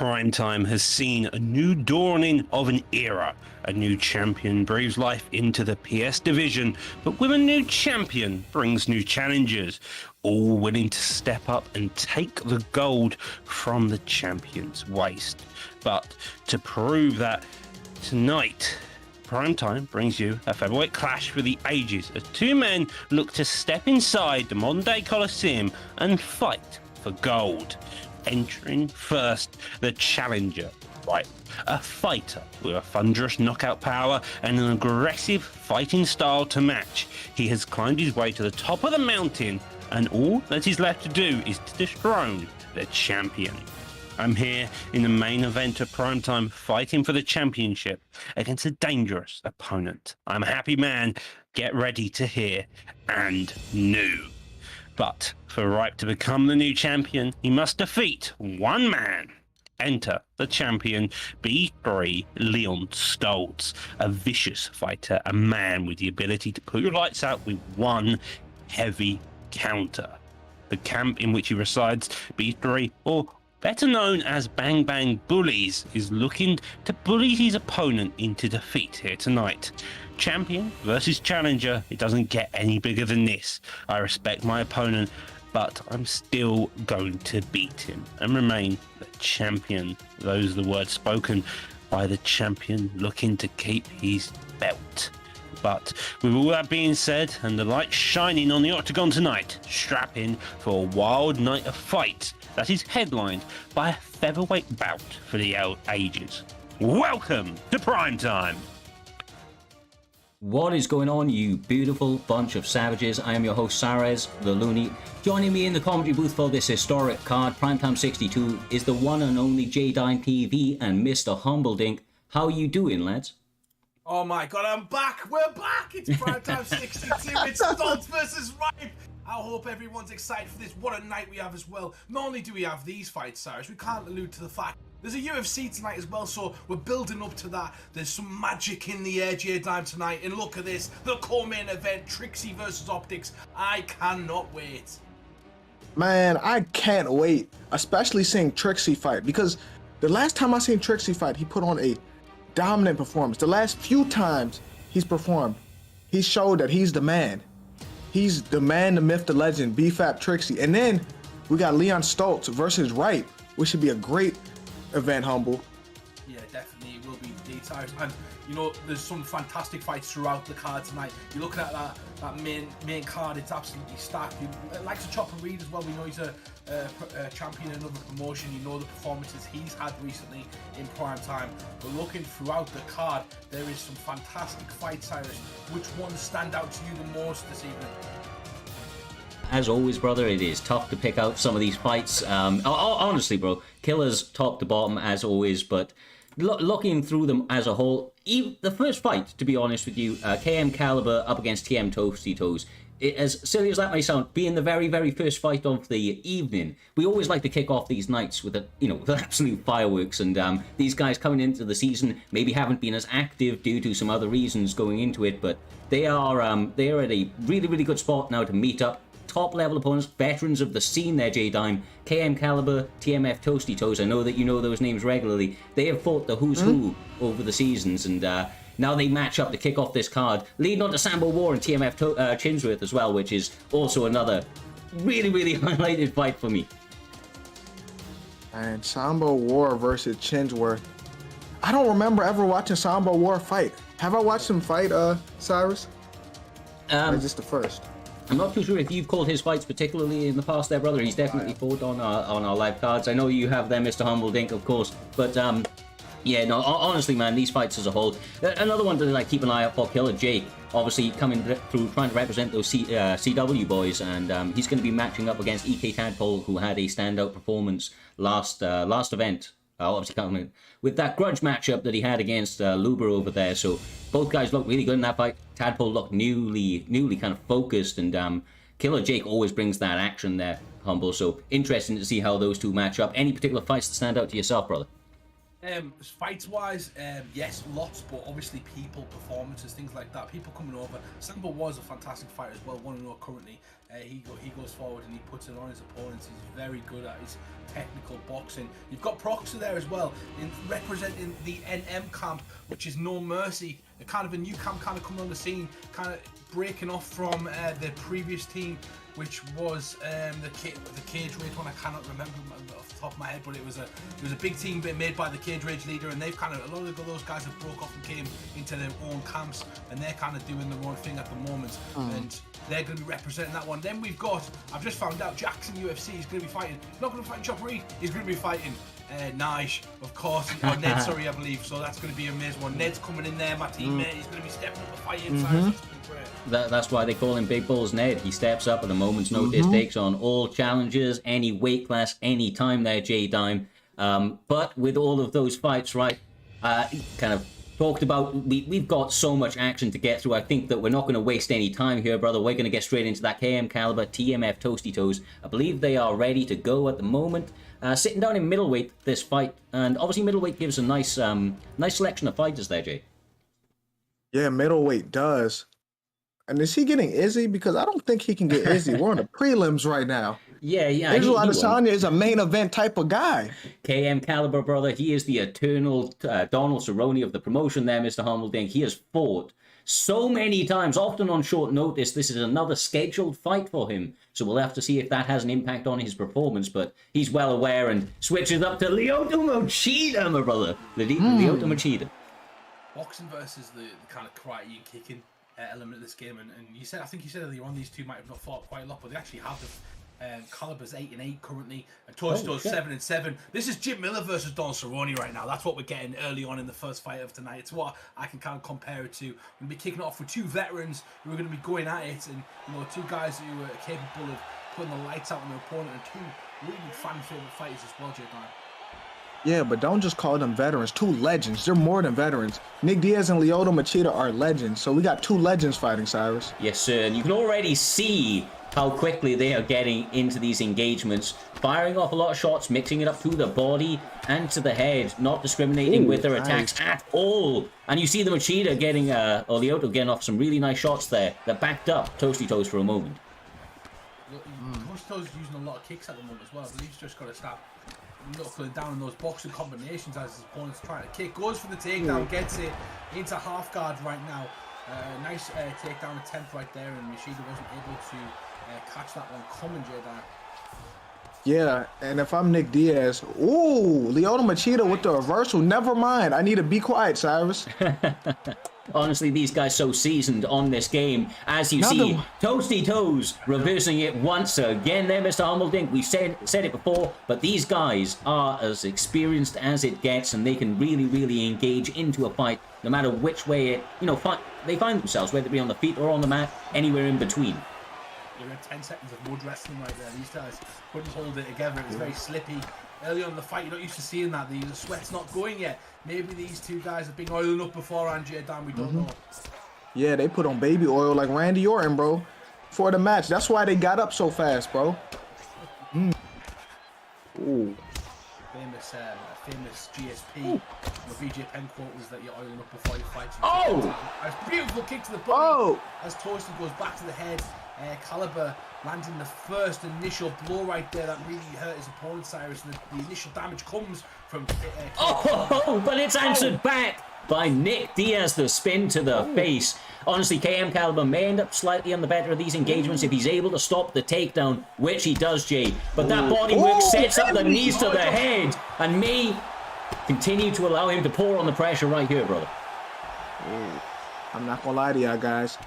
Primetime has seen a new dawning of an era. A new champion breathes life into the PS division, but with a new champion brings new challengers, all willing to step up and take the gold from the champion's waist. But to prove that, tonight, Primetime brings you a featherweight clash for the ages as two men look to step inside the modern-day Coliseum and fight for gold. Entering first, the challenger, right? A fighter with a thunderous knockout power and an aggressive fighting style to match. He has climbed his way to the top of the mountain, and all that is left to do is to dethrone the champion. I'm here in the main event of Primetime, fighting for the championship against a dangerous opponent. I'm a happy man. Get ready to hear and new. But for Ripe to become the new champion, he must defeat one man. Enter the champion, B3 Leon Stoltz, a vicious fighter, a man with the ability to put your lights out with one heavy counter. The camp in which he resides, B3, or better known as Bang Bang Bullies, is looking to bully his opponent into defeat here tonight. Champion versus challenger, it doesn't get any bigger than this. I respect my opponent, but I'm still going to beat him and remain the champion. Those are the words spoken by the champion looking to keep his belt. But with all that being said, and the light shining on the octagon tonight, strap in for a wild night of fight that is headlined by a featherweight bout for the ages. Welcome to Primetime! What is going on, you beautiful bunch of savages? I am your host, Sarez, the Looney. Joining me in the commentary booth for this historic card, Primetime 62, is the one and only J-Dine TV and Mr. Humbledink. How you doing, lads? Oh my god, I'm back! We're back! It's Primetime 62, it's Stoltz versus Ripe! I hope everyone's excited for this. What a night we have as well. Not only do we have these fights, Cyrus, we can't allude to the fact there's a UFC tonight as well, so we're building up to that. There's some magic in the air, J-Dime, tonight, and look at this, the co-main event, Trixie versus Optics. I cannot wait. Man, I can't wait, especially seeing Trixie fight, because the last time I seen Trixie fight, he put on a dominant performance. The last few times he's performed, he showed that he's the man. He's the man, the myth, the legend, BFAP Trixie. And then we got Leon Stoltz versus Ripe, which should be a great event, Humble. Yeah, definitely it will be the Cyrus. And you know, there's some fantastic fights throughout the card tonight. You're looking at that main card, it's absolutely stacked. You likes to Chopper Reed as well. We know he's a champion in another promotion. You know the performances he's had recently in Primetime. But looking throughout the card, there is some fantastic fights, Cyrus. Which ones stand out to you the most this evening? As always, brother, it is tough to pick out some of these fights. Honestly, bro, killers top to bottom as always, but looking through them as a whole, the first fight, to be honest with you, KM Caliber up against TM Toasty Toes, as silly as that may sound, being the very, very first fight of the evening, we always like to kick off these nights with with absolute fireworks. And these guys coming into the season maybe haven't been as active due to some other reasons going into it, but they are at a really, really good spot now to meet up. Top level opponents, veterans of the scene there, J-Dime, KM Caliber, TMF Toasty Toes. I know that you know those names regularly. They have fought the who's who over the seasons, and now they match up to kick off this card, leading on to Sambo War and TMF Chinsworth as well, which is also another really, really highlighted fight for me. And Sambo War versus Chinsworth. I don't remember ever watching Sambo War fight. Have I watched him fight, Cyrus? Or is this the first? I'm not too sure if you've called his fights particularly in the past there, brother. He's definitely fought on our live cards. I know you have them, Mr. Humbledink, of course. But, yeah, no, honestly, man, these fights as a whole. Another one to keep an eye out for, Killer Jake. Obviously coming through, trying to represent those CW boys. And he's going to be matching up against EK Tadpole, who had a standout performance last event. Obviously coming with that grudge matchup that he had against Luber over there. So both guys look really good in that fight. Tadpole looked newly kind of focused, and Killer Jake always brings that action there, Humble. So interesting to see how those two match up. Any particular fights that stand out to yourself, brother? Fights wise, yes, lots, but obviously people, performances, things like that. People coming over. Samba was a fantastic fighter as well. 1-0 currently. He goes forward and he puts it on his opponents. He's very good at his technical boxing. You've got Proxer there as well, representing the NM camp, which is No Mercy. A kind of a new camp, kind of coming on the scene, kind of breaking off from the previous team, which was the Cage Rage one. I cannot remember off the top of my head, but it was a big team made by the Cage Rage leader, and they've kind of, a lot of those guys have broke off and came into their own camps, and they're kind of doing their own thing at the moment, and they're going to be representing that one. Then we've got, I've just found out, Jackson UFC is going to be fighting, not going to be fighting Chopper Reed, he's going to be fighting Nige, of course, or Ned, sorry, I believe. So that's going to be an amazing one. Ned's coming in there, my teammate. He's going to be stepping up the fight inside. That's why they call him Big Balls Ned. He steps up at a moment's notice, takes on all challenges, any weight class, any time there, J-Dime. But with all of those fights, right, kind of talked about, we've got so much action to get through. I think that we're not going to waste any time here, brother. We're going to get straight into that KM Caliber TMF Toasty Toes. I believe they are ready to go at the moment. Sitting down in middleweight this fight, and obviously middleweight gives a nice selection of fighters there, Jay. Yeah, middleweight does. And is he getting Izzy? Because I don't think he can get Izzy. We're on the prelims right now. Yeah. Israel Adesanya is a main event type of guy. KM Caliber, brother. He is the eternal Donald Cerrone of the promotion there, Mr. Hummelding. He has fought so many times, often on short notice. This is another scheduled fight for him. So we'll have to see if that has an impact on his performance. But he's well aware and switches up to Lyoto Machida, my brother. Lyoto Machida. Boxing versus the kind of karate and kicking element of this game. And you said, I think you said earlier on, these two might have not fought quite a lot, but they actually have. Caliber's 8-8 currently, and Tosto's 7-7. This is Jim Miller versus Don Cerrone right now. That's what we're getting early on in the first fight of tonight. It's what I can kind of compare it to. We're going to be kicking it off with two veterans who are going to be going at it, and two guys who are capable of putting the lights out on their opponent, and two really fan favorite fighters as well, Jay Dan. Yeah, but don't just call them veterans. Two legends. They're more than veterans. Nick Diaz and Lyoto Machida are legends. So we got two legends fighting, Cyrus. Yes, sir. And you can already see how quickly they are getting into these engagements, firing off a lot of shots, mixing it up to the body and to the head, not discriminating with their attacks at all. And you see the Machida getting, or Lyoto getting off some really nice shots there that backed up Toasty Toes for a moment. Toasty Toes is using a lot of kicks at the moment as well, but he's just got to stop knuckling down in those boxing combinations as his opponent's trying to kick. Goes for the takedown, gets it into half guard right now. Nice takedown attempt right there, and Machida wasn't able to catch that one coming, Jada. Yeah, and if I'm Nick Diaz, ooh, Lyoto Machida with the reversal. Never mind. I need to be quiet, Cyrus. Honestly, these guys so seasoned on this game. As you see, Toasty Toes reversing it once again there, Mr. Hummeldink. We've said it before, but these guys are as experienced as it gets, and they can really, really engage into a fight, no matter which way it, they find themselves, whether it be on the feet or on the mat, anywhere in between. You're in 10 seconds of mud wrestling right there. These guys couldn't hold it together. It was very slippy. Early on in the fight, you're not used to seeing that. The sweat's not going yet. Maybe these two guys have been oiling up beforehand, Dan. We don't know. Yeah, they put on baby oil like Randy Orton, bro, for the match. That's why they got up so fast, bro. Ooh. Famous GSP. The VJ Penn quote was that you're oiling up before you fight. A beautiful kick to the body as Toasty goes back to the head. Caliber landing the first initial blow right there that really hurt his opponent, Cyrus, and the initial damage comes from but it's answered back by Nick Diaz, the spin to the face. Honestly, KM Caliber may end up slightly on the better of these engagements if he's able to stop the takedown, which he does, Jay. But that body work sets up the knees to the head and may continue to allow him to pour on the pressure right here, brother. I'm not gonna lie to y'all guys.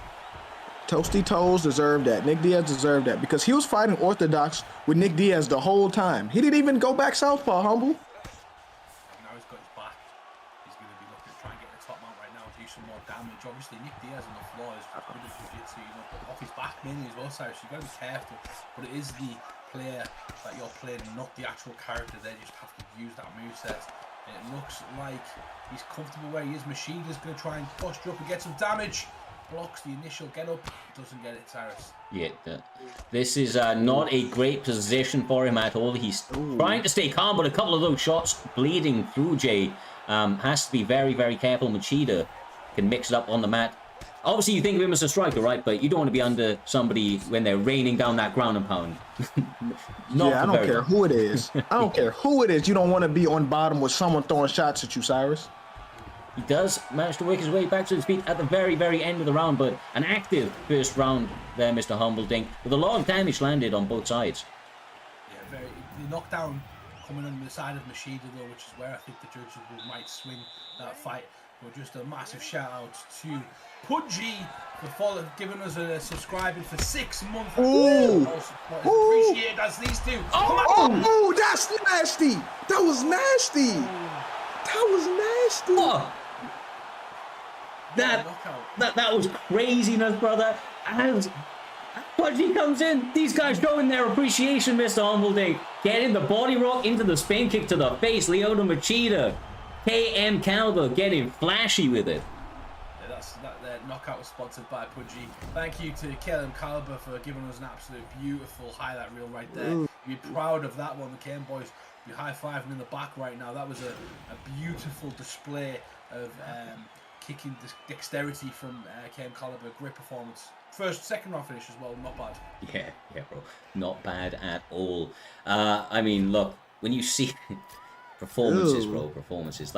Toasty Toes deserved that. Nick Diaz deserved that because he was fighting orthodox with Nick Diaz the whole time. He didn't even go back southpaw, Humble. Now he's got his back. He's going to be looking to try and get the top mount right now and do some more damage. Obviously, Nick Diaz on the floor is good at jiu-jitsu, but off his back mainly as well, Cyrus. You've got to be careful. But it is the player that you're playing, not the actual character. They just have to use that moveset. And it looks like he's comfortable where he is. Machida's going to try and posture up and get some damage. Blocks the initial get up, doesn't get it, Cyrus. Yeah, this is not a great position for him at all. He's trying to stay calm, but a couple of those shots bleeding through, Jay. Has to be very, very careful. Machida can mix it up on the mat. Obviously, you think of him as a striker, right? But you don't want to be under somebody when they're raining down that ground and pound. Yeah, I don't care who it is. I don't care who it is. You don't want to be on bottom with someone throwing shots at you, Cyrus. He does manage to work his way back to his feet at the very, very end of the round, but an active first round there, Mr. Humbledink, with a lot of damage landed on both sides. Yeah, the knockdown coming on the side of Machida, though, which is where I think the judges might swing that fight. But just a massive shout out to Pudgy for giving us a subscribing for 6 months. Ooh. Appreciated as these two. Oh, that's nasty. That was nasty. That was nasty. Oh. That was craziness, brother. As Pudgy comes in, these guys showing their appreciation, Mr. Humbledink. Getting the body rock into the spin kick to the face, Lyoto Machida. KM Caliber getting flashy with it. Yeah, that knockout was sponsored by Pudgy. Thank you to KM Caliber for giving us an absolute beautiful highlight reel right there. You're proud of that one. The KM boys, you're high-fiving in the back right now. That was a beautiful display of kicking dexterity from KM Caliber. Great performance. Second round finish as well, not bad. Yeah, bro. Not bad at all. I mean, look, when you see performances, bro, performances.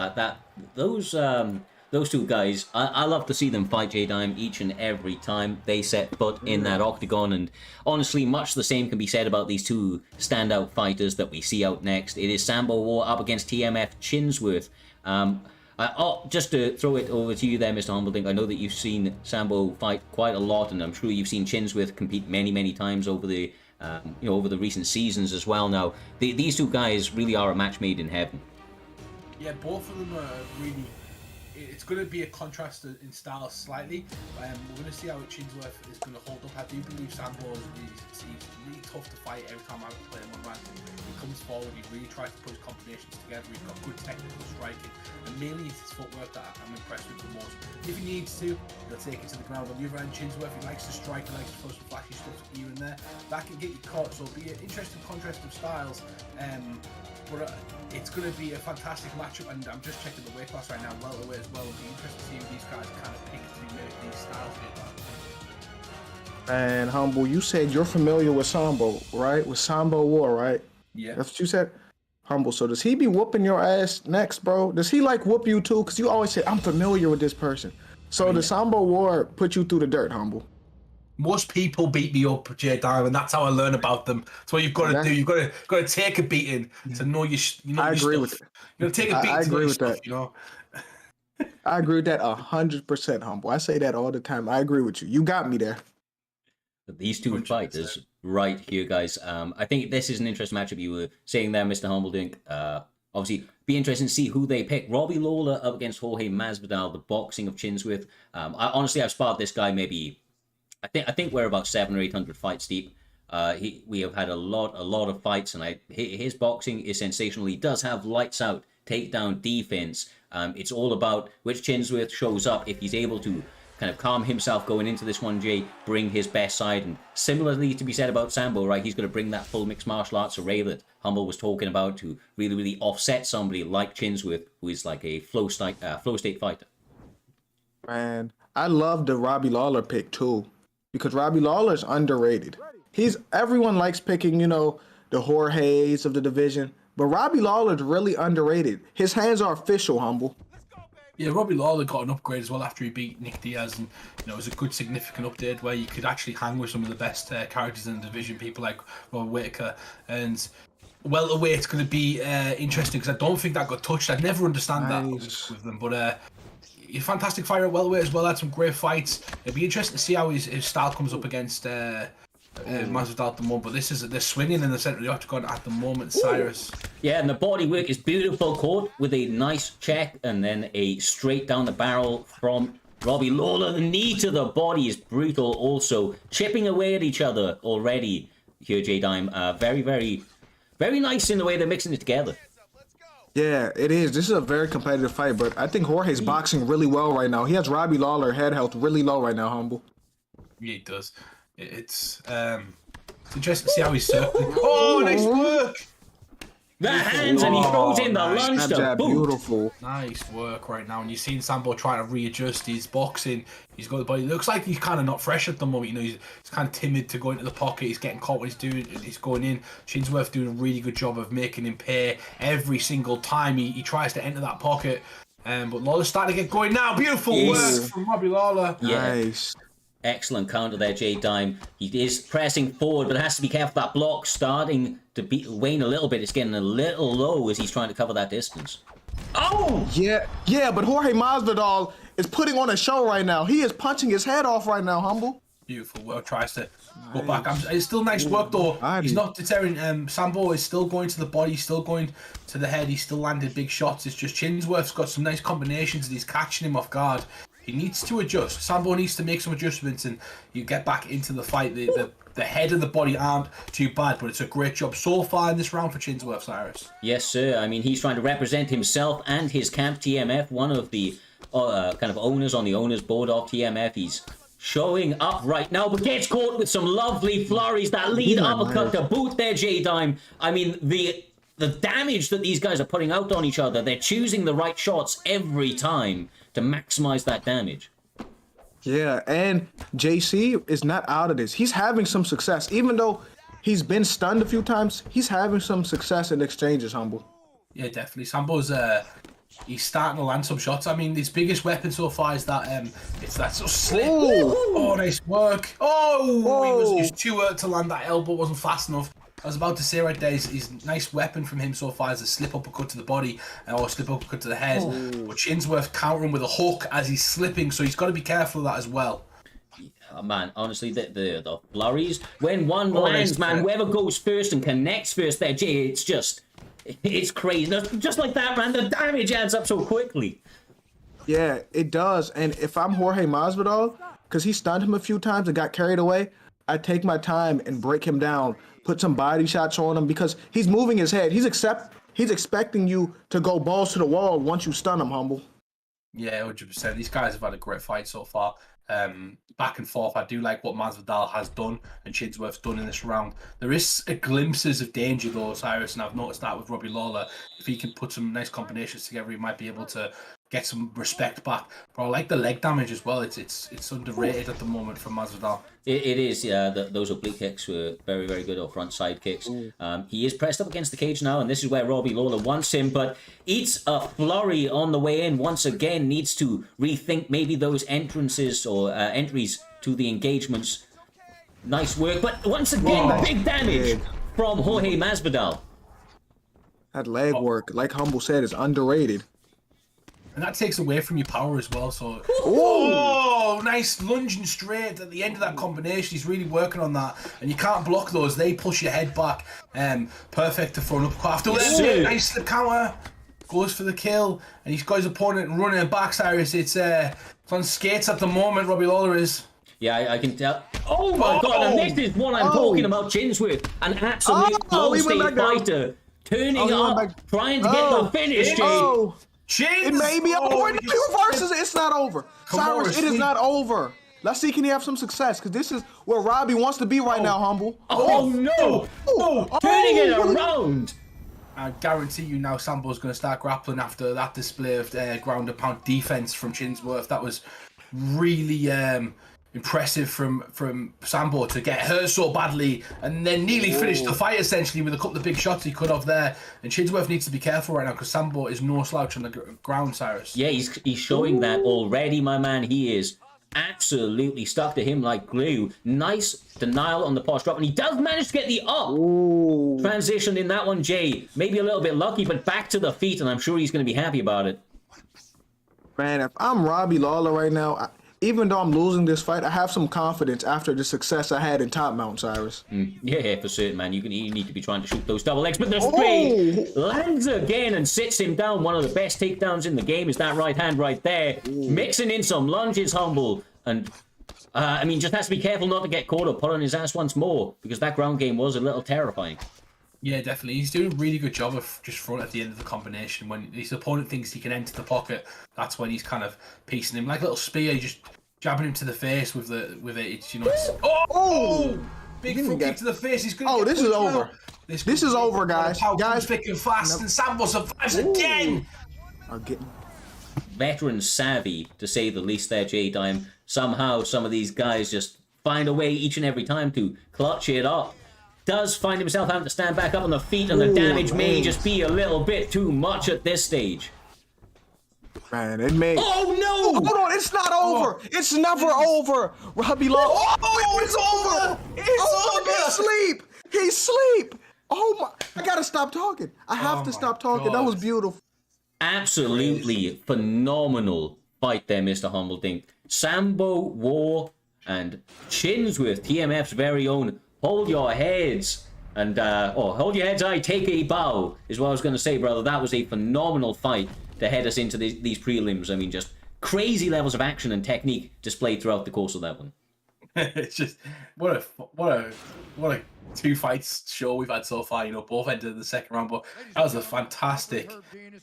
Those two guys, I love to see them fight J-Dime each and every time they set foot in that octagon, and honestly, much the same can be said about these two standout fighters that we see out next. It is Sambo War up against TMF Chinsworth. Just to throw it over to you there, Mr. Humbledink, I know that you've seen Sambo fight quite a lot, and I'm sure you've seen Chinsworth compete many, many times over the over the recent seasons as well. Now, these two guys really are a match made in heaven. Yeah, both of them are really. It's going to be a contrast in style slightly. We're going to see how Chinsworth is going to hold up. I do believe Sambo he's really tough to fight every time I play him on rank. He comes forward, he really tries to put his combinations together. He's got good technical striking, and mainly it's his footwork that I'm impressed with the most. If he needs to, he'll take it to the ground. On the other end, Chinsworth, he likes to strike, he likes to throw some flashy stuff here and there. That can get you caught, so it'll be an interesting contrast of styles. But it's going to be a fantastic matchup, and I'm just checking the weight class right now, welterweight as well. It'll be interesting to see who these guys kind of pick to make these styles here. And Humble, you said you're familiar with Sambo, right? With Sambo War, right? Yeah. That's what you said? Humble, so does he be whooping your ass next, bro? Does he like whoop you too? Because you always say, I'm familiar with this person. So does Sambo War put you through the dirt, Humble? Most people beat me up, J Diamond. That's how I learn about them. That's what you've got to do. You've got to take a beating to know your. I agree with it. You got to take a beating. I agree with stuff, that. You know. I agree with that 100%, Humble. I say that all the time. I agree with you. You got me there. These two 100%. Fighters right here, guys. I think this is an interesting matchup. You were saying there, Mr. Humbledink. Obviously, be interesting to see who they pick. Robbie Lawler up against Jorge Masvidal, the boxing of Chinsworth. I've sparred this guy maybe. I think we're about 700 or 800 fights deep. We have had a lot of fights, and his boxing is sensational. He does have lights out takedown defense. It's all about which Chinsworth shows up. If he's able to kind of calm himself going into this one, Jay, bring his best side. And similarly to be said about Sambo, right? He's going to bring that full mixed martial arts array that Humble was talking about to really offset somebody like Chinsworth, who is like a flow state fighter. Man, I love the Robbie Lawler pick too. Because Robbie Lawler's underrated. Everyone likes picking, the Jorges of the division, but Robbie Lawler's really underrated. His hands are official, Humble. Yeah, Robbie Lawler got an upgrade as well after he beat Nick Diaz, and it was a good significant update where you could actually hang with some of the best characters in the division, people like Robert Whittaker. And welterweight's going to be interesting because I don't think that got touched. I'd never understand that with them, but. He's a fantastic fighter at welterweight as well. Had some great fights. It'd be interesting to see how his style comes up against Masvidal at the moment. But they're swinging in the center of the octagon at the moment, Cyrus. Yeah, and the body work is beautiful. Caught with a nice check and then a straight down the barrel from Robbie Lawler. The knee to the body is brutal. Also chipping away at each other already here, J-Dime. Very, very, very nice in the way they're mixing it together. Yeah, it is. This is a very competitive fight, but I think Jorge's boxing really well right now. He has Robbie Lawler head health really low right now, Humble. Yeah, he does. It's interesting to see how he's circling. Oh, nice work! The hands, and he throws in the lunge Snap to jab, boot. beautiful. Nice work right now. And you've seen Sambo trying to readjust his boxing. He's got the body. Looks like he's kind of not fresh at the moment. You know, he's kind of timid to go into the pocket. He's getting caught what he's doing. He's going in. Chinsworth doing a really good job of making him pay every single time he tries to enter that pocket. But Lawler's starting to get going now. Beautiful work from Robbie Lawler. Yeah. Nice. Excellent counter there, Jay Dime. He is pressing forward, but has to be careful. That block starting to wane a little bit. It's getting a little low as he's trying to cover that distance. Oh! Yeah, but Jorge Masvidal is putting on a show right now. He is punching his head off right now, Humble. Beautiful work. Tries to go back. It's still nice work though. He's not deterring. Sambo is still going to the body, still going to the head. He's still landing big shots. It's just Chinsworth's got some nice combinations and he's catching him off guard. He needs to adjust. Sambo needs to make some adjustments and you get back into the fight. The head and the body aren't too bad, but it's a great job so far in this round for Chinsworth, Cyrus. Yes, sir. I mean, he's trying to represent himself and his camp, TMF, one of the kind of owners on the owners board of TMF. He's showing up right now, but gets caught with some lovely flurries. That lead uppercut to boot there, J-Dime. I mean, the damage that these guys are putting out on each other, they're choosing the right shots every time to maximize that damage. Yeah, and JC is not out of this. He's having some success. Even though he's been stunned a few times, he's having some success in exchanges, Humble. Yeah, definitely. Sambo's he's starting to land some shots. I mean, his biggest weapon so far is that it's that sort of slip. Oh, nice work. He was too hurt to land that elbow, wasn't fast enough. I was about to say right there, his nice weapon from him so far is a slip uppercut to the body or a slip uppercut to the head. But Chinsworth countering with a hook as he's slipping, so he's got to be careful of that as well. Oh, man, honestly, the flurries, when one lands, man, whoever goes first and connects first there, Jay, it's crazy. Just like that, man, the damage adds up so quickly. Yeah, it does. And if I'm Jorge Masvidal, because he stunned him a few times and got carried away, I take my time and break him down, put some body shots on him because he's moving his head. He's expecting you to go balls to the wall once you stun him, Humble. Yeah, 100%. These guys have had a great fight so far. Back and forth. I do like what Masvidal has done and Chinsworth's done in this round. There is glimpses of danger though, Cyrus, and I've noticed that with Robbie Lawler. If he can put some nice combinations together, he might be able to get some respect back. But I like the leg damage as well. It's underrated at the moment from Masvidal. It is, yeah. Those oblique kicks were very, very good, or front side kicks. He is pressed up against the cage now, and this is where Robbie Lawler wants him, but eats a flurry on the way in. Once again, needs to rethink maybe those entrances or entries to the engagements. Nice work, but once again, big damage from Jorge Masvidal. That leg work, like Humble said, is underrated. And that takes away from your power as well. So, nice lunging straight at the end of that combination. He's really working on that, and you can't block those. They push your head back. Perfect to throw an uppercut after. Nice slip counter, goes for the kill, and he's got his opponent running it back. Cyrus, it's on skates at the moment. Robbie Lawler is. Yeah, I can tell. Oh my God! And this is what I'm talking about. Chinsworth, an absolute low-state fighter, turning up, trying to get the finish. Chins! It may be over. He reverses it. It's not over. Cyrus, it is not over. Let's see, can he have some success? Because this is where Robbie wants to be right now, Humble. Oh no! Turning it around. I guarantee you now Sambo's going to start grappling after that display of ground and pound defense from Chinsworth. That was really impressive from Sambo to get hurt so badly and then nearly finish the fight essentially with a couple of big shots he could have there. And Chinsworth needs to be careful right now because Sambo is no slouch on the ground, Cyrus. Yeah, he's showing that already, my man. He is absolutely stuck to him like glue. Nice denial on the post drop, and he does manage to get the up transition in that one, Jay. Maybe a little bit lucky, but back to the feet, and I'm sure he's going to be happy about it. Man, if I'm Robbie Lawler right now, even though I'm losing this fight, I have some confidence after the success I had in Top Mount, Cyrus. Yeah, for certain, man. You need to be trying to shoot those double legs, but the straight lands again and sits him down. One of the best takedowns in the game is that right hand right there. Mixing in some lunges, Humble. And, I mean, just has to be careful not to get caught or put on his ass once more, because that ground game was a little terrifying. Yeah, definitely. He's doing a really good job of just throwing at the end of the combination. When his opponent thinks he can enter the pocket, that's when he's kind of piecing him like a little spear, just jabbing him to the face with it. It's, you know, it's, Big front kick to the face. He's going to this is over. This is over, guys. Guys, thick and fast, and Sambo survives again. I'm getting. Veteran savvy, to say the least there, J-Dime. Somehow, some of these guys just find a way each and every time to clutch it up. Does find himself having to stand back up on the feet, and the damage may just be a little bit too much at this stage. Man, it may. Oh, no! Hold on, it's not over. It's never over. Robbie Long. Oh, it's over. It's over. He's asleep. He's asleep. Oh, my. I got to stop talking. I have to stop talking. That was beautiful. Absolutely phenomenal fight there, Mr. Humbledink. Sambo, War, and Chinsworth, TMF's very own. Hold your heads. And, hold your heads, I take a bow, is what I was going to say, brother. That was a phenomenal fight to head us into these prelims. I mean, just crazy levels of action and technique displayed throughout the course of that one. It's just what a two fights show we've had so far. You know, both ended in the second round, but that was a fantastic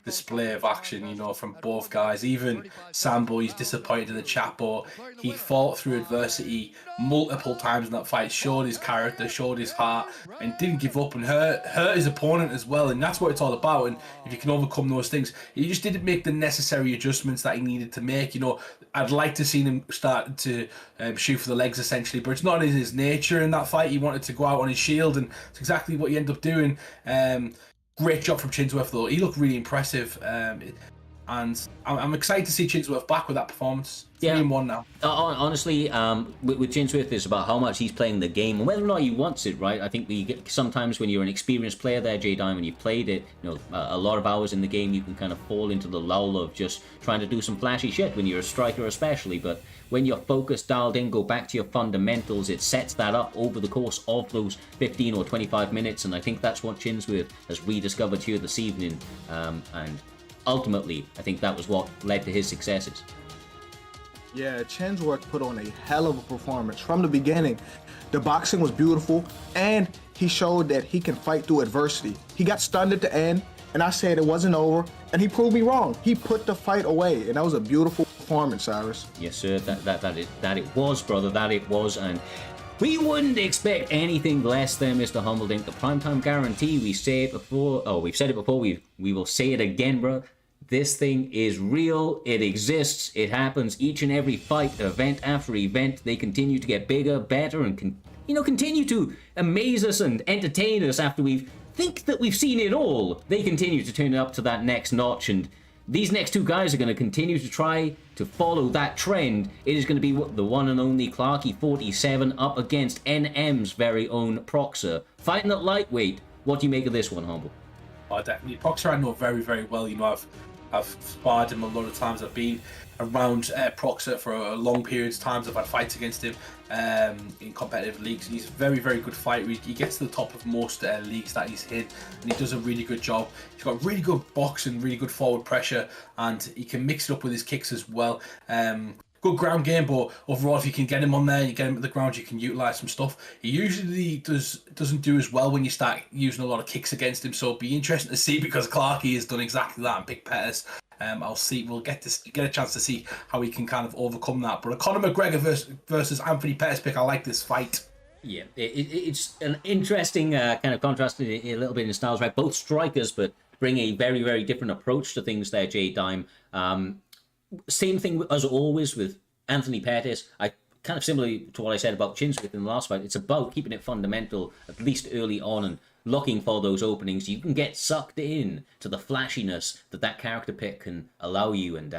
display of action. You know, from both guys. Even Sambo, he's disappointed in the chat, but he fought through adversity multiple times in that fight. Showed his character, showed his heart, and didn't give up and hurt his opponent as well. And that's what it's all about. And if you can overcome those things, he just didn't make the necessary adjustments that he needed to make. You know, I'd like to see him start to shoot for the legs essentially, but it's not in his nature in that fight. He wanted to go out on his shield, and it's exactly what he ended up doing. Great job from Chinsworth though. He looked really impressive, and I'm excited to see Chinsworth back with that performance. 3-1 now. Honestly, with Chinsworth, it's about how much he's playing the game and whether or not he wants it, right? I think we get, sometimes when you're an experienced player there, J-Dime, and you've played it, you know, a lot of hours in the game, you can kind of fall into the lull of just trying to do some flashy shit when you're a striker especially. But when you're focused, dialed in, go back to your fundamentals, it sets that up over the course of those 15 or 25 minutes. And I think that's what Chinsworth has rediscovered here this evening. And ultimately, I think that was what led to his successes. Yeah, Chinsworth put on a hell of a performance from the beginning. The boxing was beautiful, and he showed that he can fight through adversity. He got stunned at the end, and I said it wasn't over, and he proved me wrong. He put the fight away, and that was a beautiful performance, Cyrus. Yes, sir. That it was, brother. That it was, and we wouldn't expect anything less than Mr. Humbledink. The primetime guarantee. We say it before. Oh, we've said it before. We will say it again, bro. This thing is real. It exists. It happens each and every fight, event after event. They continue to get bigger, better, and continue to amaze us and entertain us after we think that we've seen it all. They continue to turn it up to that next notch, and these next two guys are going to continue to try to follow that trend. It is going to be the one and only Clarky 47 up against NM's very own Proxer. Fighting at lightweight. What do you make of this one, Humble? Oh, definitely. Proxer I know very, very well. You know, I've sparred him a lot of times. I've been around Proxer for a long periods of times. I've had fights against him in competitive leagues, and he's a very, very good fighter. He gets to the top of most leagues that he's in, and he does a really good job. He's got really good boxing, really good forward pressure, and he can mix it up with his kicks as well. Good ground game, but overall, if you can get him on there, you get him at the ground, you can utilize some stuff. He usually doesn't do as well when you start using a lot of kicks against him. So it'll be interesting to see, because Clarky has done exactly that and Big Pettis. We'll get a chance to see how he can kind of overcome that. But a Conor McGregor versus Anthony Pettis pick, I like this fight. Yeah, it's an interesting kind of contrast a little bit in styles, right? Both strikers, but bring a very, very different approach to things there, J-Dime. Same thing as always with Anthony Pettis. I kind of similarly to what I said about Chinsworth in the last fight. It's about keeping it fundamental, at least early on, and looking for those openings. You can get sucked in to the flashiness that character pick can allow you, and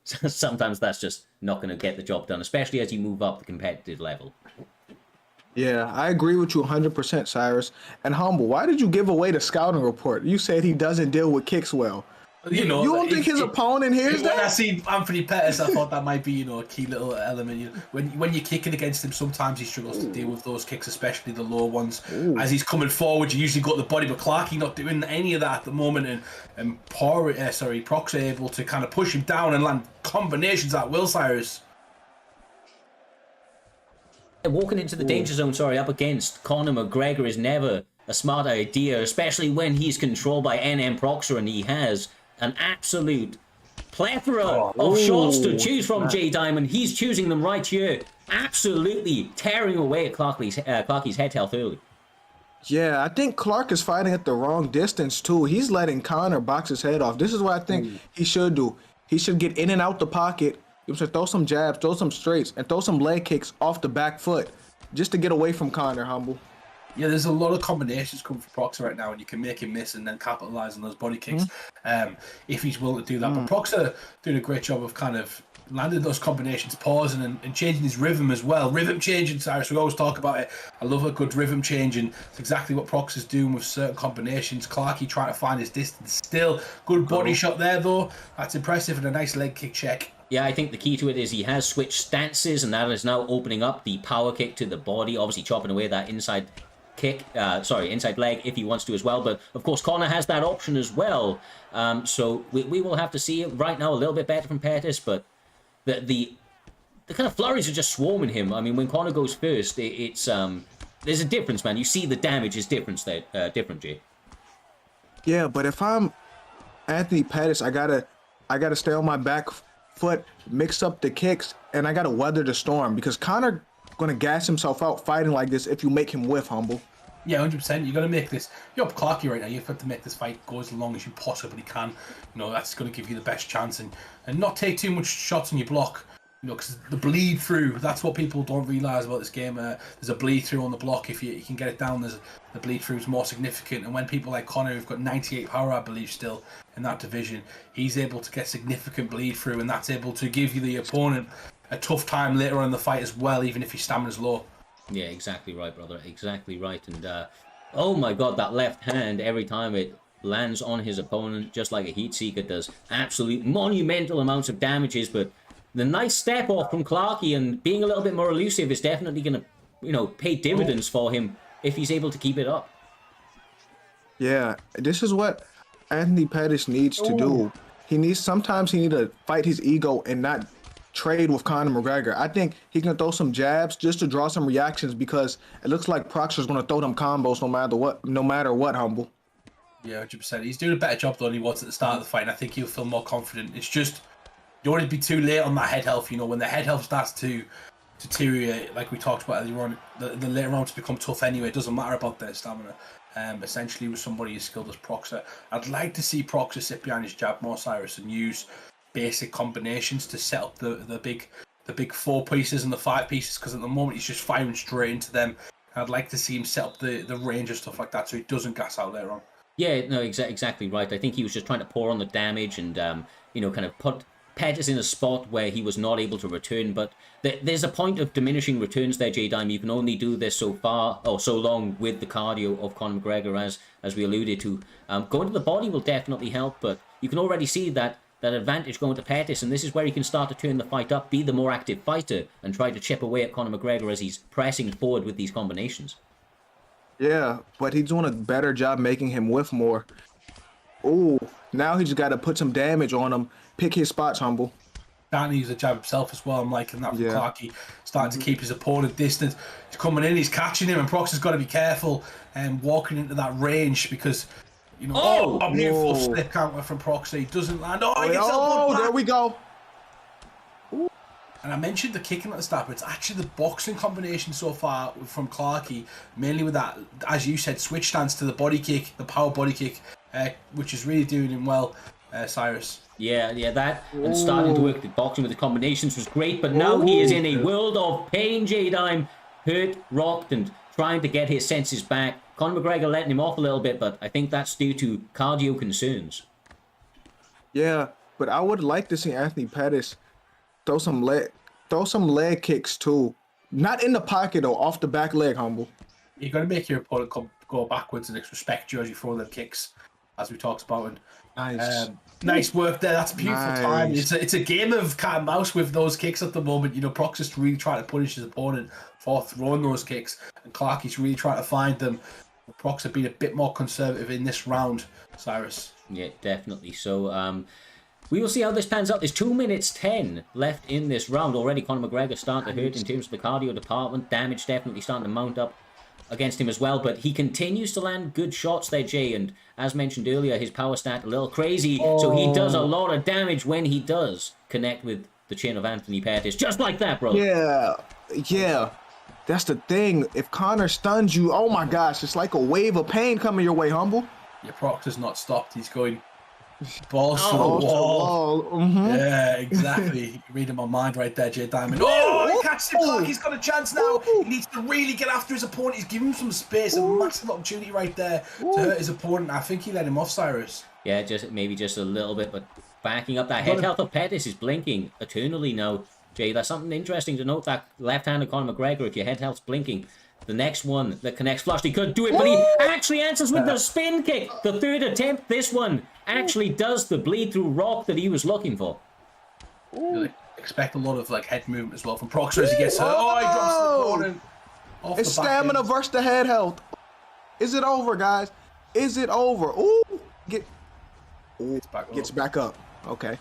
sometimes that's just not going to get the job done, especially as you move up the competitive level. Yeah, I agree with you 100%, Cyrus. And Humble, why did you give away the scouting report? You said he doesn't deal with kicks well. You don't think his opponent hears that? When I see Anthony Pettis, I thought that might be, a key little element. When you're kicking against him, sometimes he struggles to deal with those kicks, especially the low ones. Ooh. As he's coming forward, you usually got the body, but Clarky not doing any of that at the moment, and Proxer able to kind of push him down and land combinations at will, Cyrus. Walking into the danger zone, up against Conor McGregor is never a smart idea, especially when he's controlled by NM Proxer, and he has an absolute plethora of shots to choose from, J-Diamond. He's choosing them right here. absolutely tearing away at Clarky's head health early. Yeah, I think Clark is fighting at the wrong distance too. He's letting Connor box his head off. This is what I think he should do. He should get in and out the pocket. You should throw some jabs, throw some straights, and throw some leg kicks off the back foot just to get away from Connor, Humble. Yeah, there's a lot of combinations coming for Proxer right now, and you can make him miss and then capitalize on those body kicks if he's willing to do that. But Proxer doing a great job of kind of landing those combinations, pausing and changing his rhythm as well. Rhythm changing, Cyrus, we always talk about it. I love a good rhythm changing. It's exactly what Proxer's doing with certain combinations. Clarky trying to find his distance still. Good body shot there, though. That's impressive, and a nice leg kick check. Yeah, I think the key to it is he has switched stances, and that is now opening up the power kick to the body, obviously chopping away that inside inside leg if he wants to as well. But of course, Connor has that option as well. So we will have to see it right now a little bit better from Pettis, but the kind of flurries are just swarming him. I mean, when Connor goes first, it's there's a difference, man. You see the damage is different, Jay. Yeah, but if I'm Anthony Pettis, I gotta stay on my back foot, mix up the kicks, and I gotta weather the storm because Connor gonna gas himself out fighting like this if you make him whiff, Humble. Yeah, 100%. You got to make this. You're up Clarky right now. You've got to make this fight go as long as you possibly can. You know, that's going to give you the best chance and not take too much shots on your block. You know, because the bleed through, that's what people don't realise about this game. There's a bleed through on the block. If you can get it down, the bleed through is more significant. And when people like Connor, who've got 98 power, I believe, still in that division, he's able to get significant bleed through, and that's able to give you the opponent a tough time later on in the fight as well, even if your stamina's low. Yeah, exactly right, brother. Exactly right. And oh my God, that left hand, every time it lands on his opponent, just like a heat seeker, does absolute monumental amounts of damages. But the nice step off from Clarky and being a little bit more elusive is definitely going to, pay dividends for him if he's able to keep it up. Yeah, this is what Anthony Pettis needs to do. Sometimes he needs to fight his ego and not trade with Conor McGregor. I think he can throw some jabs just to draw some reactions because it looks like Proxer's going to throw them combos no matter what, Humble. Yeah, 100%. He's doing a better job than he was at the start of the fight, and I think he'll feel more confident. It's just, you don't want to be too late on that head health. You know, when the head health starts to deteriorate, like we talked about earlier on, the later rounds become tough anyway. It doesn't matter about their stamina. Essentially, with somebody as skilled as Proxer, I'd like to see Proxer sit behind his jab more, Cyrus, and use basic combinations to set up the big 4 pieces and the 5 pieces, because at the moment he's just firing straight into them. I'd like to see him set up the range and stuff like that so he doesn't gas out later on. Yeah, no, exactly right. I think he was just trying to pour on the damage and kind of put Pettis in a spot where he was not able to return. But there's a point of diminishing returns there, J-Dime. You can only do this so far or so long with the cardio of Conor McGregor, as we alluded to. Going to the body will definitely help, but you can already see that advantage going to Pettis, and this is where he can start to turn the fight up, be the more active fighter, and try to chip away at Conor McGregor as he's pressing forward with these combinations. Yeah, but he's doing a better job making him whiff more. Oh, now he's got to put some damage on him, pick his spots, Humble. Starting to use a jab himself as well. I'm liking that from Clarky. Starting to keep his opponent distant. He's coming in, he's catching him, and Proxer's got to be careful and walking into that range because, a beautiful slip counter from Proxer. He doesn't land. He gets elbowed back. There we go. Ooh. And I mentioned the kicking at the start, but it's actually the boxing combination so far from Clarky, mainly with that, as you said, switch stance to the body kick, the power body kick, which is really doing him well, Cyrus. Yeah, that and starting to work the boxing with the combinations was great, but now he is in a world of pain, J-Dime, hurt, rocked, and trying to get his senses back. Conor McGregor letting him off a little bit, but I think that's due to cardio concerns. Yeah, but I would like to see Anthony Pettis throw some leg kicks too. Not in the pocket though, off the back leg, Humble. You got to make your opponent go backwards and respect you as you throw them kicks, as we talked about. And nice work there. That's a beautiful time. It's a game of cat and mouse with those kicks at the moment. Proxer's really trying to punish his opponent for throwing those kicks, and Clarky's really trying to find them. Proxer being a bit more conservative in this round, Cyrus. Yeah, definitely. So we will see how this pans out. There's 2 minutes 10 left in this round already. Conor McGregor starting to hurt in terms of the cardio department. Damage definitely starting to mount up against him as well, but he continues to land good shots there, Jay, and as mentioned earlier, his power stat a little crazy, so he does a lot of damage when he does connect with the chin of Anthony Pettis, just like that, bro. Yeah, Yeah, that's the thing. If Connor stuns you, oh my gosh, it's like a wave of pain coming your way, Humble. Yeah, Proctor's not stopped. He's going balls to the Balls to the wall. wall. Mhm. Yeah, exactly. You're reading my mind right there, Jay Diamond. Oh, he catches him. Clarky's got a chance now. He needs to really get after his opponent. He's giving him some space, a massive opportunity right there to hurt his opponent. I think he let him off, Cyrus. Yeah, maybe just a little bit, but backing up that head health of Pettis is blinking eternally now. Jay, that's something interesting to note. That left-handed Conor McGregor, if your head health's blinking, the next one that connects flush, he could do it, but he actually answers with the spin kick. The third attempt, this one actually does the bleed through rock that he was looking for. You expect a lot of like head movement as well from Proctor as he gets hurt. Oh, he drops the opponent. Off It's the back stamina end. versus the head health. Is it over, guys? Is it over? Ooh, gets back up. Okay.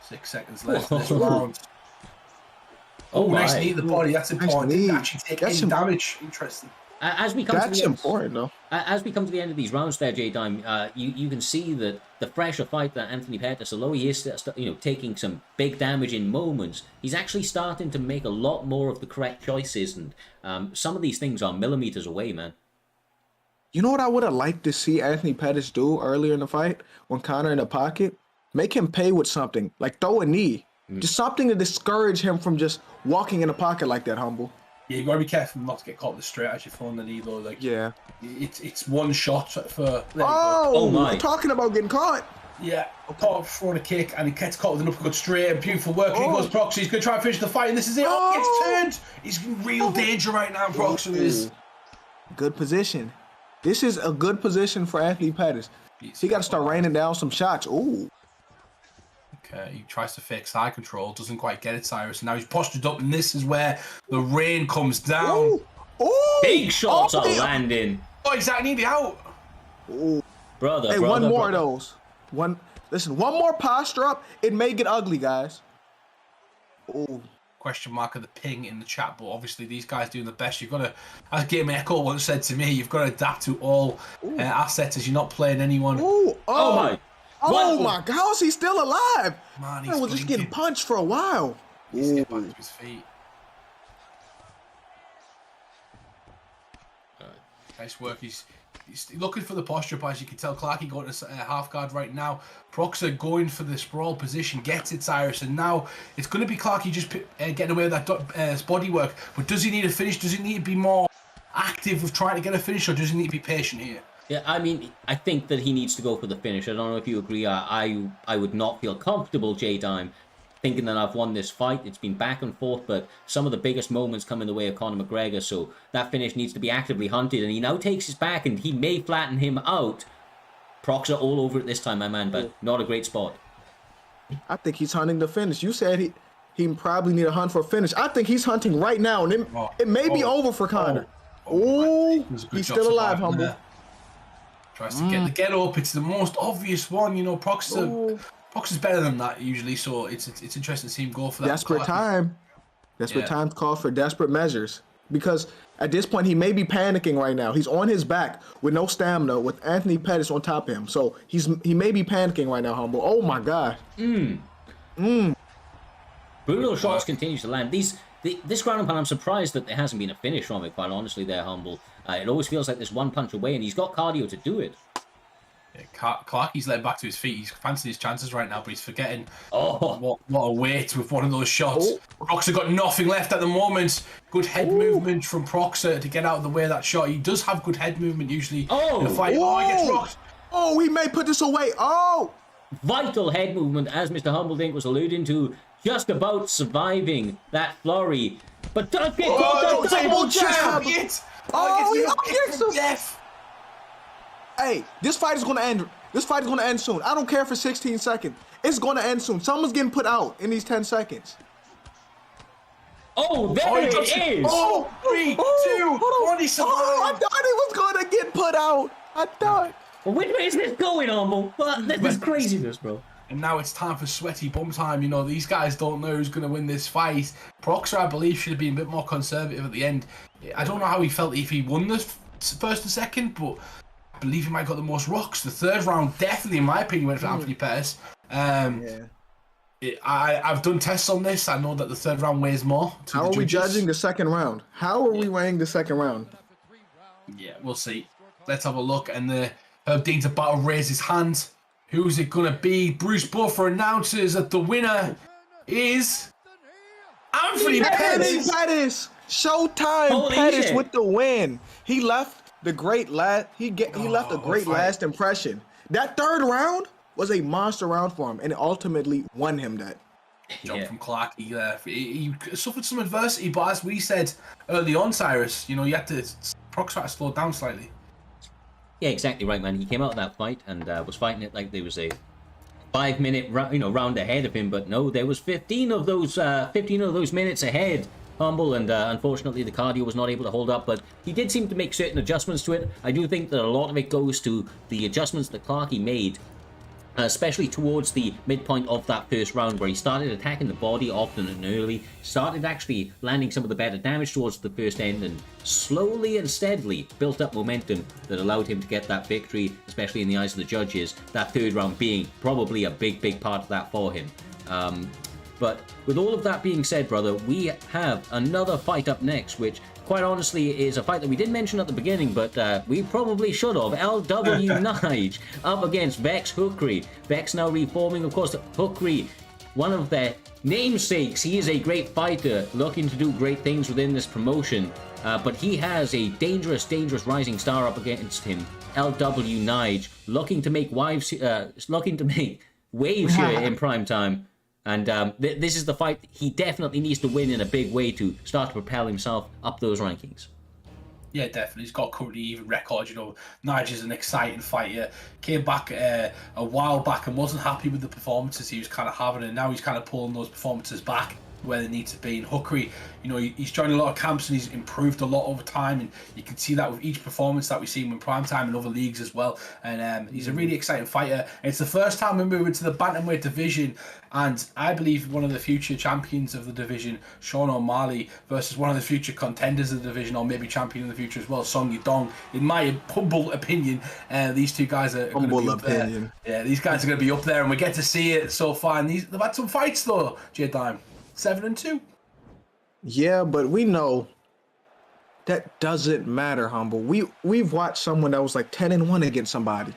6 seconds left in this round. Oh, Nice my. knee to the body. That's important. knee. Didn't actually take That's any damage. Interesting. As we come to That's the end, important, though. as we come to the end of these rounds there, J-Dime, you can see that the fresher fight that Anthony Pettis, although he is taking some big damage in moments, he's actually starting to make a lot more of the correct choices, and some of these things are millimeters away, man. You know what I would have liked to see Anthony Pettis do earlier in the fight when Connor in the pocket? Make him pay with something, like throw a knee. Just something to discourage him from just walking in the pocket like that, Humble. Yeah, you gotta be careful not to get caught with the straight as you're throwing the knee though. Like, Yeah. it's one shot for. There you go. Oh, my. We're talking about getting caught. Yeah, caught throwing a kick and he gets caught with an uppercut straight and beautiful work. Here goes Proxy. He's gonna try and finish the fight and this is it. Oh, he gets turned. He's in real danger right now. Proxy is. Good position. This is a good position for Anthony Pettis. He got to start raining down some shots. Ooh. Okay, he tries to fake side control, doesn't quite get it, Cyrus. And now he's postured up, and this is where the rain comes down. Ooh. Ooh. Big shots are yeah. landing. Oh, exactly, the out. Ooh. Brother, Hey, brother, one more brother. of those. One more posture up. It may get ugly, guys. Ooh. Question mark of the ping in the chat, but obviously these guys doing the best. You've got to, as Game Echo once said to me, you've got to adapt to all assets as you're not playing anyone. Ooh. Oh, my. Oh What? my God, how is he still alive? Man, He was just getting blinking. punched for a while. He's getting back to his feet. Nice work. He's looking for the posture, but as you can tell, Clarky going to half guard right now. Proxer going for the sprawl position, gets it, Cyrus, and now it's going to be Clarky just getting away with that body work. But does he need a finish? Does he need to be more active with trying to get a finish, or does he need to be patient here? Yeah, I mean, I think that he needs to go for the finish. I don't know if you agree. I would not feel comfortable, J-Dime, thinking that I've won this fight. It's been back and forth, but some of the biggest moments come in the way of Conor McGregor, so that finish needs to be actively hunted, and he now takes his back, and he may flatten him out. Proxer all over it this time, my man, but not a great spot. I think he's hunting the finish. You said he probably need a hunt for a finish. I think he's hunting right now, and it may be over for Connor. It was a good He's job still alive, surviving Humble. there. Tries to get the get up. It's the most obvious one, you know. Proxer's better than that usually, so it's interesting to see him go for that. Desperate time. Desperate times call for desperate measures. Because at this point, he may be panicking right now. He's on his back with no stamina, with Anthony Pettis on top of him. So he may be panicking right now, Humble. Oh my God. Brutal shots continue to land. This ground and pound, I'm surprised that there hasn't been a finish from it, quite honestly, there, Humble. It always feels like there's one punch away, and he's got cardio to do it. Yeah, Clarky's letting back to his feet. He's fancying his chances right now, but he's forgetting Oh, what a weight with one of those shots. Proxer got nothing left at the moment. Good head movement from Proxer to get out of the way of that shot. He does have good head movement usually in a fight. Oh, he gets rocked. Oh, he may put this away. Oh. vital head movement, as Mr. Humbledink was alluding to, just about surviving that flurry. But does get caught the double jab! He gets him. death. Hey, this fight is going to end. This fight is going to end soon. I don't care for 16 seconds. It's going to end soon. Someone's getting put out in these 10 seconds. Oh, there it is! Oh, 3, 2, 1, he survived. I thought he was going to get put out. I thought. Well, which way is this going, Humble? This is craziness, bro. And now it's time for sweaty bum time. You know, these guys don't know who's going to win this fight. Proxer, I believe, should have been a bit more conservative at the end. I don't know how he felt if he won the first and second, but I believe he might have got the most rocks. The third round, definitely, in my opinion, went for Anthony Pettis. I've done tests on this. I know that the third round weighs more. To How the are we judges. judging the second round? How are we weighing the second round? Yeah, we'll see. Let's have a look. And the Herb Dean's about to raise his hand. Who's it gonna be? Bruce Buffer announces that the winner is Anthony Pettis. Pettis. Showtime. Holy Pettis shit. with the win. He left the great last. He left a great fine. last impression. That third round was a monster round for him, and it ultimately won him that. Jump from Clark. He suffered some adversity, but as we said early on, Cyrus, you had to Proxy slow down slightly. Yeah, exactly right, man. He came out of that fight and was fighting it like there was a 5-minute round ahead of him, but no, there was 15 of those minutes ahead. Humble, and unfortunately the cardio was not able to hold up, but he did seem to make certain adjustments to it. I do think that a lot of it goes to the adjustments that Clarkey made, especially towards the midpoint of that first round, where he started attacking the body often and early, started actually landing some of the better damage towards the first end, and slowly and steadily built up momentum that allowed him to get that victory, especially in the eyes of the judges, that third round being probably a big part of that for him. But with all of that being said, brother, we have another fight up next, which quite honestly is a fight that we didn't mention at the beginning, but we probably should have. LW Nige up against Vex Hookery. Vex now reforming, of course. Hookery, one of their namesakes. He is a great fighter, looking to do great things within this promotion. But he has a dangerous rising star up against him. LW Nige, looking to make waves here in prime time. And this is the fight he definitely needs to win in a big way to start to propel himself up those rankings. Yeah, definitely. He's got a currently even record. Nigel's an exciting fighter. Came back a while back and wasn't happy with the performances he was kind of having, and now he's kind of pulling those performances back where they need to be. In Hookery, he's joined a lot of camps and he's improved a lot over time, and you can see that with each performance that we've seen in Primetime and other leagues as well. And he's a really exciting fighter. And it's the first time we're moving to the bantamweight division, and I believe one of the future champions of the division, Sean O'Malley, versus one of the future contenders of the division, or maybe champion in the future as well, Song Yudong. In my humble opinion, these two guys are going to be up there. Yeah, these guys are going to be up there, and we get to see it so far. And they've had some fights though, J-Dime. 7-2. Yeah, but we know that doesn't matter, Humble. We've watched someone that was like 10-1 against somebody,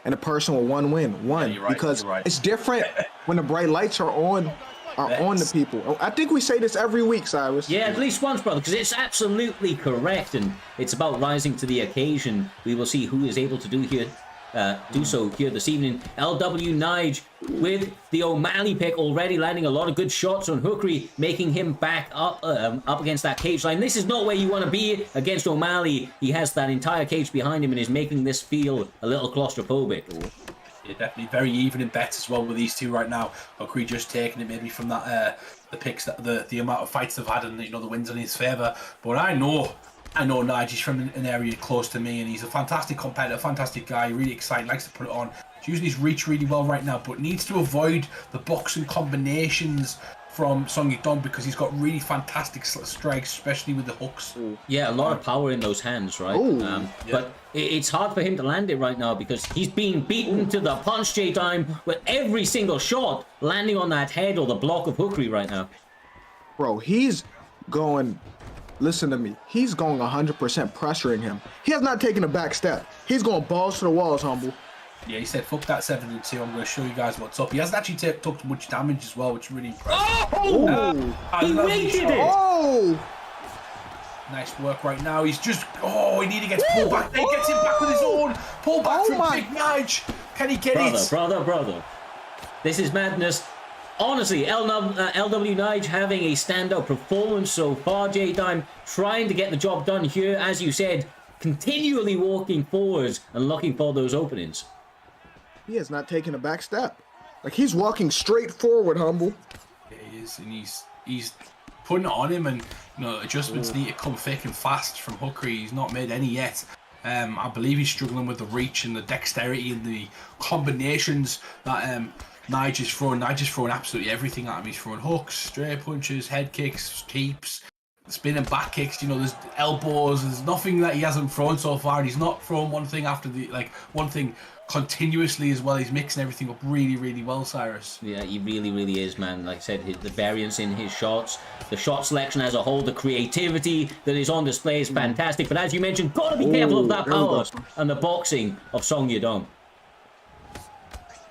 and a person with one win, Yeah, you're right, because you're right. it's different when the bright lights are on the people. I think we say this every week, Cyrus. Yeah, at least once, brother, because it's absolutely correct, and it's about rising to the occasion. We will see who is able to do so here this evening. LW Nige with the O'Malley pick, already landing a lot of good shots on Hookery, making him back up against that cage line. This is not where you want to be against O'Malley. He has that entire cage behind him and is making this feel a little claustrophobic. Yeah, definitely very even in bets as well with these two right now. Hookery just taking it maybe from that the picks, that the amount of fights they've had, and the wins in his favour. But I know Nigel's from an area close to me, and he's a fantastic competitor, fantastic guy, really exciting, likes to put it on. He's using his reach really well right now, but needs to avoid the boxing combinations from Song Yudong, because he's got really fantastic strikes, especially with the hooks. Yeah, a lot of power in those hands, right? But it's hard for him to land it right now because he's being beaten to the punch, J-Time, with every single shot landing on that head or the block of Hookery right now. Bro, he's going... Listen to me. He's going 100% pressuring him. He has not taken a back step. He's going balls to the walls, Humble. Yeah, he said, fuck that 7-2. I'm going to show you guys what's up. He hasn't actually took much damage as well, which is really impressive. He waited it! Oh! Nice work right now. He's just... Oh, he nearly gets pulled back. He gets him back with his own. Pull back from Big Nige. Can he get it? Brother. This is madness. Honestly, LW Nige having a standout performance so far. J-Time trying to get the job done here, as you said, continually walking forwards and looking for those openings. He has not taken a back step. Like, he's walking straight forward, Humble. Yeah, he is, and he's putting it on him, and adjustments need to come thick and fast from Hookery. He's not made any yet. I believe he's struggling with the reach and the dexterity and the combinations that Nige is throwing absolutely everything at him. He's throwing hooks, straight punches, head kicks, keeps, spinning back kicks, there's elbows, there's nothing that he hasn't thrown so far, and he's not thrown one thing after one thing continuously as well. He's mixing everything up really, really well, Cyrus. Yeah, he really, really is, man. Like I said, the variance in his shots, the shot selection as a whole, the creativity that is on display is fantastic. But as you mentioned, gotta be careful of that power and the boxing of Song Yadong.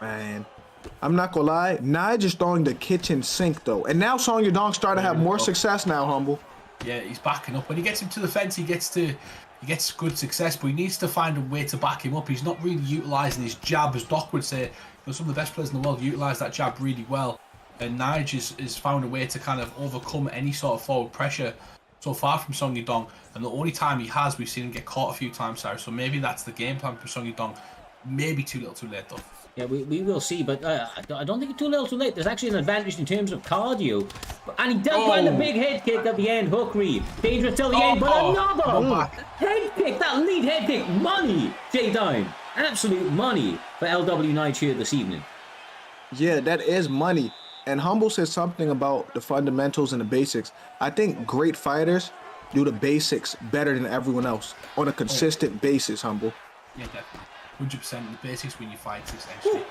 Man, I'm not gonna lie, Nige is throwing the kitchen sink though, and now Song Yadong starting to have more success now, Humble. Yeah, he's backing up. When he gets him to the fence, he gets good success, but he needs to find a way to back him up. He's not really utilising his jab, as Doc would say. Some of the best players in the world utilise that jab really well, and Nige has found a way to kind of overcome any sort of forward pressure so far from Song Yadong, and the only time he has, we've seen him get caught a few times, Cyrus. So maybe that's the game plan for Song Yadong. Maybe too little too late though. Yeah, we will see, but I don't think it's too little too late. There's actually an advantage in terms of cardio. And he does find a big head kick at the end. Hook read. Dangerous till the end, but another head kick. That lead head kick. Money, J-Dime. Absolute money for LW Knight here this evening. Yeah, that is money. And Humble said something about the fundamentals and the basics. I think great fighters do the basics better than everyone else on a consistent basis, Humble. Yeah, definitely. 100% the basics when you fight, essentially.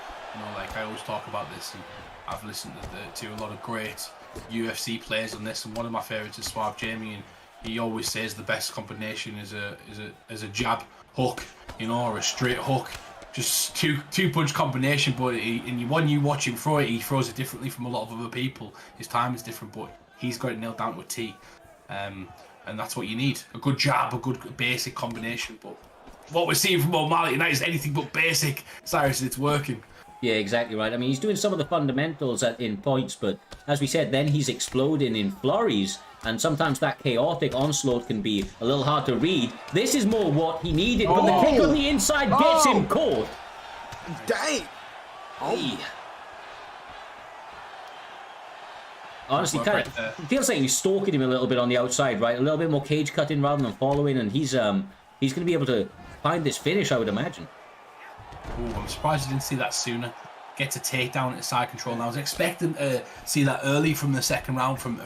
Like I always talk about this, and I've listened to a lot of great UFC players on this, and one of my favourites is Suave Jamie, and he always says the best combination is a jab hook, or a straight hook, just two punch combination. But when you watch him throw it, he throws it differently from a lot of other people. His time is different, but he's got it nailed down to a T, and that's what you need: a good jab, a good basic combination. But what we're seeing from O'Malley tonight is anything but basic. Cyrus, it's working. Yeah, exactly right. I mean, he's doing some of the fundamentals in points, but as we said, then he's exploding in flurries, and sometimes that chaotic onslaught can be a little hard to read. This is more what he needed, but the kick on the inside gets him caught. Dang! Hey. Honestly, kind of feels like he's stalking him a little bit on the outside, right? A little bit more cage cutting rather than following, and he's going to be able to find this finish, I would imagine. Ooh, I'm surprised I didn't see that sooner. Gets a takedown at side control. And I was expecting to see that early from the second round from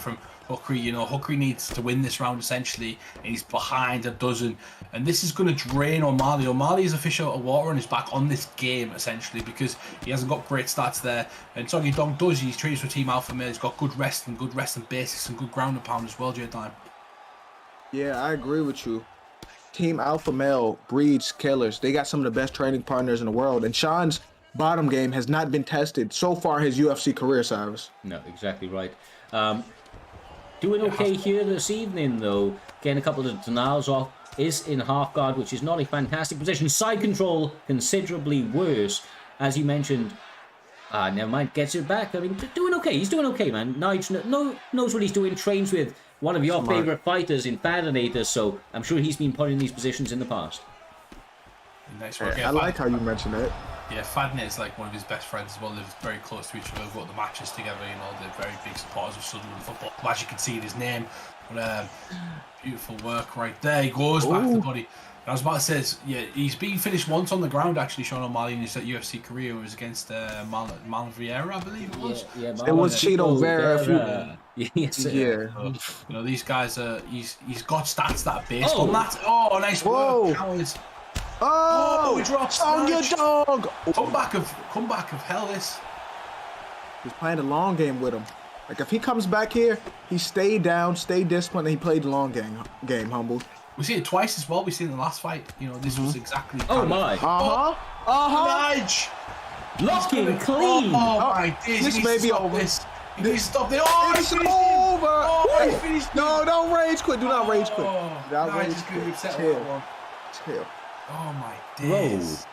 Hookery. Hookery needs to win this round essentially, and he's behind a dozen. And this is going to drain O'Malley. O'Malley is a fish out of water on his back on this game essentially because he hasn't got great stats there. And Song Yadong does. He's trained for Team Alpha Male. He's got good rest and basics and good ground and pound as well, J-Dime. Yeah, I agree with you. Team Alpha Male breeds killers. They got some of the best training partners in the world. And Sean's bottom game has not been tested so far his UFC career, Cyrus. No, exactly right. Doing okay here this evening, though. Getting a couple of denials off. Is in half guard, which is not a fantastic position. Side control, considerably worse. As you mentioned, never mind, gets it back. I mean, doing okay. He's doing okay, man. Nige knows what he's doing. Trains with one of your favorite fighters in Fadinator, so I'm sure he's been put in these positions in the past. Nice work. I like how you mentioned it. Yeah, Fadnet is like one of his best friends as well. They're very close to each other. They've got the matches together, they're very big supporters of Sunderland football. As you can see in his name. But beautiful work right there. He goes back to the body. And I was about to say, yeah, he's been finished once on the ground actually, Sean O'Malley, in his UFC career. It was against Marlon Vieira, I believe it was. Yeah, it was Cheeto Vera. Yes, Yeah. These guys are. He's got stats that are based on that. Oh, nice work. Oh, he drops. Song Yadong. Comeback of hell. This. He's playing the long game with him. Like if he comes back here, he stayed down, stayed disciplined, and he played the long game, Humble. We see it twice as well. We seen it in the last fight. This was exactly. Oh my. Nige. Looking clean. Oh my days. This may be over. He needs to stop this. Oh, it's over. Oh, he finished. No, don't rage quit. Do not rage quit. Do not rage quit. Chill. Oh my days.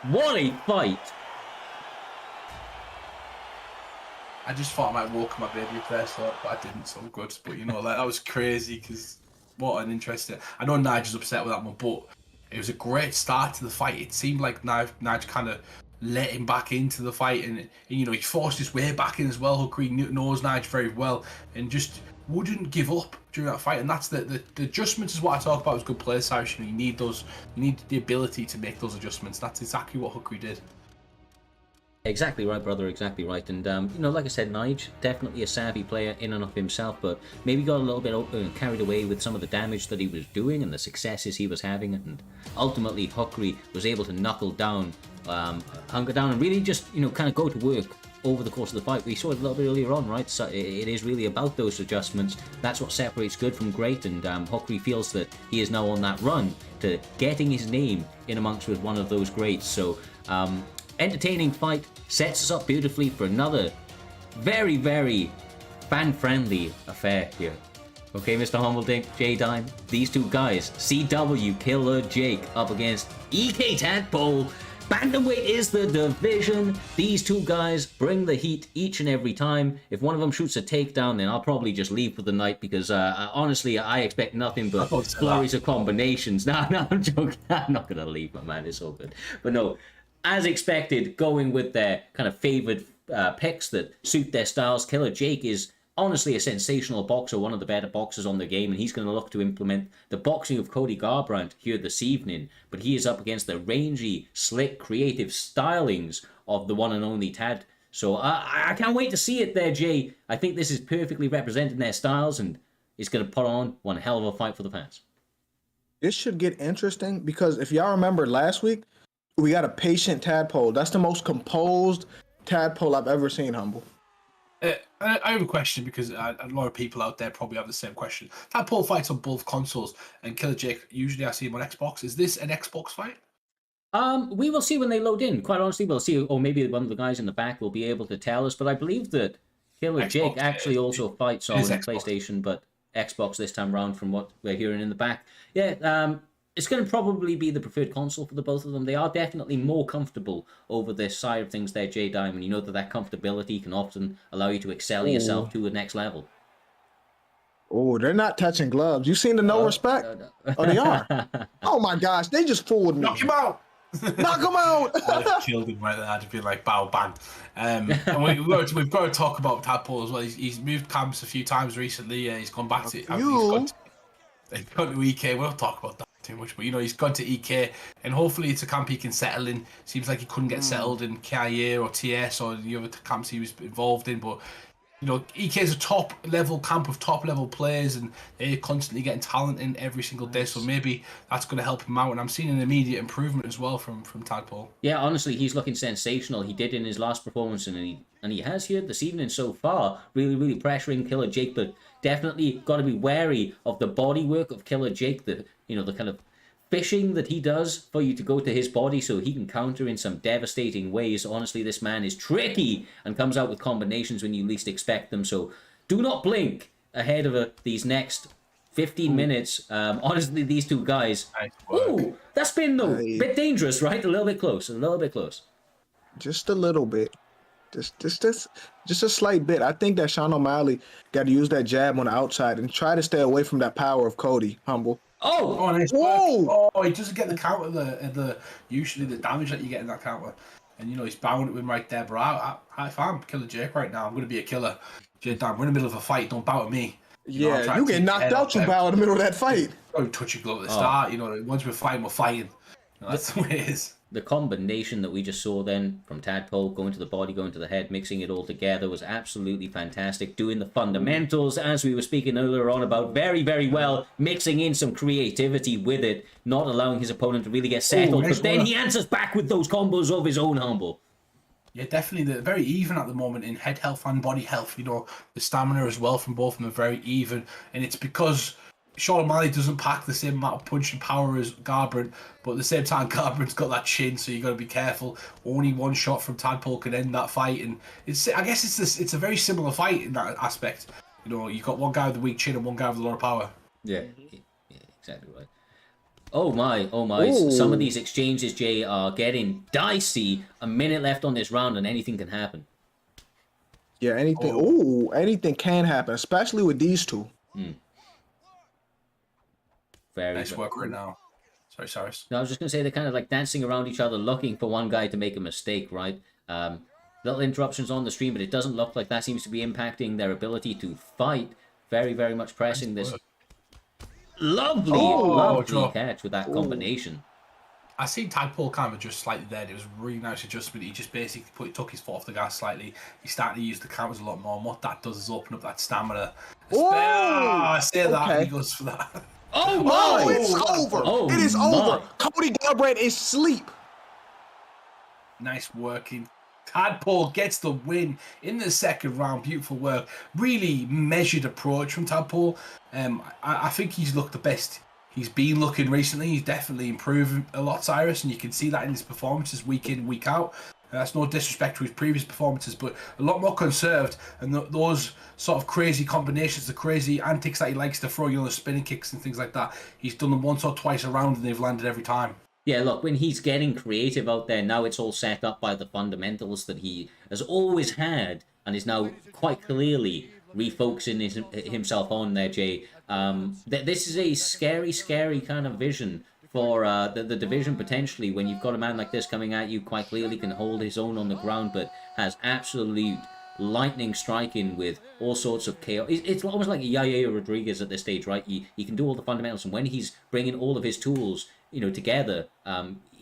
Whoa. What a fight. I just thought I might walk my baby up there, but I didn't, so I'm good. But that was crazy because what an interesting. I know Nigel's upset with that one, but it was a great start to the fight. It seemed like Nigel kind of let him back into the fight, and he forced his way back in as well. Hookery knows Nigel very well, and just wouldn't give up during that fight. And that's the adjustments is what I talk about as good players, Cyrus. You need those. You need the ability to make those adjustments. That's exactly what Hookery did. Exactly right, brother. Exactly right. And like I said, Nige definitely a savvy player in and of himself, but maybe got a little bit carried away with some of the damage that he was doing and the successes he was having, and ultimately Hukri was able to hunker down, and really just kind of go to work over the course of the fight. We saw it a little bit earlier on, right? So it is really about those adjustments. That's what separates good from great, and Hukri feels that he is now on that run to getting his name in amongst with one of those greats. So. Entertaining fight, sets us up beautifully for another very, very fan-friendly affair here. Okay, Mr. Humbledink, J-Dime, these two guys, CW Killer Jake up against EK Tadpole. Bantamweight is the division. These two guys bring the heat each and every time. If one of them shoots a takedown, then I'll probably just leave for the night because honestly, I expect nothing but flurries of combinations. No, I'm joking. I'm not going to leave, my man. It's all good. But no, as expected, going with their kind of favored picks that suit their styles. Killer Jake is honestly a sensational boxer, one of the better boxers on the game, and he's going to look to implement the boxing of Cody Garbrandt here this evening. But he is up against the rangy, slick, creative stylings of the one and only Tad. So I can't wait to see it there, Jay. I think this is perfectly representing their styles, and it's going to put on one hell of a fight for the fans. This should get interesting because if y'all remember last week, we got a patient Tadpole. That's the most composed Tadpole I've ever seen, Humble. I have a question because a lot of people out there probably have the same question. Tadpole fights on both consoles, and Killer Jake, usually I see him on Xbox. Is this an Xbox fight? We will see when they load in. Quite honestly, we'll see. Or maybe one of the guys in the back will be able to tell us. But I believe that Killer Jake actually also fights on PlayStation, but Xbox this time round from what we're hearing in the back. Yeah, it's going to probably be the preferred console for the both of them. They are definitely more comfortable over this side of things there, J-Dime, and that comfortability can often allow you to excel yourself to the next level. Oh, they're not touching gloves. You seen the no respect? No. Oh, they are. Oh my gosh, they just fooled me. Knock him out! Knock him out! I'd killed him right there. I'd have been like, bow, bang. And we've got to talk about Tadpole as well. He's moved camps a few times recently. He's gone back to... He's gone to EK. We'll talk about that too much, but he's gone to EK, and hopefully it's a camp he can settle in. Seems like he couldn't get settled in KIA or TS or the other camps he was involved in, but EK is a top level camp of top level players, and they're constantly getting talent in every single day. So maybe that's going to help him out. And I'm seeing an immediate improvement as well from Tadpole. Yeah, honestly, he's looking sensational. He did in his last performance, and he has here this evening so far, really, really pressuring Killer Jake. But definitely got to be wary of the body work of Killer Jake. The kind of fishing that he does for you to go to his body so he can counter in some devastating ways. Honestly, this man is tricky and comes out with combinations when you least expect them. So do not blink ahead of these next 15 minutes. Honestly, these two guys... Ooh, that's been a bit dangerous, right? A little bit close. Just a little bit. Just a slight bit. I think that Sean O'Malley got to use that jab on the outside and try to stay away from that power of Cody, Humble. Nice. Oh, he doesn't get the counter, the usually the damage that you get in that counter. And he's bowing it with him right there. But if I'm Killer Jake right now, I'm going to be a killer. J-Dime, we're in the middle of a fight. Don't bow at me. Yeah, you get knocked out, you bow in the middle of that fight. Don't touch your glove at the start. Once we're fighting, we're fighting. That's the way it is. The combination that we just saw then from Tadpole going to the body, going to the head, mixing it all together was absolutely fantastic. Doing the fundamentals, as we were speaking earlier on about, very, very well, mixing in some creativity with it, not allowing his opponent to really get settled. But then he answers back with those combos of his own, Humble. Yeah, definitely. They're very even at the moment in head health and body health. The stamina as well from both of them are very even. And it's because Sean O'Malley doesn't pack the same amount of punch and power as Garbrandt, but at the same time, Garbrandt's got that chin, so you got to be careful. Only one shot from Tadpole can end that fight, and I guess it's a very similar fight in that aspect. You've got one guy with a weak chin and one guy with a lot of power. Yeah, exactly right. Oh my! Ooh. Some of these exchanges, Jay, are getting dicey. A minute left on this round, and anything can happen. Yeah, anything. Oh, anything can happen, especially with these two. Very nice work right now. Sorry, Cyrus. No, I was just going to say they're kind of like dancing around each other, looking for one guy to make a mistake, right? Little interruptions on the stream, but it doesn't look like that seems to be impacting their ability to fight. Very, very much pressing this. Lovely catch with that combination. I seen Tadpole kind of adjust slightly there. It was a really nice adjustment. He just basically took his foot off the gas slightly. He started to use the counters a lot more. And what that does is open up that stamina. I say that, and he goes for that. Oh Oh, my! it's over. Oh, it is my. over. Cody Garbrandt is asleep. Nice working. Tadpole gets the win in the second round. Beautiful work. Really measured approach from Tadpole. I think he's looked the best he's been looking recently. He's definitely improving a lot, Cyrus, and you can see that in his performances week in, week out. That's no disrespect to his previous performances, but a lot more conserved. And those sort of crazy combinations, the crazy antics that he likes to throw, the spinning kicks and things like that, he's done them once or twice around and they've landed every time. Yeah, look, when he's getting creative out there, now it's all set up by the fundamentals that he has always had and is now quite clearly refocusing himself on there, Jay. This is a scary, scary kind of vision for the division potentially, when you've got a man like this coming at you, quite clearly can hold his own on the ground, but has absolute lightning striking with all sorts of chaos. It's almost like Yaya Rodriguez at this stage, right? He can do all the fundamentals, and when he's bringing all of his tools, together,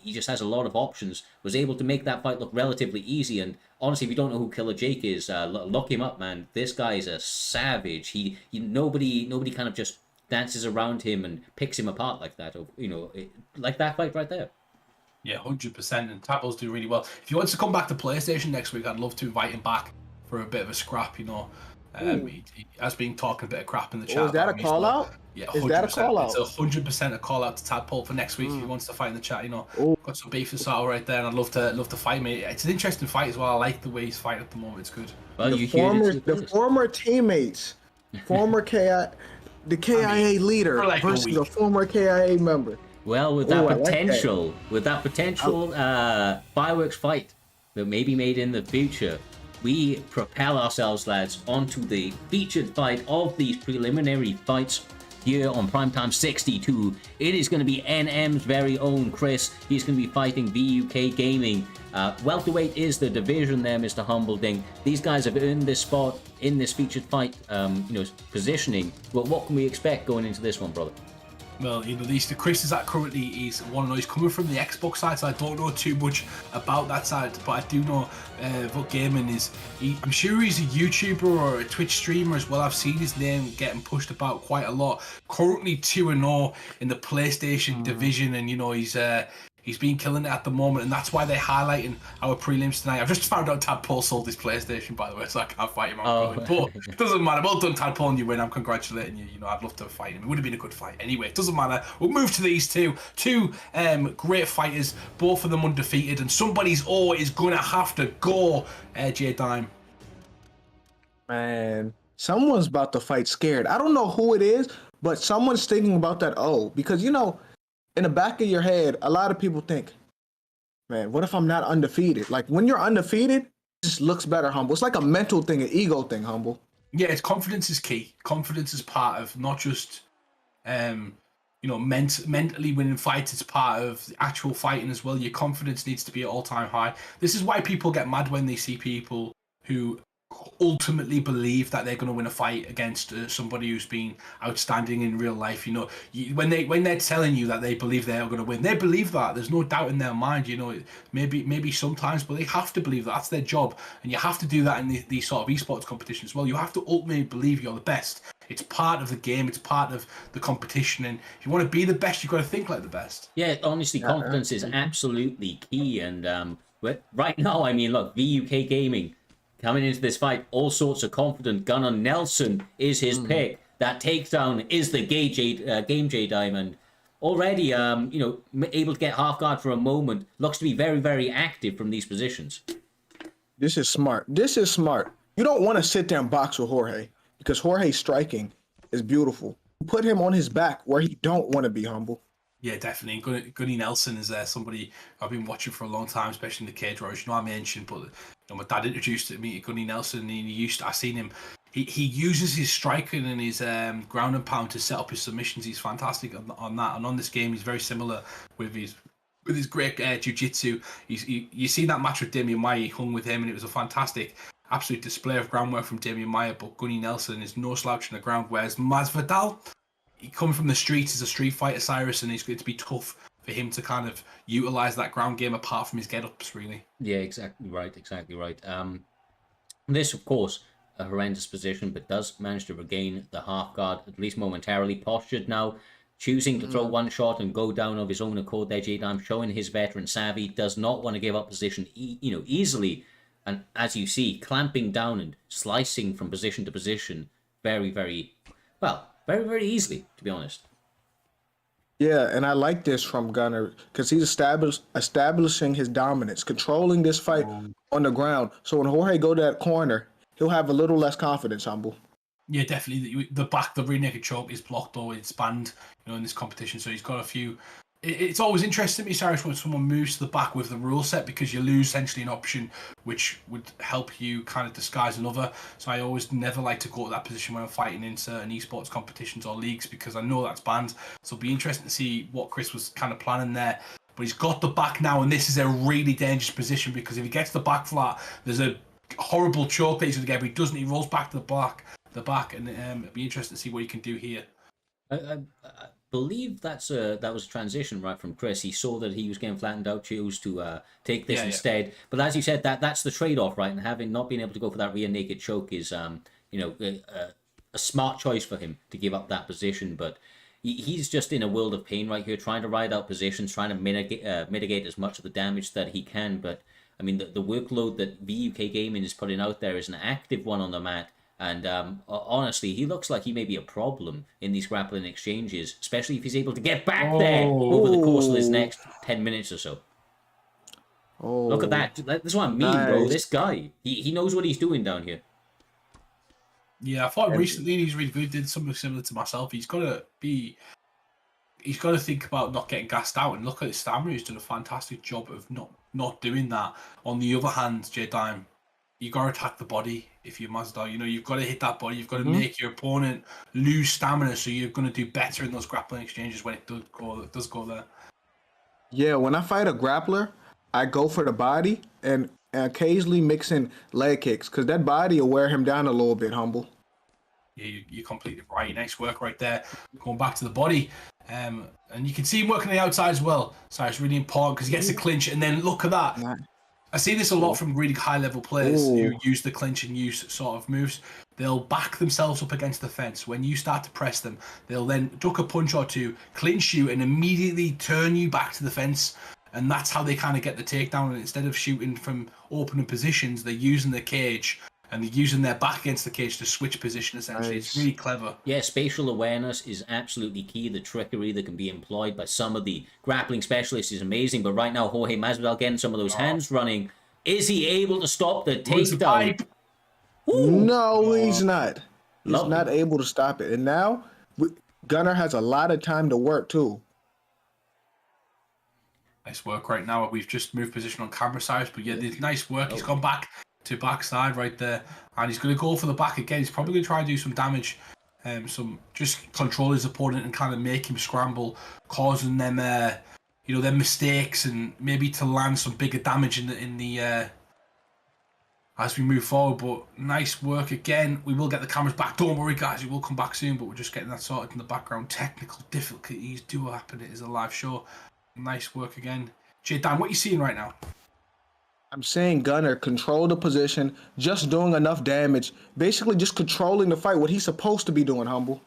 he just has a lot of options. Was able to make that fight look relatively easy, and honestly, if you don't know who Killer Jake is, look him up, man. This guy is a savage. Nobody kind of just dances around him and picks him apart like that. Like that fight right there. Yeah, 100%. And Tadpole's doing really well. If he wants to come back to PlayStation next week, I'd love to invite him back for a bit of a scrap. He has been talking a bit of crap in the chat. Is that a call out? Yeah, 100%. Is that a call out? It's 100% a call out to Tadpole for next week if he wants to fight in the chat. Got some beef with Sato right there, and I'd love to fight me. It's an interesting fight as well. I like the way he's fighting at the moment. It's good. Well, the former teammates, the KIA leader versus a former KIA member. Well, with that potential fireworks fight that may be made in the future, we propel ourselves, lads, onto the featured fight of these preliminary fights here on Primetime 62. It is going to be NM's very own Chris. He's going to be fighting VUK Gaming. Welterweight is the division there, Mr. Humbleding. These guys have earned this spot in this featured fight, positioning. Well, what can we expect going into this one, brother? Well, the Chris is that currently he's coming from the Xbox side, so I don't know too much about that side, but I do know what gaming is. I'm sure he's a YouTuber or a Twitch streamer as well. I've seen his name getting pushed about quite a lot. Currently 2-0 in the PlayStation division, and he's been killing it at the moment, and that's why they're highlighting our prelims tonight. I've just found out Tadpole sold his PlayStation, by the way, so I can't fight him. But it doesn't matter. Well done, Tadpole, and you win. I'm congratulating you. I'd love to fight him. It would have been a good fight. Anyway, it doesn't matter. We'll move to these two great fighters, both of them undefeated, and somebody's always going to have to go, J Dime. Man, someone's about to fight scared. I don't know who it is, but someone's thinking about that because in the back of your head, a lot of people think, man, what if I'm not undefeated? Like, when you're undefeated, it just looks better, Humble. It's like a mental thing, an ego thing, Humble. Yeah, it's confidence is key. Confidence is part of not just, mentally winning fights. It's part of the actual fighting as well. Your confidence needs to be at all-time high. This is why people get mad when they see people who ultimately believe that they're going to win a fight against somebody who's been outstanding in real life. When they're telling you that they believe they're going to win, they believe that. There's no doubt in their mind. Maybe sometimes, but they have to believe that. That's their job, and you have to do that in these sort of esports competitions as well. You have to ultimately believe you're the best. It's part of the game. It's part of the competition, and if you want to be the best, you've got to think like the best. Yeah, honestly, confidence is absolutely key. And right now, look, VUK Gaming coming into this fight, all sorts of confident. Gunnar Nelson is his pick. That takedown is the game J Diamond. Already, able to get half guard for a moment. Looks to be very, very active from these positions. This is smart. You don't want to sit there and box with Jorge, because Jorge's striking is beautiful. Put him on his back where he don't want to be, Humble. Yeah, definitely. Gunny Nelson is somebody I've been watching for a long time, especially in the cage wars. I mentioned, but my dad introduced me to Gunny Nelson, and I seen him. He uses his striking and his ground and pound to set up his submissions. He's fantastic on that, and on this game, he's very similar with his great jiu-jitsu. You seen that match with Damian Maia, he hung with him, and it was a fantastic, absolute display of groundwork from Damian Maia. But Gunny Nelson is no slouch on the ground, whereas Masvidal, he comes from the streets as a street fighter, Cyrus, and it's going to be tough for for him to kind of utilize that ground game apart from his get-ups, really. Yeah, exactly right. This, of course, a horrendous position, but does manage to regain the half guard, at least momentarily. Postured now, choosing to throw one shot and go down of his own accord there, J-Dime, showing his veteran savvy, does not want to give up position easily. And as you see, clamping down and slicing from position to position very, very easily, to be honest. Yeah, and I like this from Gunner because he's establishing his dominance, controlling this fight on the ground. So when Jorge go to that corner, he'll have a little less confidence, Humble. Yeah, definitely. The rear naked choke is blocked or it's banned, in this competition. So he's got a few. It's always interesting to me, Cyrus, when someone moves to the back with the rule set because you lose essentially an option which would help you kind of disguise another. So I always never like to go to that position when I'm fighting in certain esports competitions or leagues because I know that's banned. So it'll be interesting to see what Chris was kind of planning there. But he's got the back now, and this is a really dangerous position because if he gets the back flat, there's a horrible choke that he's going to get. But he doesn't. He rolls back to the back, and it'll be interesting to see what he can do here. I believe that was a transition right from Chris. He saw that he was getting flattened out, chose to take this instead. Yeah. But as you said, that's the trade-off, right? And having not been able to go for that rear naked choke is a smart choice for him to give up that position. But he's just in a world of pain right here, trying to ride out positions, trying to mitigate as much of the damage that he can. But I mean, the workload that VUK Gaming is putting out there is an active one on the mat. And honestly, he looks like he may be a problem in these grappling exchanges, especially if he's able to get back there over the course of his next 10 minutes or so. Oh, look at that. That's what I mean, bro. This guy, he knows what he's doing down here. Yeah, I thought recently he's really good. Did something similar to myself. He's got to think about not getting gassed out. And look at his stamina. He's done a fantastic job of not doing that. On the other hand, J-Dime, you got to attack the body if you're Masvidal. You've got to hit that body. You've got to make your opponent lose stamina, so you're going to do better in those grappling exchanges when it does go there. Yeah, when I fight a grappler, I go for the body and occasionally mix in leg kicks because that body will wear him down a little bit, Humble. Yeah, you're completely right. Nice work right there. Going back to the body. And you can see him working on the outside as well. So it's really important because he gets the clinch, and then look at that. I see this a lot from really high-level players who use the clinch and use sort of moves. They'll back themselves up against the fence. When you start to press them, they'll then duck a punch or two, clinch you, and immediately turn you back to the fence. And that's how they kind of get the takedown. And instead of shooting from opening positions, they're using the cage and they're using their back against the cage to switch position, essentially. Nice. It's really clever. Yeah, spatial awareness is absolutely key. The trickery that can be employed by some of the grappling specialists is amazing. But right now, Jorge Masvidal getting some of those hands running. Is he able to stop the takedown? No, he's not. He's not able to stop it. And now, Gunner has a lot of time to work, too. Nice work right now. We've just moved position on camera size. But yeah, nice work. He's gone back to backside right there, and he's going to go for the back again. He's probably going to try and do some damage, just control his opponent and kind of make him scramble, causing them, their mistakes, and maybe to land some bigger damage in the as we move forward. But nice work again. We will get the cameras back. Don't worry, guys. We will come back soon, but we're just getting that sorted in the background. Technical difficulties do happen. It is a live show. Nice work again, J-Dan. What are you seeing right now? I'm saying Gunner control the position, just doing enough damage, basically just controlling the fight, what he's supposed to be doing, Humble.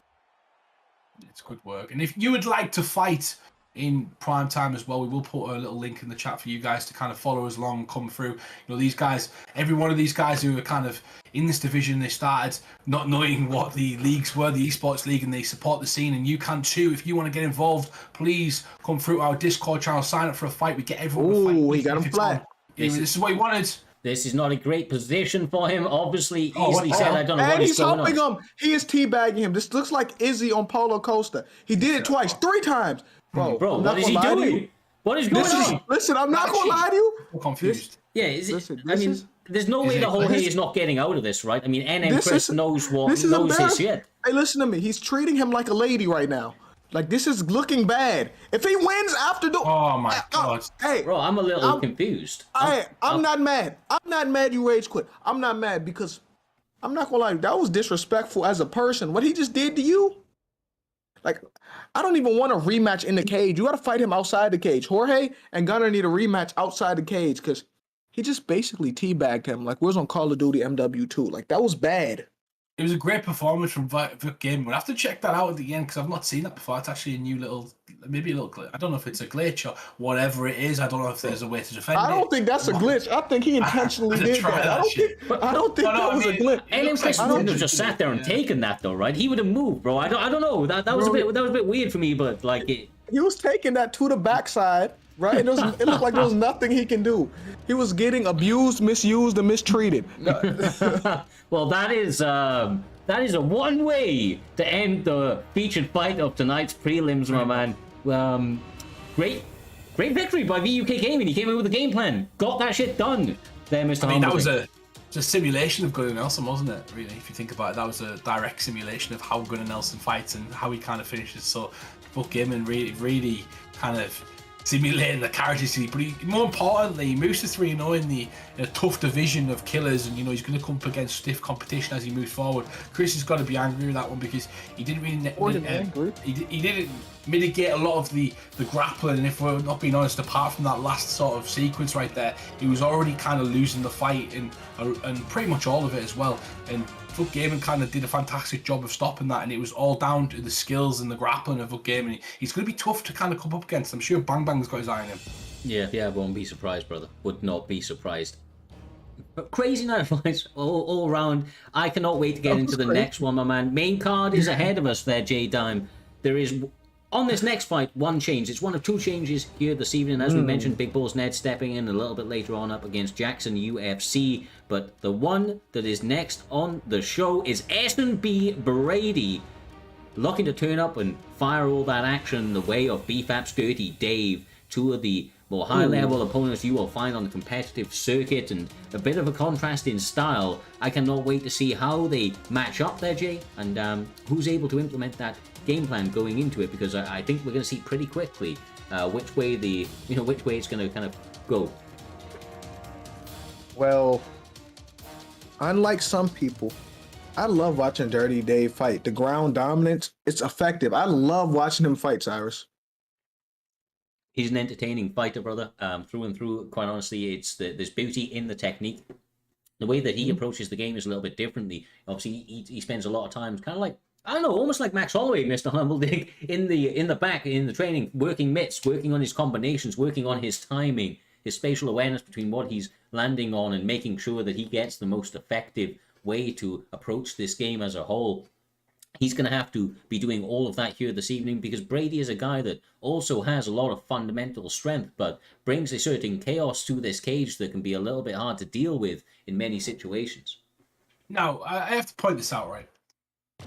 It's good work. And if you would like to fight in Primetime as well, we will put a little link in the chat for you guys to kind of follow us along and come through. These guys, every one of these guys who are kind of in this division, they started not knowing what the leagues were, the esports league, and they support the scene, and you can too. If you want to get involved, please come through our Discord channel, sign up for a fight. We get everyone to fight. Ooh, he got him flat. This is what he wanted. This is not a great position for him. Obviously, easily said. I don't know what he's going on. He's helping him. He is teabagging him. This looks like Izzy on Polo Costa. He did it twice, 3 times. Bro, what is he doing? What is going on? Listen, I'm not going to lie to you. I'm confused. There's no way the whole Jorge is not getting out of this, right? I mean, NM Chris knows his shit. Hey, listen to me. He's treating him like a lady right now. Like, this is looking bad. If he wins after the... Oh, my God. Hey, bro, I'm a little confused. I'm not mad. I'm not mad you rage quit. I'm not mad because... I'm not going to lie. That was disrespectful as a person. What he just did to you? Like, I don't even want a rematch in the cage. You got to fight him outside the cage. Jorge and Gunnar need a rematch outside the cage because he just basically teabagged him like we was on Call of Duty MW2. Like, that was bad. It was a great performance from Vic Game. We'll have to check that out at the end because I've not seen that before. It's actually a new little, maybe a little glitch. I don't know if it's a glitch or whatever it is. I don't know if there's a way to defend it. I don't think that's a glitch. I think he intentionally did that. I don't think that was a glitch. And Chris wouldn't have just sat there and taken that though, right? He would have moved, bro. I don't know. That was a bit weird for me, but like he was taking that to the backside, right? It looked like there was nothing he can do. He was getting abused, misused, and mistreated. Well, that is a one way to end the featured fight of tonight's prelims, my man. Great victory by VUK Gaming. He came in with a game plan, got that shit done. There, Mr. I mean, that was Humblesy. a simulation of Gunnar Nelson, wasn't it? Really, if you think about it, that was a direct simulation of how Gunnar Nelson fights and how he kind of finishes. So, Book Gaming really kind of simulating the characters, but more importantly, he moves to 3-0 in a tough division of killers, and he's going to come up against stiff competition as he moves forward. Chris has got to be angry with that one because he didn't really he didn't mitigate a lot of the grappling, and if we're not being honest, apart from that last sort of sequence right there, he was already kind of losing the fight and pretty much all of it as well. And Foot Gaming kind of did a fantastic job of stopping that, and it was all down to the skills and the grappling of Foot Gaming. He's going to be tough to kind of come up against. I'm sure Bang Bang's got his eye on him. Yeah, won't be surprised, brother. Would not be surprised. But crazy night of fights all around. I cannot wait to get into the next one, my man. Main card is ahead of us there, J-Dime. There is, on this next fight, one change. It's one of two changes here this evening. As we mentioned, Big Balls Ned stepping in a little bit later on up against Jackson UFC. But the one that is next on the show is S&B Brady, looking to turn up and fire all that action in the way of BFAP's Dirty Dave, two of the more high-level opponents you will find on the competitive circuit, and a bit of a contrast in style. I cannot wait to see how they match up there, Jay, and who's able to implement that game plan going into it, because I think we're going to see pretty quickly which way it's going to kind of go. Well, unlike some people, I love watching Dirty Dave fight. The ground dominance, it's effective. I love watching him fight, Cyrus. He's an entertaining fighter, brother, through and through. Quite honestly, there's beauty in the technique. The way that he approaches the game is a little bit differently. Obviously, he spends a lot of time kind of like, I don't know, almost like Max Holloway, Mr. Humbledig, in the back, in the training, working mitts, working on his combinations, working on his timing, his spatial awareness between what he's landing on, and making sure that he gets the most effective way to approach this game as a whole. He's going to have to be doing all of that here this evening, because Brady is a guy that also has a lot of fundamental strength, but brings a certain chaos to this cage that can be a little bit hard to deal with in many situations. Now, I have to point this out, right?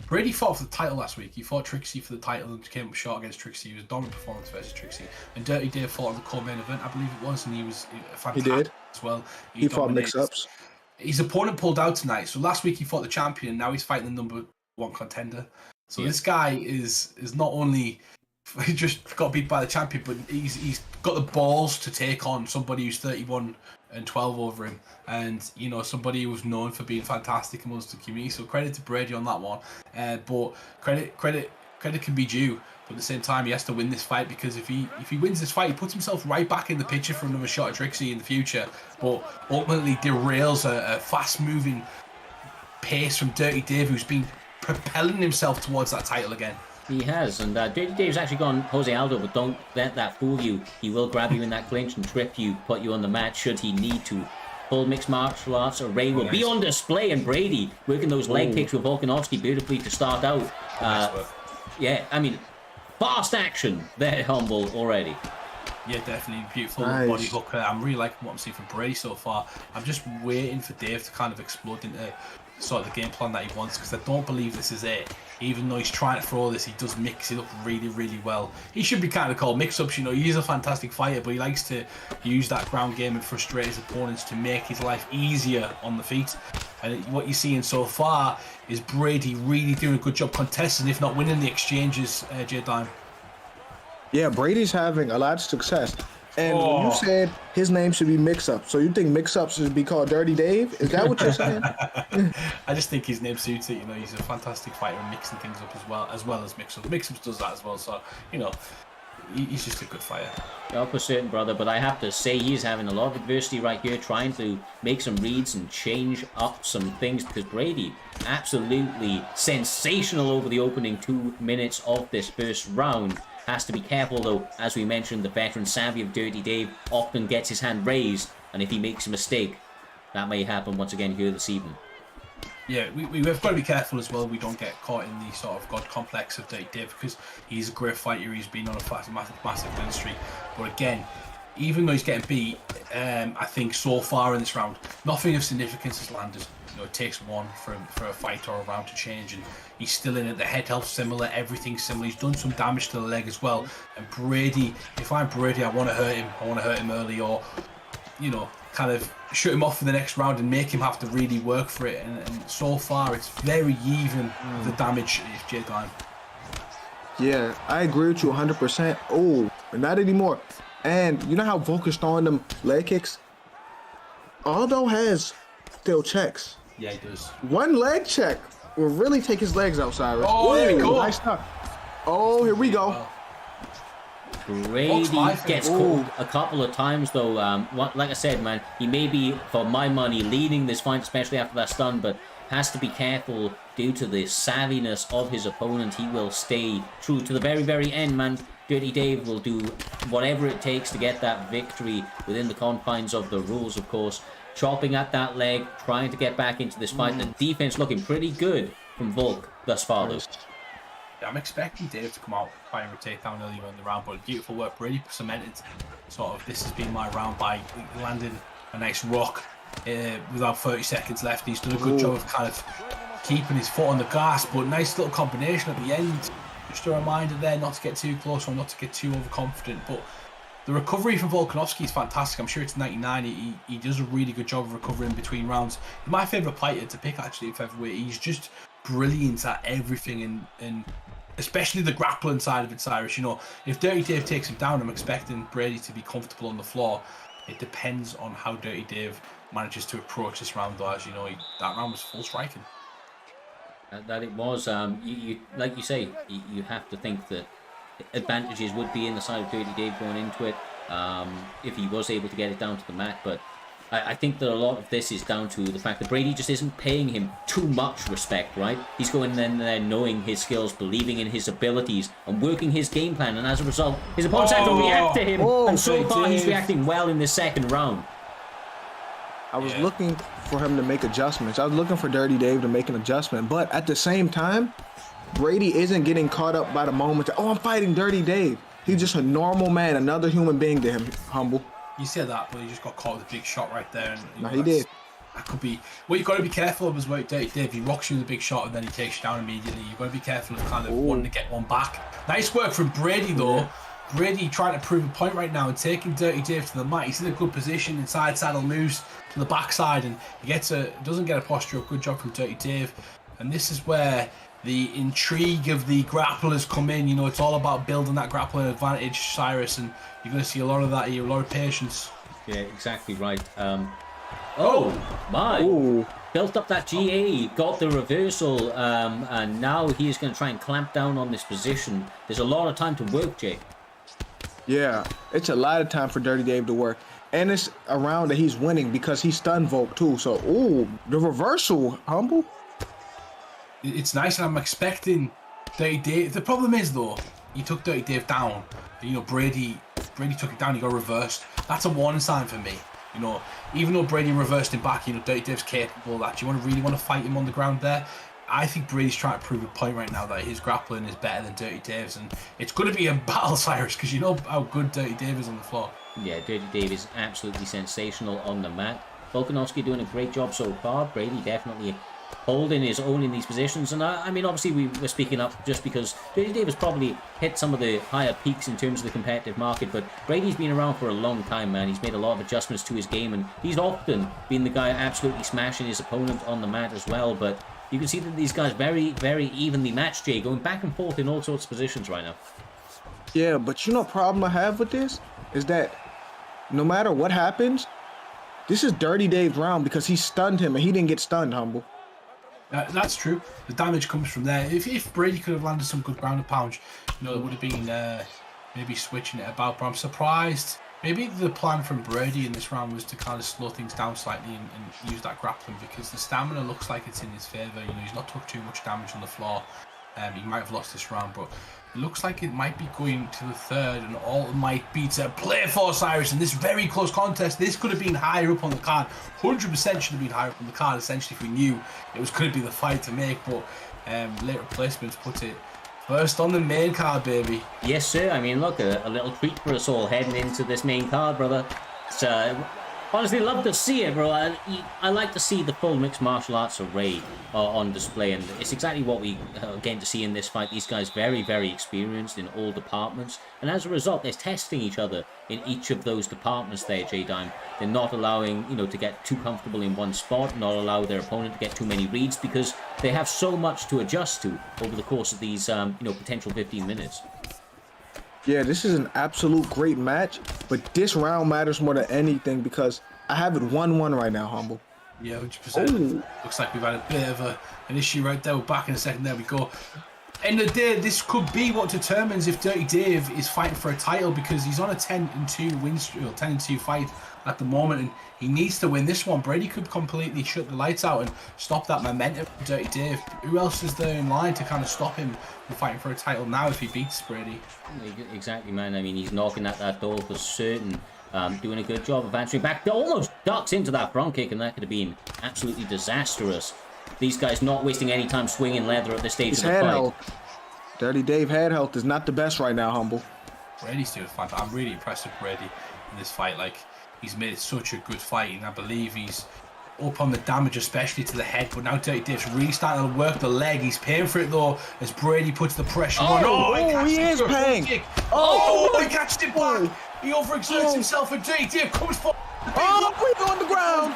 Brady fought for the title last week. He fought Trixie for the title and came up short against Trixie. He was a dominant performance versus Trixie. And Dirty Dave fought in the co-main event, I believe it was, and he was fantastic. He did as well. He fought mix-ups. His opponent pulled out tonight. So last week he fought the champion. Now he's fighting the number one contender. So this guy is not only he just got beat by the champion, but he's got the balls to take on somebody who's 31-12 over him, and somebody who's known for being fantastic amongst the community. So credit to Brady on that one. But credit can be due. But at the same time, he has to win this fight, because if he wins this fight, he puts himself right back in the picture for another shot at Trixie in the future. But ultimately derails a fast-moving pace from Dirty Dave, who's been propelling himself towards that title again. He has, and Dirty Dave's actually gone Jose Aldo, but don't let that fool you. He will grab you in that clinch and trip you, put you on the mat should he need to. Full mixed martial arts array will be on display, and Brady working those leg kicks with Volkanovski beautifully to start out. Yeah, I mean, fast action there, Humble, already. Yeah, definitely beautiful Nice. body hook. I'm really liking what I'm seeing from Brady so far. I'm just waiting for Dave to kind of explode into sort of the game plan that he wants, because I don't believe this is it. Even though he's trying to throw this, he does mix it up really, really well. He should be kind of called mix-ups, he is a fantastic fighter, but he likes to use that ground game and frustrate his opponents to make his life easier on the feet. And what you're seeing so far is Brady really doing a good job contesting, if not winning the exchanges, J-Dime. Yeah, Brady's having a lot of success. And when you said his name should be Mix-Up, so you think Mix-Up should be called Dirty Dave? Is that what you're saying? I just think his name suits it. You know, he's a fantastic fighter and mixing things up as well as Mix-Up. Mix-Up does that as well. So, you know, he's just a good fighter. Yeah, for certain, brother. But I have to say, he's having a lot of adversity right here, trying to make some reads and change up some things, because Brady, absolutely sensational over the opening 2 minutes of this first round. Has to be careful, though. As we mentioned, the veteran savvy of Dirty Dave often gets his hand raised, and if he makes a mistake, that may happen once again here this evening. Yeah, we've got to be careful as well. We don't get caught in the sort of God complex of Dirty Dave, because he's a great fighter. He's been on a massive win streak. But again, even though he's getting beat, I think so far in this round, nothing of significance has landed. You know, it takes one for a fight or a round to change, and he's still in it. The head health similar, everything's similar. He's done some damage to the leg as well. And Brady, if I'm Brady, I want to hurt him. I want to hurt him early, or, you know, kind of shut him off for the next round and make him have to really work for it. And so far, it's very even, the damage is Jay Glenn. Yeah, I agree with you 100%. Oh, not anymore. And you know how Volk is throwing them leg kicks? Aldo has still checks. Yeah, he does. One leg check will really take his legs out, Cyrus. Oh, there we go. Nice stuff. Oh, here we go. Brady gets caught a couple of times, though. Like I said, man, he may be, for my money, leading this fight, especially after that stun, but has to be careful due to the savviness of his opponent. He will stay true to the very, very end, man. Dirty Dave will do whatever it takes to get that victory within the confines of the rules, of course. Chopping at that leg, trying to get back into this fight. The defense looking pretty good from Volk thus far, though. Yeah, I'm expecting Dave to come out firing a takedown earlier in the round, but beautiful work. Brady cemented sort of, this has been my round by landing a nice rock without 30 seconds left. He's done a good job of kind of keeping his foot on the gas, but nice little combination at the end. Just a reminder there not to get too close or not to get too overconfident. But the recovery from Volkanovski is fantastic. I'm sure it's 99. He does a really good job of recovering between rounds. My favourite fighter to pick, actually, in featherweight. He's just brilliant at everything, and especially the grappling side of it, Cyrus. You know, if Dirty Dave takes him down, I'm expecting Brady to be comfortable on the floor. It depends on how Dirty Dave manages to approach this round, though. As you know, that round was full striking. That it was. You like you say, you have to think that advantages would be in the side of Dirty Dave going into it, if he was able to get it down to the mat. But I think that a lot of this is down to the fact that Brady just isn't paying him too much respect, right? He's going in there knowing his skills, believing in his abilities, and working his game plan, and as a result, his opponents have to react to him, and so far he's reacting well in this second round. I was looking for him to make adjustments. I was looking for Dirty Dave to make an adjustment, but at the same time, Brady isn't getting caught up by the moment that, oh, I'm fighting Dirty Dave. He's just a normal man, another human being to him, humble. You said that, but he just got caught with a big shot right there. And, no, he did. That could be. What you've got to be careful of is what Dirty Dave, he rocks you with a big shot and then he takes you down immediately. You've got to be careful of kind of wanting to get one back. Nice work from Brady, though. Yeah. Brady trying to prove a point right now and taking Dirty Dave to the mat. He's in a good position inside saddle moves to the backside, and he doesn't get a posture up. Good job from Dirty Dave. And this is where the intrigue of the grapplers come in. You know, it's all about building that grappling advantage, Cyrus, and you're going to see a lot of that here, a lot of patience. Yeah, exactly right. My. Built up that GA, got the reversal, and now he's going to try and clamp down on this position. There's a lot of time to work, Jake. Yeah, it's a lot of time for Dirty Dave to work. And it's a round that he's winning because he stunned Volk too. So, the reversal, humble. It's nice, and I'm expecting Dirty Dave. The problem is, though, he took Dirty Dave down. You know, Brady took it down, he got reversed. That's a warning sign for me. You know, even though Brady reversed him back, you know, Dirty Dave's capable of that. Do you really want to fight him on the ground there? I think Brady's trying to prove a point right now that his grappling is better than Dirty Dave's, and it's going to be a battle, Cyrus, because you know how good Dirty Dave is on the floor. Yeah, Dirty Dave is absolutely sensational on the mat. Volkanovski doing a great job so far. Brady definitely holding his own in these positions, and I mean, obviously we were speaking up just because Dirty Dave has probably hit some of the higher peaks in terms of the competitive market, but Brady's been around for a long time, man. He's made a lot of adjustments to his game, and he's often been the guy absolutely smashing his opponent on the mat as well. But you can see that these guys very, very evenly matched, Jay, going back and forth in all sorts of positions right now. Yeah, but you know, problem I have with this is that no matter what happens, this is Dirty Dave's round because he stunned him and he didn't get stunned, Humble. That's true. The damage comes from there. If Brady could have landed some good ground and pound, it would have been maybe switching it about. But I'm surprised. Maybe the plan from Brady in this round was to kind of slow things down slightly and use that grappling, because the stamina looks like it's in his favour. He's not took too much damage on the floor. He might have lost this round, but it looks like it might be going to the third, and all it might be to play for Osiris in this very close contest. This could have been higher up on the card. 100% should have been higher up on the card, essentially, if we knew it was going to be the fight to make, but later placements put it first on the main card, baby. Yes, sir. I mean, look, a little treat for us all heading into this main card, brother. It's, honestly, love to see it, bro. I like to see the full mixed martial arts array on display, and it's exactly what we are getting to see in this fight. These guys very, very experienced in all departments, and as a result, they're testing each other in each of those departments there, J-Dime. They're not allowing, to get too comfortable in one spot, not allow their opponent to get too many reads, because they have so much to adjust to over the course of these, potential 15 minutes. Yeah, this is an absolute great match, but this round matters more than anything because I have it 1-1 right now, Humble. Yeah, 100%. Looks like we've had a bit of an issue right there. We're back in a second. There we go. End of the day, this could be what determines if Dirty Dave is fighting for a title, because he's on a 10-2 win streak, or 10-2 fight at the moment, and he needs to win this one. Brady could completely shut the lights out and stop that momentum from Dirty Dave. Who else is there in line to kind of stop him from fighting for a title now if he beats Brady? Exactly, man. I mean, he's knocking at that door for certain. Doing a good job of answering back. Almost ducks into that front kick, and that could have been absolutely disastrous. These guys not wasting any time swinging leather at this stage of the fight. Health. Dirty Dave head health is not the best right now, Humble. Brady's doing fine. I'm really impressed with Brady in this fight. Like, he's made it such a good fight, and I believe he's up on the damage, especially to the head. But now Dirty Dave's really starting to work the leg. He's paying for it though, as Brady puts the pressure on. He is paying. He catches it back. He overexerts himself, and Dirty Dave comes for. We're on the ground.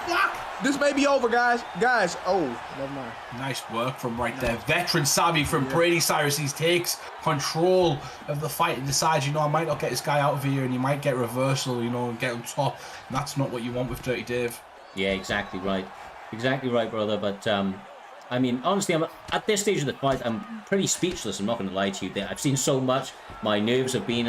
This may be over, guys. Never mind. Nice work from right there. Veteran savvy from Brady Cyrus. He takes control of the fight and decides, I might not get this guy out of here, and you might get reversal, and get on top. And that's not what you want with Dirty Dave. Yeah, exactly right. Exactly right, brother. But, I mean, honestly, at this stage of the fight, I'm pretty speechless. I'm not going to lie to you. I've seen so much. My nerves have been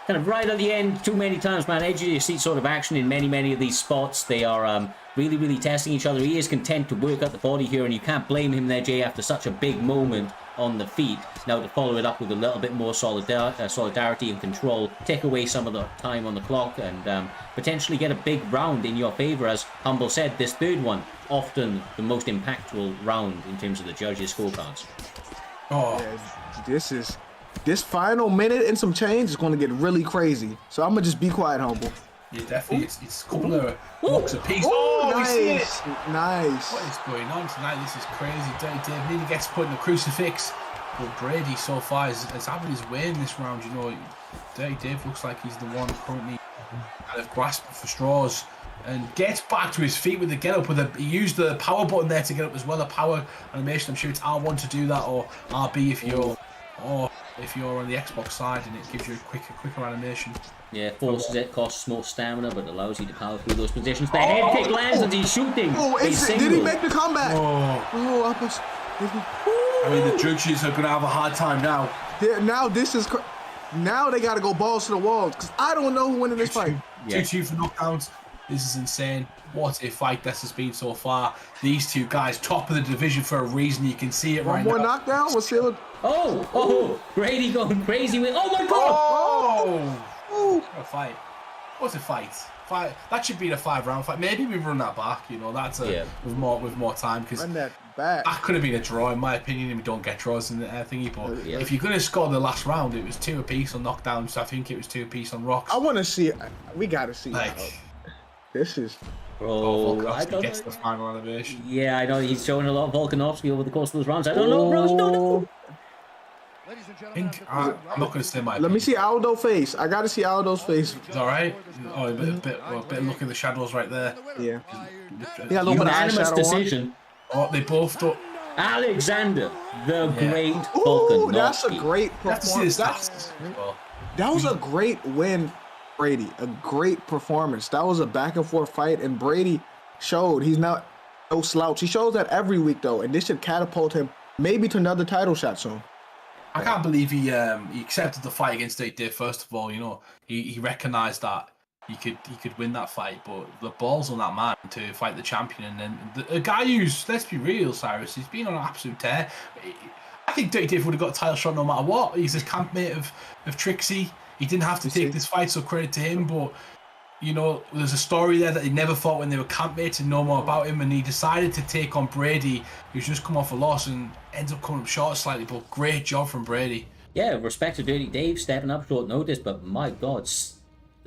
kind of right at the end too many times, man. Edge of your seat sort of action in many of these spots. They are really, really testing each other. He is content to work out the body here, and you can't blame him there, Jay, after such a big moment on the feet. Now to follow it up with a little bit more solidarity and control, take away some of the time on the clock, and potentially get a big round in your favor. As Humble said, this third one, often the most impactful round in terms of the judges' scorecards. Yeah, this final minute and some change is going to get really crazy. So I'm going to just be quiet, Humble. Yeah, definitely. It's a couple of blocks apiece. Nice. Nice. What is going on tonight? This is crazy. Dirty Dave nearly gets put in the crucifix. But Brady so far is having his way in this round. Dirty Dave looks like he's the one currently kind of grasping for straws. And gets back to his feet with the get up. He used the power button there to get up as well. A power animation. I'm sure it's R1 to do that, or RB if you're on the Xbox side, and it gives you a quicker animation. Yeah, forces it, costs more stamina, but allows you to power through those positions. The head kick lands and he's shooting. Did he make the comeback? I mean, the judges are going to have a hard time now. Now they got to go balls to the walls, because I don't know who won in this fight. 2-2 for knockdowns. This is insane. What a fight this has been so far. These two guys, top of the division for a reason. You can see it right now. One more knockdown was sealed. Brady going crazy with. Oh my God! What a fight! What a fight! That should be a 5-round fight. Maybe we run that back. That's with more time, because Run that back. that could have been a draw in my opinion. And we don't get draws in the thingy. But if you're going to score the last round, it was 2 apiece on knockdowns. So I think it was 2 apiece on rocks. I want to see it. We got to see Like, it. This is. Volkanovski gets the final animation. Yeah, I know he's showing a lot of Volkanovski over the course of those rounds. I don't know, bro. Don't know. I think I'm not going to say my. Let me see Aldo's face. I got to see Aldo's face. It's all right. Oh, a bit of look in the shadows right there. Yeah. He got a little bit of Unanimous eyeshadow decision. Oh, they both do. Alexander, the great on. Volkanovski. That's a great That's performance. his stats. That was a great win Brady. A great performance. That was a back and forth fight, and Brady showed he's not no slouch. He shows that every week though, and this should catapult him maybe to another title shot soon. I can't believe he accepted the fight against Dave. First of all, he recognised that he could win that fight, but the balls on that man to fight the champion, and then the guy who's, let's be real, Cyrus, he's been on an absolute tear. I think Dirty Dave would have got a title shot no matter what. He's his campmate of Trixie. He didn't have to take this fight, so credit to him. But there's a story there that he never fought when they were campmates and know more about him, and he decided to take on Brady, who's just come off a loss and ends up coming up short slightly. But great job from Brady. Yeah, respect to Dirty Dave stepping up short notice, but my God, it's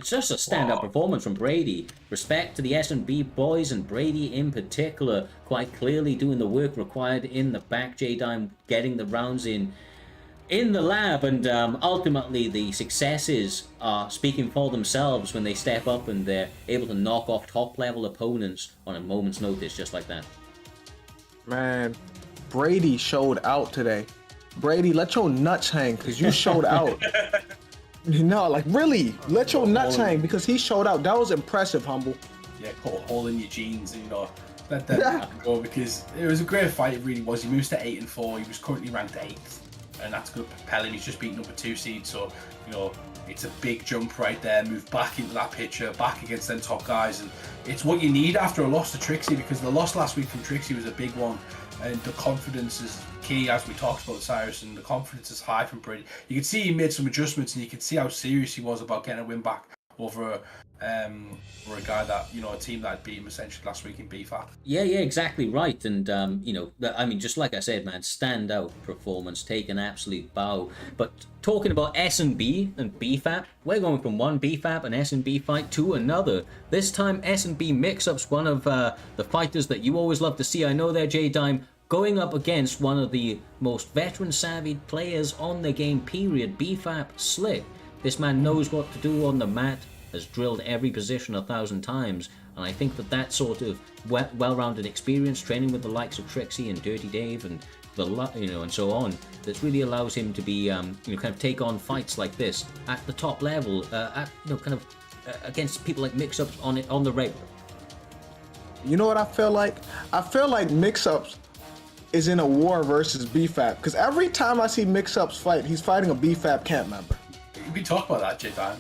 just a stand-up performance from Brady. Respect to the S&B boys, and Brady in particular, quite clearly doing the work required in the back, J-Dime getting the rounds in the lab, and ultimately the successes are speaking for themselves when they step up and they're able to knock off top-level opponents on a moment's notice, just like that. Man, Brady showed out today. Brady, let your nuts hang, because you showed out. No, like really, let your nuts hang, because he showed out. That was impressive, Humble. Yeah, put a hole in your jeans, let that go, because it was a great fight. It really was. He moves to 8-4. He was currently ranked 8th, and that's going to propel him. He's just beaten number 2 seed, so it's a big jump right there. Move back into that picture, back against them top guys, and it's what you need after a loss to Trixie, because the loss last week from Trixie was a big one, and the confidence is key, as we talked about Cyrus, and the confidence is high from Brady. You could see he made some adjustments, and you could see how serious he was about getting a win back over a guy that, a team that beat him essentially last week in BFAP. Yeah, exactly right. And, just like I said, man, standout performance, take an absolute bow. But talking about S&B and BFAP, we're going from one BFAP and S&B fight to another. This time, S&B Mix-Up's one of the fighters that you always love to see. I know there, J-Dime, going up against one of the most veteran-savvy players on the game, period, BFAP Slick. This man knows what to do on the mat, has drilled every position 1,000 times, and I think that sort of well-rounded experience, training with the likes of Trixie and Dirty Dave and and so on, that really allows him to be kind of take on fights like this at the top level, against people like Mix-Ups on the regular. You know what I feel like? I feel like Mix-Ups is in a war versus BFAP, because every time I see Mix-Ups fight, he's fighting a BFAP camp member. We talk about that, J-Dan.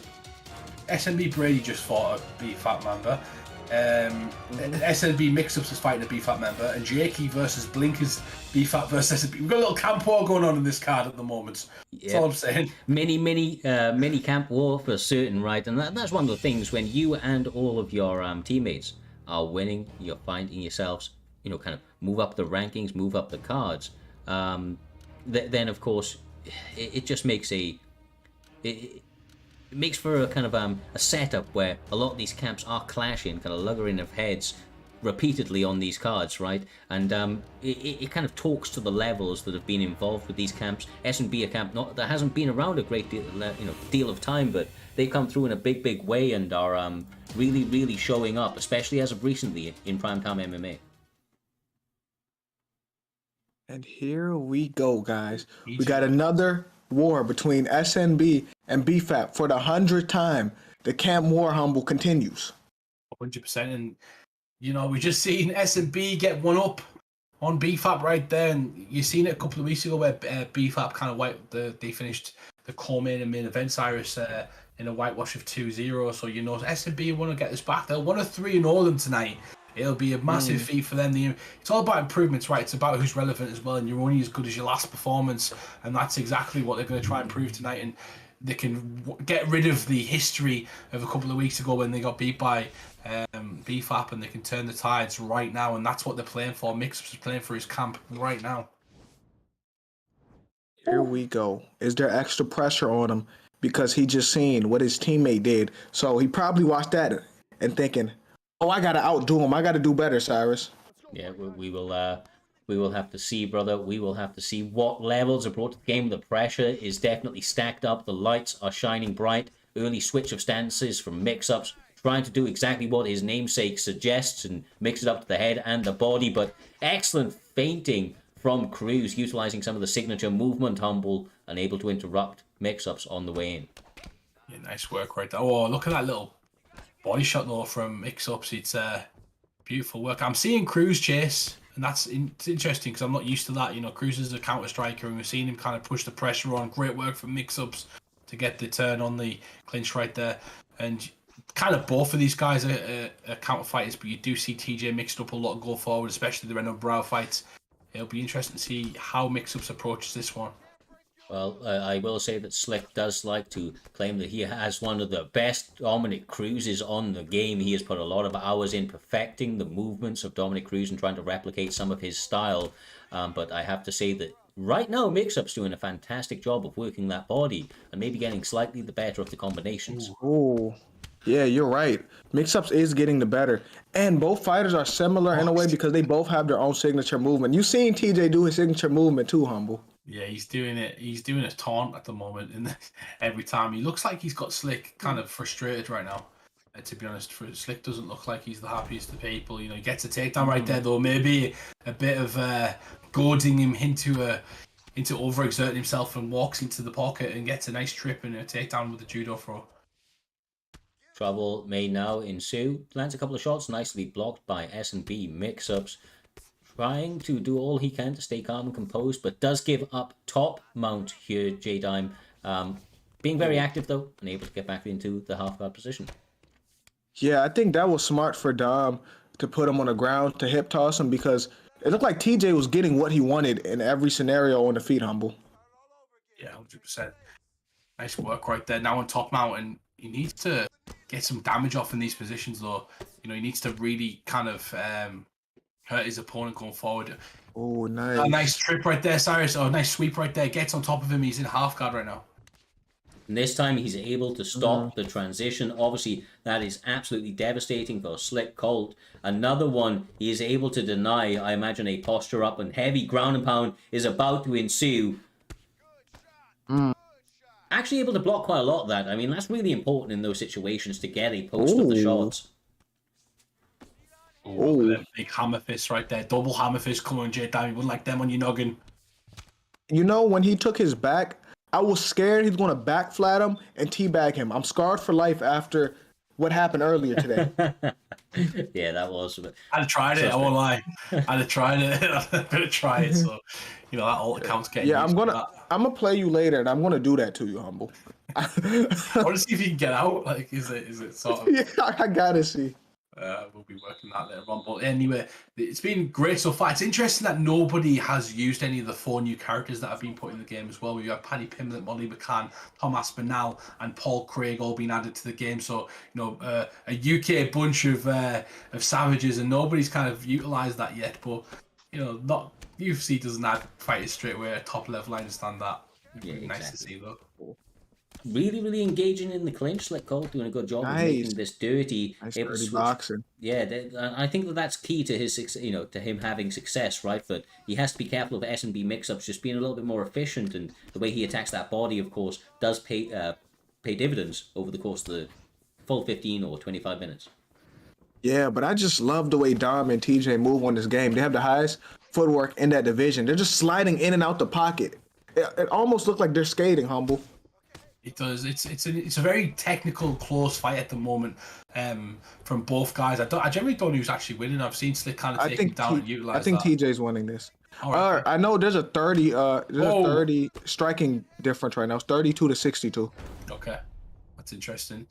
SNB Brady just fought a BFAP member. SNB Mix-Ups is fighting a BFAP member, and Jakey versus Blinkers BFAP versus SNB. We've got a little camp war going on in this card at the moment. That's all I'm saying. Mini camp war for certain, right? And that's one of the things when you and all of your teammates are winning, you're finding yourselves, kind of move up the rankings, move up the cards. Then of course, it just makes it makes for a kind of a setup where a lot of these camps are clashing, kind of luggering of heads repeatedly on these cards, right? And it kind of talks to the levels that have been involved with these camps. S&B a camp that hasn't been around a great deal of time, but they come through in a big way and are really showing up, especially as of recently in Primetime MMA. And here we go, guys. We got another war between SNB and BFAP for the 100th time. The camp war, Humble, continues. 100%. And, we just seen SNB get one up on BFAP right there. And you seen it a couple of weeks ago where BFAP kind of they finished the co-main and main event, Cyrus, in a whitewash of 2-0. So, SNB want to get this back. They'll want a 3-0 them tonight. It'll be a massive feat for them. It's all about improvements, right? It's about who's relevant as well, and you're only as good as your last performance, and that's exactly what they're going to try and prove tonight. And they can get rid of the history of a couple of weeks ago when they got beat by BFAP, and they can turn the tides right now, and that's what they're playing for. Mix-Ups is playing for his camp right now. Here we go. Is there extra pressure on him because he just seen what his teammate did? So he probably watched that and thinking, oh, I gotta outdo him. I gotta do better, Cyrus. Yeah, we will have to see, brother. We will have to see what levels are brought to the game. The pressure is definitely stacked up. The lights are shining bright. Early switch of stances from Mix-Ups, trying to do exactly what his namesake suggests and mix it up to the head and the body. But excellent feinting from Cruz, utilizing some of the signature movement, Humble, and able to interrupt Mix-Ups on the way in. Yeah, nice work right there. Oh, look at that little body shot though from Mix-Ups. It's beautiful work. I'm seeing Cruz chase, and it's interesting because I'm not used to that. You know, Cruz is a counter striker, and we've seen him kind of push the pressure on. Great work from Mix-Ups to get the turn on the clinch right there. And kind of both of these guys are counter fighters, but you do see TJ mixed up a lot go forward, especially the Renault Brow fights. It'll be interesting to see how Mix-Ups approaches this one. Well, I will say that Slick does like to claim that he has one of the best Dominic Cruzes on the game. He has put a lot of hours in perfecting the movements of Dominic Cruz and trying to replicate some of his style. But I have to say that right now, Mix-Up's doing a fantastic job of working that body and maybe getting slightly the better of the combinations. Oh, yeah, you're right. Mix-Ups is getting the better. And both fighters are similar in a way because they both have their own signature movement. You've seen TJ do his signature movement too, Humble. Yeah, he's doing it. He's doing a taunt at the moment, and every time he looks like he's got Slick kind of frustrated right now. To be honest, Slick doesn't look like he's the happiest of people. You know, he gets a takedown right there, though. Maybe a bit of goading him into overexerting himself, and walks into the pocket and gets a nice trip and a takedown with the judo throw. Trouble may now ensue. Lands a couple of shots, nicely blocked by S&B Mix-Ups. Trying to do all he can to stay calm and composed, but does give up top mount here, J-Dime. Being very active, though, and able to get back into the half-guard position. Yeah, I think that was smart for Dom to put him on the ground, to hip toss him, because it looked like TJ was getting what he wanted in every scenario on the feet, Humble. Yeah, 100%. Nice work right there. Now on top mount, and he needs to get some damage off in these positions, though. You know, he needs to really kind of hurt his opponent going forward. Oh, nice. A nice trip right there, Cyrus. Oh, nice sweep right there. Gets on top of him. He's in half guard right now. And this time he's able to stop the transition. Obviously, that is absolutely devastating for Slick Colt. Another one he is able to deny. I imagine a posture up and heavy ground and pound is about to ensue. Actually able to block quite a lot of that. I mean, that's really important in those situations to get a post of the shots. Oh, big hammer fist right there. Double hammer fist coming on J-Dime. You wouldn't like them on your noggin. You know, when he took his back, I was scared he's going to back flat him and teabag him. I'm scarred for life after what happened earlier today. Yeah, that was. I'd have tried it, I won't lie. I'd have tried it. I'm going to try it. So, you know, that all accounts getting Yeah, I'm gonna play you later, and I'm gonna do that to you, Humble. I want to see if you can get out. Like, is it sort of? Yeah, I gotta see. We'll be working that later on. But anyway, it's been great so far. It's interesting that nobody has used any of the 4 new characters that have been put in the game as well. We have Paddy Pimblett, Molly McCann, Tom Aspinall, and Paul Craig all being added to the game. So, you know, a UK bunch of savages, and nobody's kind of utilised that yet. But, you know, not UFC doesn't add fighters straight away at top level. I understand that. Yeah, exactly. Nice to see, though. Really, really engaging in the clinch. Slick Colt doing a good job of making this dirty. Nice dirty boxing. Yeah, I think that's key to his, to him having success, right? But he has to be careful of S&B mix-ups, just being a little bit more efficient, and the way he attacks that body, of course, does pay dividends over the course of the full 15 or 25 minutes. Yeah, but I just love the way Dom and TJ move on this game. They have the highest footwork in that division. They're just sliding in and out the pocket. It almost looked like they're skating, Humble. It does. It's a very technical, close fight at the moment from both guys. I generally don't know who's actually winning. I've seen Slick kind of take him down and utilize. I think that. TJ's winning this. Right. I know there's a 30 striking difference right now. It's 32 to 62. Okay, that's interesting.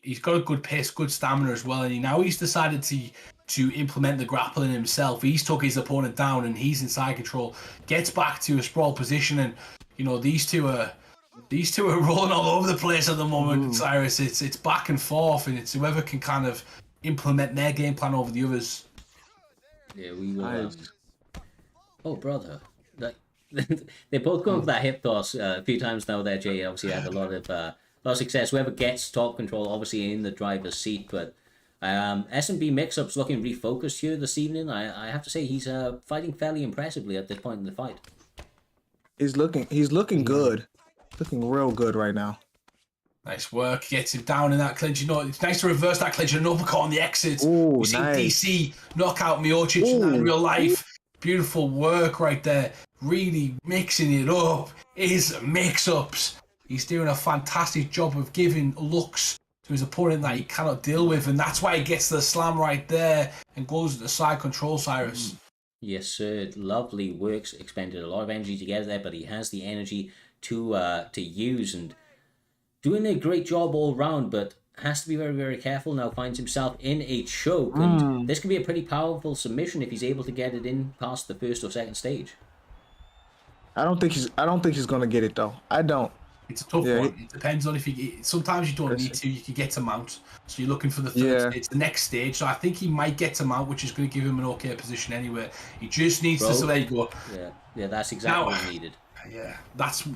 He's got a good pace, good stamina as well, and he's decided to implement the grappling himself. He's took his opponent down and he's in side control. Gets back to a sprawl position, and you know these two are rolling all over the place at the moment, Cyrus. It's back and forth, and it's whoever can kind of implement their game plan over the others. Yeah, we will. Oh, brother. They're both going for that hip toss a few times now there, Jay. Obviously had a lot of success. Whoever gets top control, obviously in the driver's seat, but S&B Mix-Up's looking refocused here this evening. I have to say he's fighting fairly impressively at this point in the fight. He's looking good. Looking real good right now. Nice work. Gets him down in that clinch. You know, it's nice to reverse that clinch and an uppercut on the exit. Ooh, we see DC knock out Miocic in that in real life. Beautiful work right there. Really mixing it up. Is Mix-Ups. he's doing a fantastic job of giving looks to his opponent that he cannot deal with, and that's why he gets the slam right there and goes to the side control, Cyrus. Yes, sir. Lovely works. Expended a lot of energy to get there, but he has the energy to use, and doing a great job all round. But has to be very, very careful now. Finds himself in a choke, and this can be a pretty powerful submission if he's able to get it in past the first or second stage. I don't think he's gonna get it though. I don't. It's a tough one. It depends on if you. Sometimes you don't need to. You can get to mount. So you're looking for the third stage, the next stage. So I think he might get to mount, which is going to give him an okay position anyway. He just needs to let go. Yeah, that's exactly what needed. Yeah,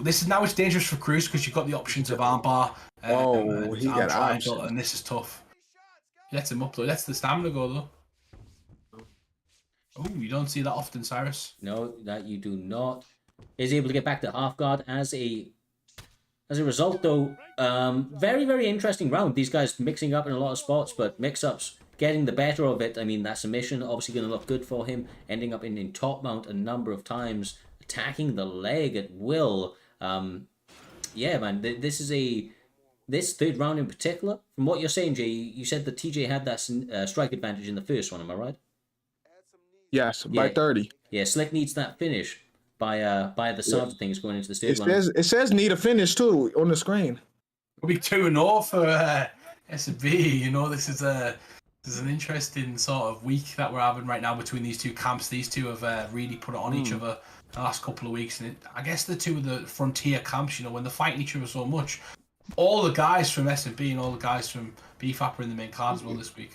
this is now it's dangerous for Cruz because you've got the options of armbar. He got triangle, and this is tough. He lets him up though. Lets the stamina go though. Oh, you don't see that often, Cyrus. No, that you do not. Is able to get back to half guard as a result, though. Very, very interesting round. These guys mixing up in a lot of spots, but mix-ups getting the better of it. I mean, that submission obviously going to look good for him. Ending up in top mount a number of times, attacking the leg at will. Yeah, man, this third round in particular. From what you're saying, Jay, you said that TJ had that strike advantage in the first one. Am I right? Yes, by 30. Yeah, Slick needs that finish. By the sound of things going into the third one. It says need a finish too on the screen. It'll be 2-0 for S&B. You know, this is an interesting sort of week that we're having right now between these two camps. These two have really put it on each other the last couple of weeks, and I guess the two of the frontier camps. You know, when they're fighting each other so much, all the guys from S&B and all the guys from BFAP are in the main card as well this week.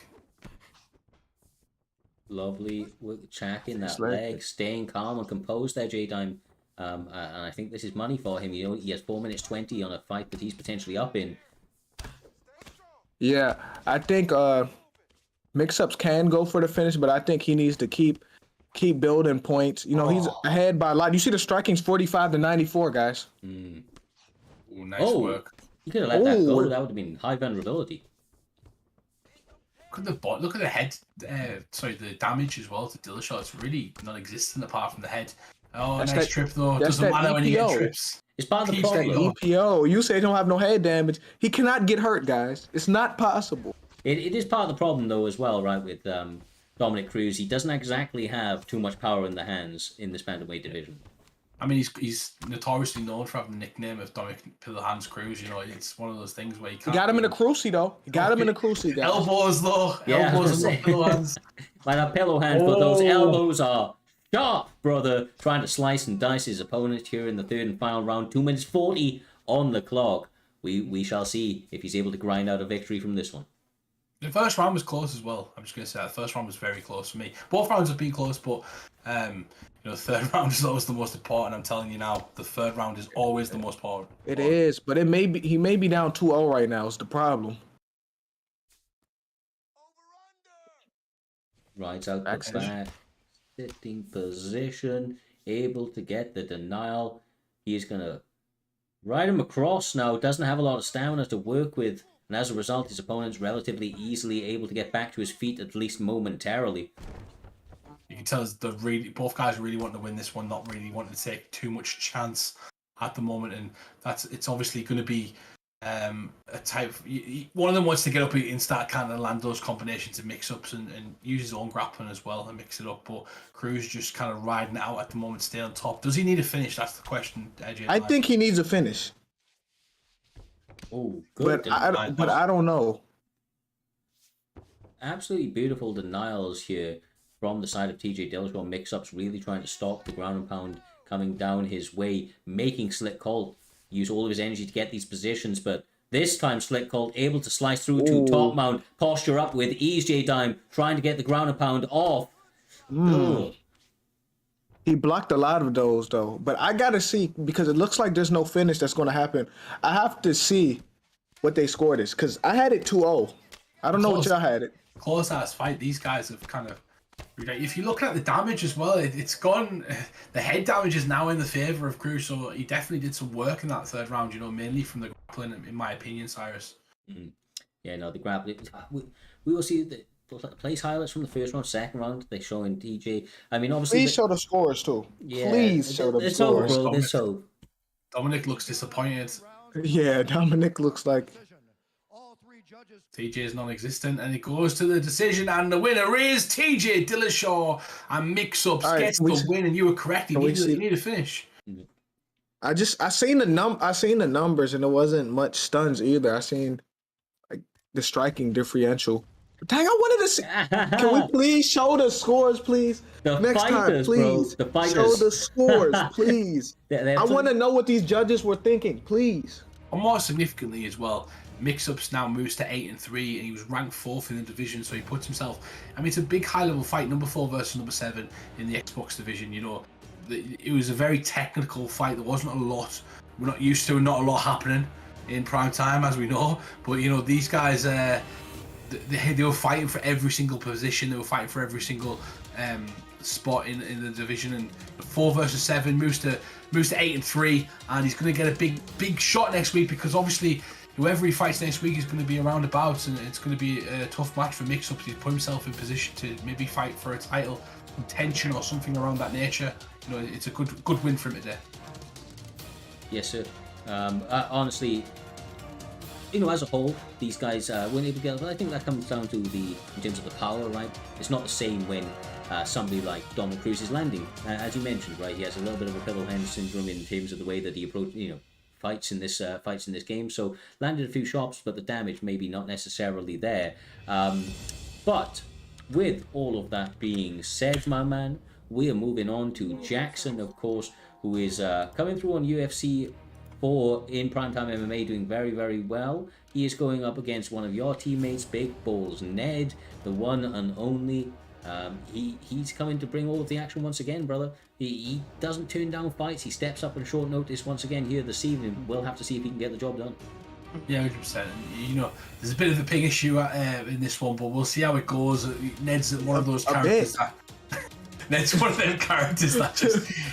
Lovely checking that leg, staying calm and composed there, J-Dime. And I think this is money for him. You know, he has 4 minutes 20 on a fight that he's potentially up in. Yeah, I think mix-ups can go for the finish, but I think he needs to keep building points. You know, he's ahead by a lot. You see the striking's 45-94, guys. Ooh, nice work. He could have let that go. That would have been high vulnerability. Look at the head. The damage as well to Dillashaw. It's really non-existent apart from the head. Oh, nice trip though. Doesn't matter when you get trips. It's part of the problem. EPO. You say he don't have no head damage. He cannot get hurt, guys. It's not possible. It is part of the problem though as well, right? With Dominic Cruz, he doesn't exactly have too much power in the hands in this bantamweight division. I mean, he's notoriously known for having the nickname of Dominic Pillow Hands Cruz. You know, it's one of those things where you can't. He got him in a cruci though. He got him in a cruci, guys. Elbows though. Yeah, elbows and pillow hands. By that pillow hands, but those elbows are sharp, brother. Trying to slice and dice his opponent here in the third and final round. 2 minutes 40 on the clock. We shall see if he's able to grind out a victory from this one. The first round was close as well. I'm just going to say the first round was very close for me. Both rounds have been close, but the third round is always the most important. I'm telling you now, the third round is always the most important. It is, but he may be down 2-0 right now. Is the problem? Rides out the back, sitting position, able to get the denial. He's gonna ride him across now. Doesn't have a lot of stamina to work with. And as a result, his opponent's relatively easily able to get back to his feet, at least momentarily. You can tell both guys really want to win this one, not really wanting to take too much chance at the moment. And it's obviously going to be a type. One of them wants to get up and start kind of land those combinations and mix-ups and use his own grappling as well and mix it up. But Cruz just kind of riding it out at the moment, stay on top. Does he need a finish? That's the question, AJ. I think he needs a finish. Oh, good. But I don't know. Absolutely beautiful denials here from the side of TJ Dillashaw. Mix-ups really trying to stop the ground and pound coming down his way, making Slick Colt use all of his energy to get these positions. But this time, Slick Colt able to slice through to top mount, posture up with ease. J-Dime trying to get the ground and pound off. He blocked a lot of those, though. But I got to see, because it looks like there's no finish that's going to happen. I have to see what they scored is, because I had it 2-0. I don't know what y'all had it. Close-ass fight. These guys have kind of... If you look at the damage as well, it's gone... The head damage is now in the favour of Cruz, so he definitely did some work in that third round, mainly from the grappling, in my opinion, Cyrus. Yeah, no, the grappling... We will see the place highlights from the first round, second round. They show in TJ. I mean, obviously, please show the scores too. Yeah, please show the scores. There's hope. Dominic looks disappointed. Yeah, Dominic looks like. TJ is non-existent, and it goes to the decision, and the winner is TJ Dillashaw. And Mix-Ups All right, gets the win, and you were correct. You need to finish. I seen the numbers, and it wasn't much stuns either. I seen like the striking differential. Dang, I wanted to see. Can we please show the scores, please? Next time, please. Bro, the fighters. Show the scores, please. I want to know what these judges were thinking, please. And more significantly as well, Mix-Ups now moves to 8-3, and he was ranked 4th in the division, so he puts himself. I mean, it's a big high-level fight, number 4 versus number 7 in the Xbox division. You know, it was a very technical fight. There wasn't a lot. We're not used to not a lot happening in prime time, as we know. But you know, these guys, they were fighting for every single position. They were fighting for every single spot in the division. And 4 versus 7 moves to 8-3, and he's going to get a big shot next week, because obviously whoever he fights next week is going to be around about, and it's going to be a tough match for Mix-Ups. He's put himself in position to maybe fight for a title contention or something around that nature. You know, it's a good win for him today. Yes, sir. Honestly, you know, as a whole, these guys weren't able to get. But I think that comes down to in terms of the power, right? It's not the same when somebody like Dominic Cruz is landing, as you mentioned, right? He has a little bit of a pillow hand syndrome in terms of the way that he approaches, you know, fights in this game. So landed a few shots, but the damage maybe not necessarily there. But with all of that being said, my man, we are moving on to Jackson, of course, who is coming through on UFC 4 in Primetime MMA, doing very, very well. He is going up against one of your teammates, Big Balls Ned, the one and only. He's coming to bring all of the action once again, brother. He doesn't turn down fights. He steps up on short notice once again here this evening. We'll have to see if he can get the job done. Yeah, 100%. You know, there's a bit of a big issue in this one, but we'll see how it goes. Ned's one of those characters that... Ned's one of them characters that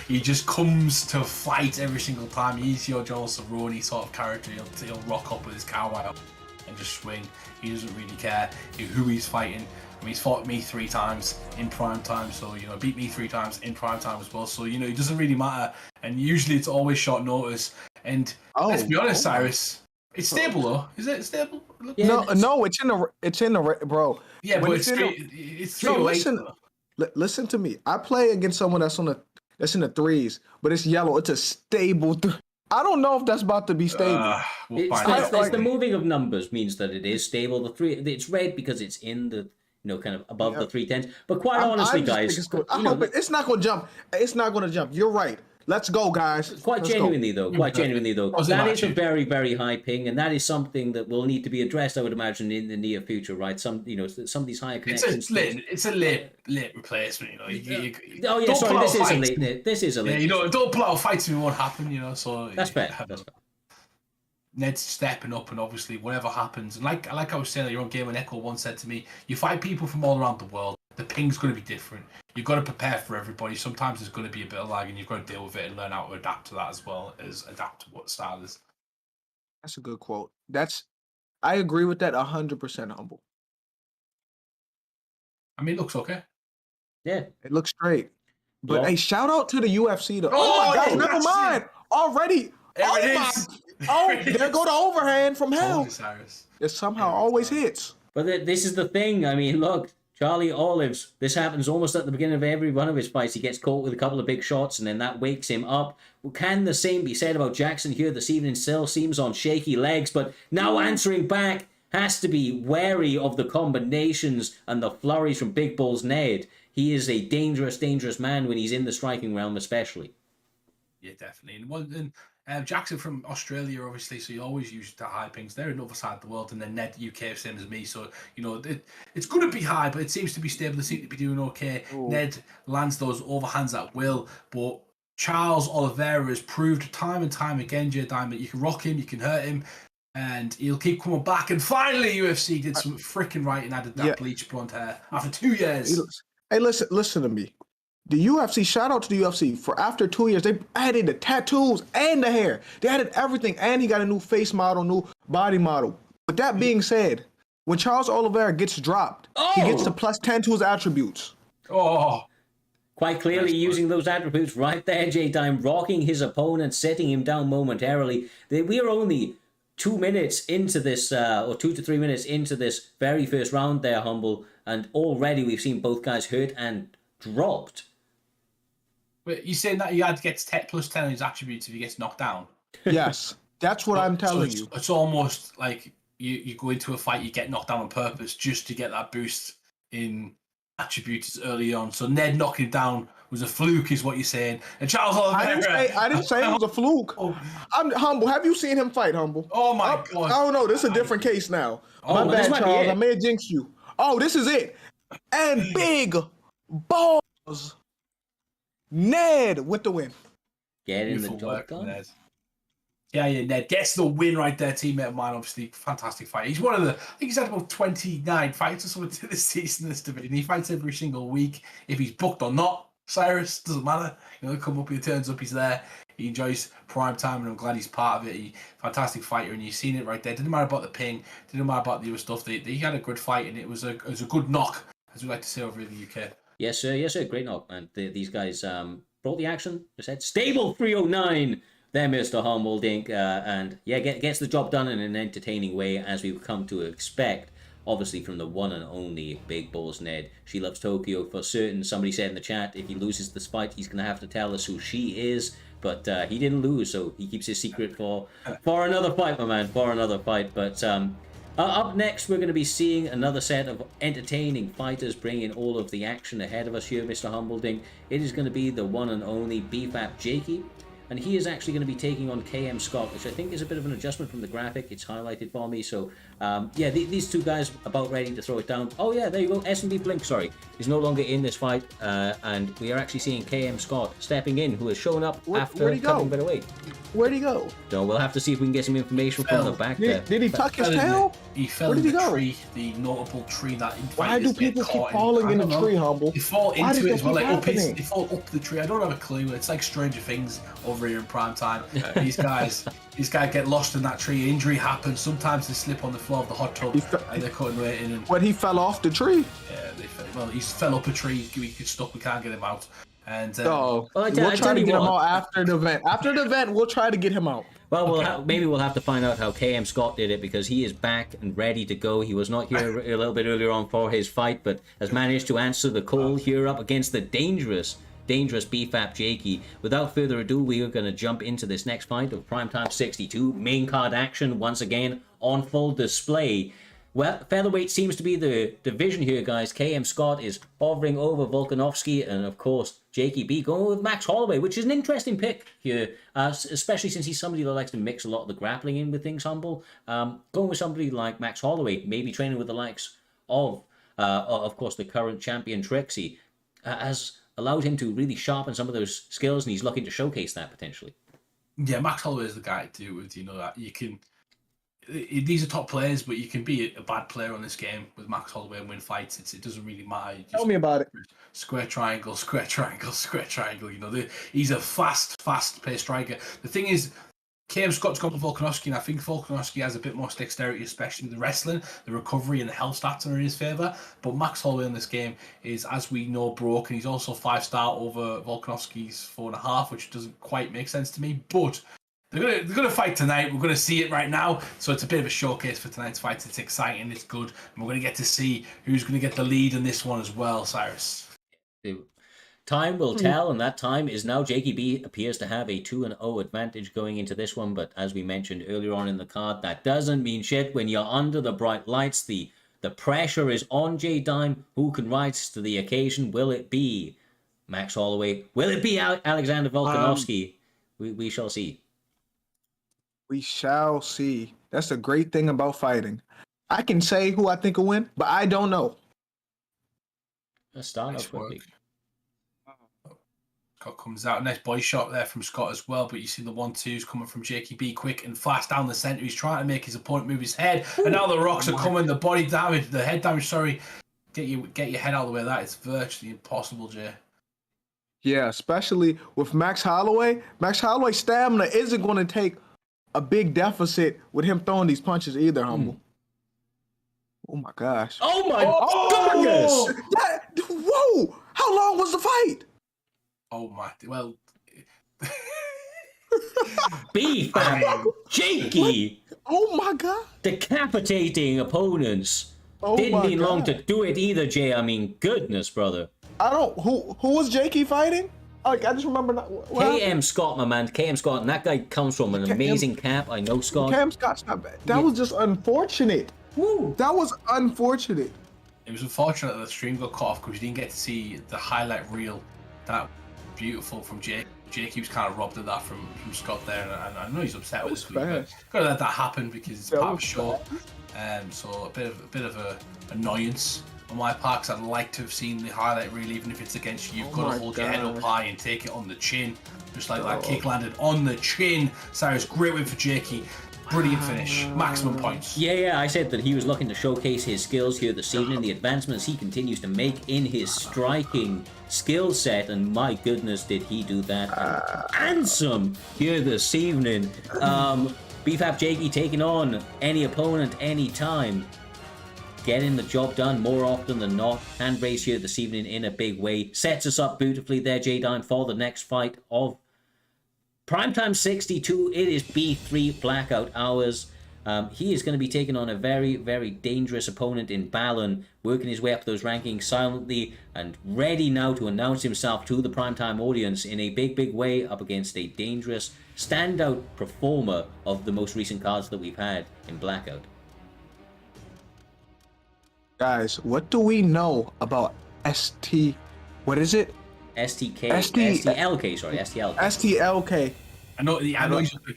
he just comes to fight every single time. He's your Joel Cerrone sort of character. He'll rock up with his cowbell and just swing. He doesn't really care who he's fighting. I mean, he's fought me 3 times in prime time, so, you know, beat me 3 times in prime time as well. So, you know, it doesn't really matter. And usually it's always short notice. And let's be honest, Cyrus, it's stable though. Is it stable? Yeah, no, it's in the bro. Yeah, but it's 308. No, listen to me. I play against someone that's in the 3s, but it's yellow. It's a stable. I don't know if that's about to be stable. It's the moving of numbers means that it is stable. It's red because it's in the, you know, kind of above the 310s. But quite honestly, guys, it's not going to jump. It's not going to jump. You're right. Let's go, guys. Quite genuinely, though, that is a very, very high ping, and that is something that will need to be addressed, I would imagine, in the near future, right? Some of these higher connections. It's a late replacement, you know. Oh yeah, sorry, this is a late. Yeah, you know, don't pull out fights if it won't happen, you know. So that's fair. That's fair. Ned's stepping up, and obviously, whatever happens, and like I was saying, your own game, and Echo once said to me, you fight people from all around the world. The ping's going to be different. You've got to prepare for everybody. Sometimes there's going to be a bit of lag, and you've got to deal with it and learn how to adapt to that, as well as adapt to what the style is. That's a good quote. I agree with that 100%, Humble. I mean, it looks okay. Yeah. It looks straight. But hey, shout out to the UFC though. Oh my gosh, never mind. Already. There it is. There go the overhand from hell. It somehow always hits. But this is the thing. I mean, look, Charlie Olives, this happens almost at the beginning of every one of his fights. He gets caught with a couple of big shots, and then that wakes him up. Well, can the same be said about Jackson here this evening? Still seems on shaky legs, but now answering back, has to be wary of the combinations and the flurries from Big Balls Ned. He is a dangerous, dangerous man when he's in the striking realm, especially. Yeah, definitely. And Jackson from Australia, obviously, so you always use the high pings. They're another side of the world, and then Ned UK, same as me. So, you know, it's going to be high, but it seems to be stable. They seem to be doing okay. Ooh. Ned lands those overhands at will, but Charles Oliveira has proved time and time again, J Diamond, you can rock him, you can hurt him, and he'll keep coming back. And finally, UFC did some freaking right and added that bleach blonde hair after 2 years. Hey, listen to me. The UFC, shout out to the UFC, for after 2 years, they added the tattoos and the hair. They added everything, and he got a new face model, new body model. With that being said, when Charles Oliveira gets dropped, he gets the +10 to his attributes. Oh. Quite clearly using those attributes right there, J-Time, rocking his opponent, setting him down momentarily. We are only 2 minutes into this, or 2 to 3 minutes into this very first round there, Humble, and already we've seen both guys hurt and dropped. Wait, you saying that he had to get plus 10 on his attributes if he gets knocked down? Yes, that's what I'm telling you. It's almost like you go into a fight, you get knocked down on purpose just to get that boost in attributes early on. So Ned knocking him down was a fluke, is what you're saying. And Charles Oliveira, I didn't say it was a fluke. I'm Humble. Have you seen him fight, Humble? Oh my God! Oh no, this is a different case now. My well, bad, Charles. I may have jinxed you. Oh, this is it. And big balls. Ned with the win. Getting the job done. Ned. Yeah, Ned gets the win right there. Teammate of mine, obviously, fantastic fight. He's one of the, I think he's had about 29 fights or something this season in this division. He fights every single week. If he's booked or not, Cyrus, doesn't matter. You know, he come up, he turns up, he's there. He enjoys prime time, and I'm glad he's part of it. Fantastic fighter, and you've seen it right there. Didn't matter about the ping, didn't matter about the other stuff. He had a good fight, and it was a good knock, as we like to say over in the UK. Yes, sir. Great knock, man. These guys brought the action. They said stable 309. There, Mr. Humble Dink, and yeah, gets the job done in an entertaining way, as we've come to expect, obviously from the one and only Big Balls Ned. She loves Tokyo for certain. Somebody said in the chat, if he loses this fight, he's going to have to tell us who she is, but he didn't lose, so he keeps his secret for another fight, my man, for another fight. But up next, we're going to be seeing another set of entertaining fighters bringing all of the action ahead of us here, Mr. Humble Dink. It is going to be the one and only BFAP Jakey. And he is actually going to be taking on KM Scott, which I think is a bit of an adjustment from the graphic. It's highlighted for me. So, yeah, these two guys about ready to throw it down. Oh, yeah, there you go. S&B Blink, sorry. He's no longer in this fight. And we are actually seeing KM Scott stepping in, who has shown up after cutting a bit away. Where'd he go? So we'll have to see if we can get some information from the back there. Did he tuck his tail? He fell in the tree, the notable tree that... Why do people keep falling in the tree, Humble? They fall into it as well. They fall up the tree. I don't have a clue. It's like Stranger Things over here in Primetime. These guys get lost in that tree. Injury happens. Sometimes they slip on the floor of the hot tub and they're cutting weight in. When he fell off the tree? Yeah, he fell up a tree. He gets stuck. We can't get him out. And we'll try to get him out after the event. After the event, we'll try to get him out. Well, maybe we'll have to find out how KM Scott did it, because he is back and ready to go. He was not here a little bit earlier on for his fight, but has managed to answer the call here up against the dangerous BFAP Jakey. Without further ado, we are going to jump into this next fight of Primetime 62. Main card action once again on full display. Well, featherweight seems to be the division here, guys. KM Scott is hovering over Volkanovski, and of course, Jakey B going with Max Holloway, which is an interesting pick here, especially since he's somebody that likes to mix a lot of the grappling in with things, Humble. Going with somebody like Max Holloway, maybe training with the likes of course, the current champion Trixie, has allowed him to really sharpen some of those skills, and he's looking to showcase that potentially. Yeah, Max Holloway is the guy to do it with. You know that you can. These are top players, but you can be a bad player on this game with Max Holloway and win fights. It doesn't really matter. Tell me about it. Square triangle, square triangle, square triangle. You know, he's a fast-paced striker. The thing is, KM Scott's gone to Volkanovski, and I think Volkanovski has a bit more dexterity, especially the wrestling, the recovery, and the health stats are in his favour. But Max Holloway in this game is, as we know, broken. He's also 5-star over Volkanovski's 4.5, which doesn't quite make sense to me. But they're gonna fight tonight. We're gonna see it right now. So it's a bit of a showcase for tonight's fight. It's exciting. It's good, and we're gonna get to see who's gonna get the lead in this one as well, Cyrus. Time will tell, and that time is now. Jakey B appears to have a 2-0 advantage going into this one, but as we mentioned earlier on in the card, that doesn't mean shit when you're under the bright lights. The pressure is on J-Dime. Who can rise to the occasion? Will it be Max Holloway? Will it be Alexander Volkanovski? We shall see. We shall see. That's the great thing about fighting. I can say who I think will win, but I don't know. Let's start off quickly. Scott comes out. Nice body shot there from Scott as well, but you see the 1-2s coming from Jakey B, quick and fast down the centre. He's trying to make his opponent move his head, and now the rocks are coming. The head damage. Sorry, get your head out of the way. That is virtually impossible, Jay. Yeah, especially with Max Holloway. Max Holloway's stamina isn't going to take a big deficit with him throwing these punches either, Humble. Oh my gosh. Oh my goodness! Whoa! How long was the fight? Oh my, well. B-Fab, Jakey, Oh my god. decapitating opponents. Oh Didn't my need long to God. do it either, Jay. I mean, goodness, brother. I don't. Who was Jakey fighting? Like I just remember not. What happened? KM Scott, my man, KM Scott, and that guy comes from an amazing camp. I know Scott. Cam Scott's not bad. That was just unfortunate. Woo. That was unfortunate. It was unfortunate that the stream got cut off because you didn't get to see the highlight reel. That beautiful from Jake. Jakey was kind of robbed of that from Scott there, and I know he's upset with this week, but gotta let that happen because it's part of the show. So a bit of a annoyance on my part because I'd like to have seen the highlight reel, even if it's against you. You've got to hold your head up high and take it on the chin, just like that kick landed on the chin. Cyrus, great win for Jakey. Brilliant finish, maximum points. Yeah, I said that he was looking to showcase his skills here this evening, the advancements he continues to make in his striking skill set, and my goodness, did he do that. And some here this evening. BFAP Jakey taking on any opponent, anytime. Getting the job done more often than not. Hand raise here this evening in a big way. Sets us up beautifully there, J-Dime, for the next fight of Primetime 62. It is B3 Blackout Hours. He is going to be taking on a very, very dangerous opponent in Balon, working his way up those rankings silently and ready now to announce himself to the Primetime audience in a big, big way up against a dangerous, standout performer of the most recent cards that we've had in Blackout. Guys, what do we know about ST? What is it? STLK. STLK. I know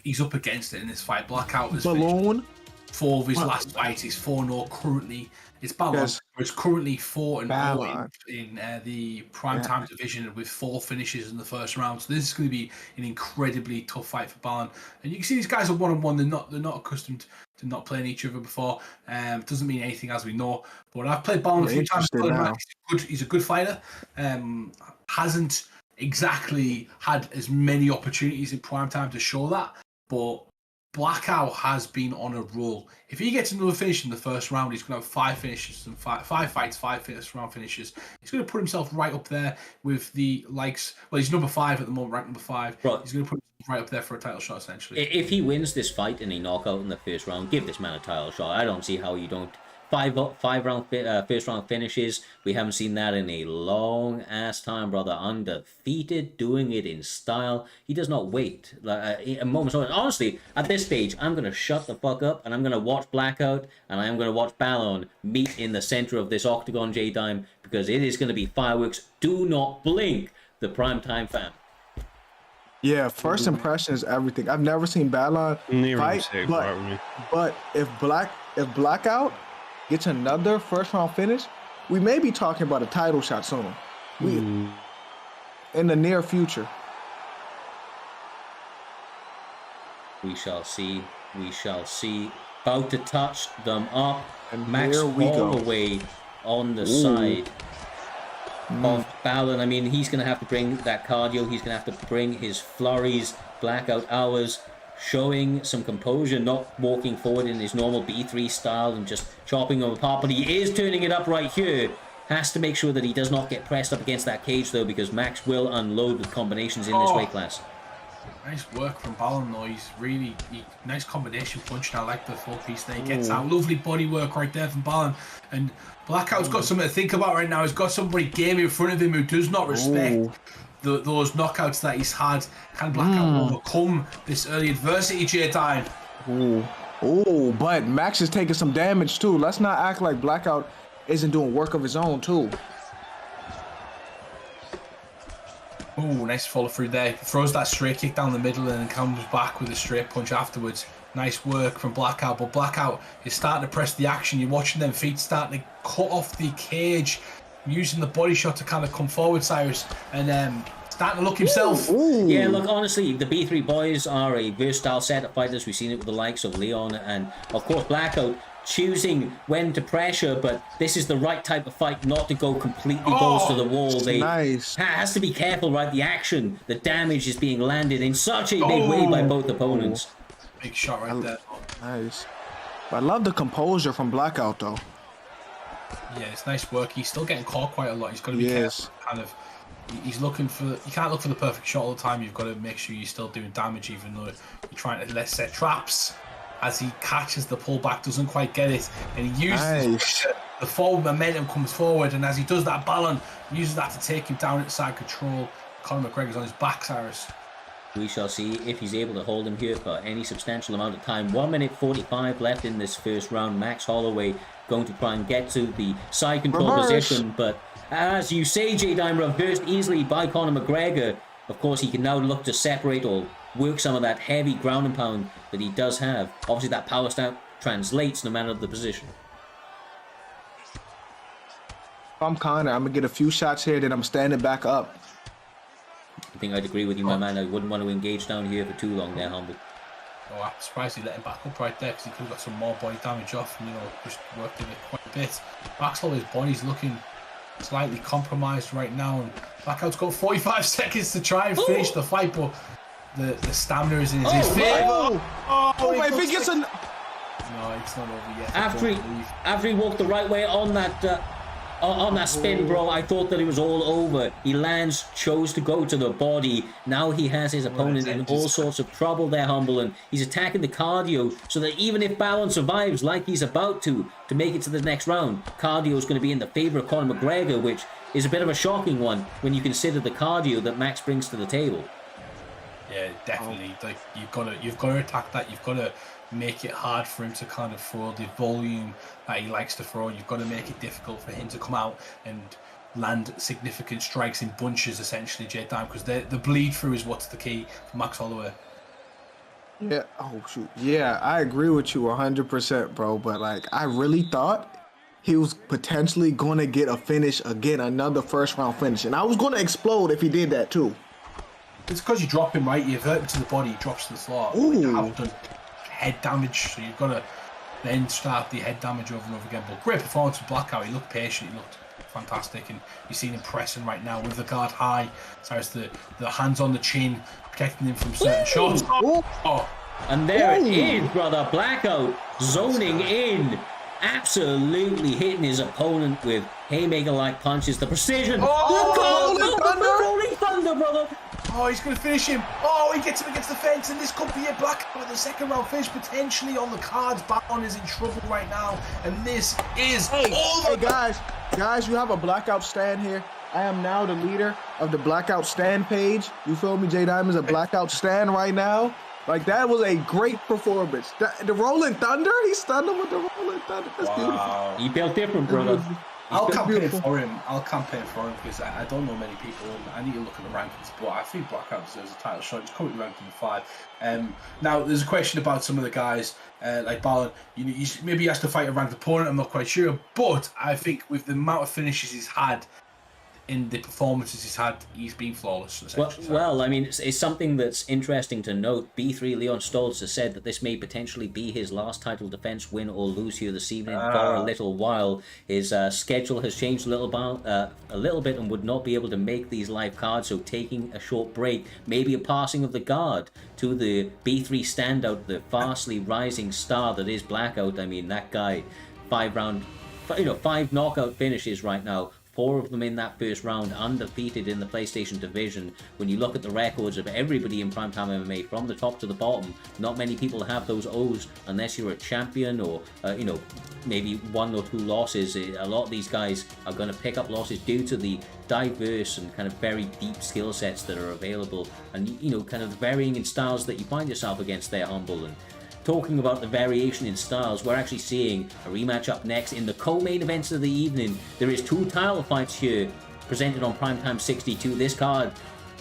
he's up against it in this fight. Blackout was Balloon. 4 of his last fights. He's 4-0 currently. It's Balon. Yes. It's currently 4-0 in the Primetime division with 4 finishes in the first round. So this is going to be an incredibly tough fight for Balon. And you can see these guys are 1-on-1. They're not accustomed to not playing each other before. Doesn't mean anything, as we know. But I've played Balon a few times. He's a good fighter. Hasn't exactly had as many opportunities in Primetime to show that, but Blackout has been on a roll. If he gets another finish in the first round, he's going to have 5 finishes and 5 fights, 5 first round finishes. He's going to put himself right up there with the likes. Well, he's number 5 at the moment, ranked number 5. Right. He's going to put himself right up there for a title shot, essentially. If he wins this fight in a knockout in the first round, give this man a title shot. I don't see how you don't. 5 round first round finishes. We haven't seen that in a long ass time, brother. Undefeated, doing it in style. He does not wait a moment's notice. Honestly, at this stage, I'm gonna shut the fuck up and I'm gonna watch Blackout and I'm gonna watch Balon meet in the center of this octagon, J-Dime, because it is gonna be fireworks. Do not blink, the Primetime fam. Yeah, first impression is everything. I've never seen Balon fight, but if Blackout gets another first round finish, we may be talking about a title shot soon. In the near future. We shall see. We shall see. About to touch them up. And Max Holloway on the side of Balon. I mean, he's going to have to bring that cardio. He's going to have to bring his flurries, Blackout Hours, showing some composure, not walking forward in his normal B3 style and just chopping them apart, but he is turning it up right here. Has to make sure that he does not get pressed up against that cage, though, because Max will unload with combinations in this weight class. Nice work from Balon, though. He's really nice combination punch. I like the full piece there. He gets out. Lovely body work right there from Balon. And Blackout's got something to think about right now. He's got somebody game in front of him who does not respect those knockouts that he's had. Can Blackout overcome this early adversity, J-Time? But Max is taking some damage too. Let's not act like Blackout isn't doing work of his own too. Nice follow through there. Throws that straight kick down the middle and then comes back with a straight punch afterwards. Nice work from Blackout, but Blackout is starting to press the action. You're watching them feet starting to cut off the cage, using the body shot to kind of come forward, Cyrus, and starting to look himself. Yeah, look, honestly, the B3 boys are a versatile set of fighters. We've seen it with the likes of Leon and, of course, Blackout, choosing when to pressure, but this is the right type of fight not to go completely balls to the wall. They has to be careful, right? The action, the damage is being landed in such a big way by both opponents. Big shot right there. Nice. I love the composure from Blackout, though. Yeah, it's nice work. He's still getting caught quite a lot. He's got to be careful, kind of He's looking for. You can't look for the perfect shot all the time. You've got to make sure you're still doing damage, even though you're trying to let's set traps. As he catches the pullback, doesn't quite get it, and he uses the forward momentum comes forward, and as he does that, Ballon uses that to take him down inside control. Conor McGregor's on his back, Cyrus. We shall see if he's able to hold him here for any substantial amount of time. 1 minute 45 left in this first round. Max Holloway going to try and get to the side control position, but as you say, J-Dime, reversed easily by Conor McGregor. Of course, he can now look to separate or work some of that heavy ground and pound that he does have. Obviously, that power stance translates no matter the position. If I'm Conor, I'm going to get a few shots here, then I'm standing back up. I think I'd agree with you, my man. I wouldn't want to engage down here for too long there, Humble. Oh, I'm surprised he let him back up right there because he could have got some more body damage off and, just worked in it quite a bit. Max Holloway's body's looking slightly compromised right now, and Blackout's got 45 seconds to try and finish the fight, but the stamina is in his favour. Oh, if he gets a... No, it's not over yet. After he walked the right way on that spin, bro, I thought that it was all over. He lands, chose to go to the body. Now he has his opponent in all sorts of trouble there, Humble, and he's attacking the cardio so that even if Ballon survives like he's about to make it to the next round, cardio is going to be in the favour of Conor McGregor, which is a bit of a shocking one when you consider the cardio that Max brings to the table. Yeah, definitely. Like you've got to attack that. You've got to make it hard for him to kind of throw the volume that he likes to throw. You've got to make it difficult for him to come out and land significant strikes in bunches, essentially, J-Dime, because the bleed through is what's the key for Max Holloway. Yeah. Oh shoot. Yeah, I agree with you 100%, bro. But like, I really thought he was potentially going to get a finish again, another first round finish, and I was going to explode if he did that too. It's because you drop him, right? You avert him to the body, he drops to the floor. You have done head damage, so you've got to then start the head damage over and over again. But great performance from Blackout. He looked patient, he looked fantastic, and you've seen him pressing right now with the guard high. So it's the hands on the chin, protecting him from certain shots. And there it is, brother. Blackout zoning in. Absolutely hitting his opponent with haymaker-like punches. The precision. The rolling thunder, brother. Oh, he's going to finish him. Oh, he gets him against the fence, and this could be a Blackout with a second round finish potentially on the cards. Ballon is in trouble right now, and this is over. Hey, guys, you have a Blackout stand here. I am now the leader of the Blackout stand page. You feel me? J-Dime is a Blackout stand right now. Like, that was a great performance. The Rolling Thunder, he stunned him with the Rolling Thunder. That's beautiful. He built different, brother. I'll campaign for him. Because I don't know many people, and I need to look at the rankings. But I think Blackout deserves a title shot. He's currently ranked in 5. Now, there's a question about some of the guys like Ballon. Maybe he has to fight a ranked opponent. I'm not quite sure, but I think with the amount of finishes he's had in the performances he's had, he's been flawless. Well, I mean, it's something that's interesting to note. B3 Leon Stoltz has said that this may potentially be his last title defense, win or lose here this evening for a little while. His schedule has changed a little bit and would not be able to make these live cards, so taking a short break, maybe a passing of the guard to the B3 standout, the fastly rising star that is Blackout. I mean, that guy, 5 knockout finishes right now. 4 of them in that first round, undefeated in the PlayStation division. When you look at the records of everybody in Primetime MMA, from the top to the bottom, not many people have those O's unless you're a champion or, maybe 1 or 2 losses. A lot of these guys are going to pick up losses due to the diverse and kind of very deep skill sets that are available, and, kind of the varying in styles that you find yourself against there, Humble. And talking about the variation in styles, we're actually seeing a rematch up next in the co-main events of the evening. There is 2 title fights here presented on Primetime 62. This card,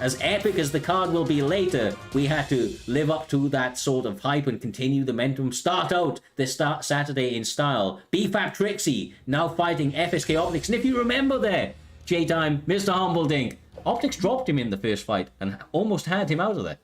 as epic as the card will be later, we had to live up to that sort of hype and continue the momentum. Start out this Saturday in style. BFAP Trixie now fighting FSK Optics. And if you remember there, J-Time, Mr. Humbledink, Optics dropped him in the first fight and almost had him out of there.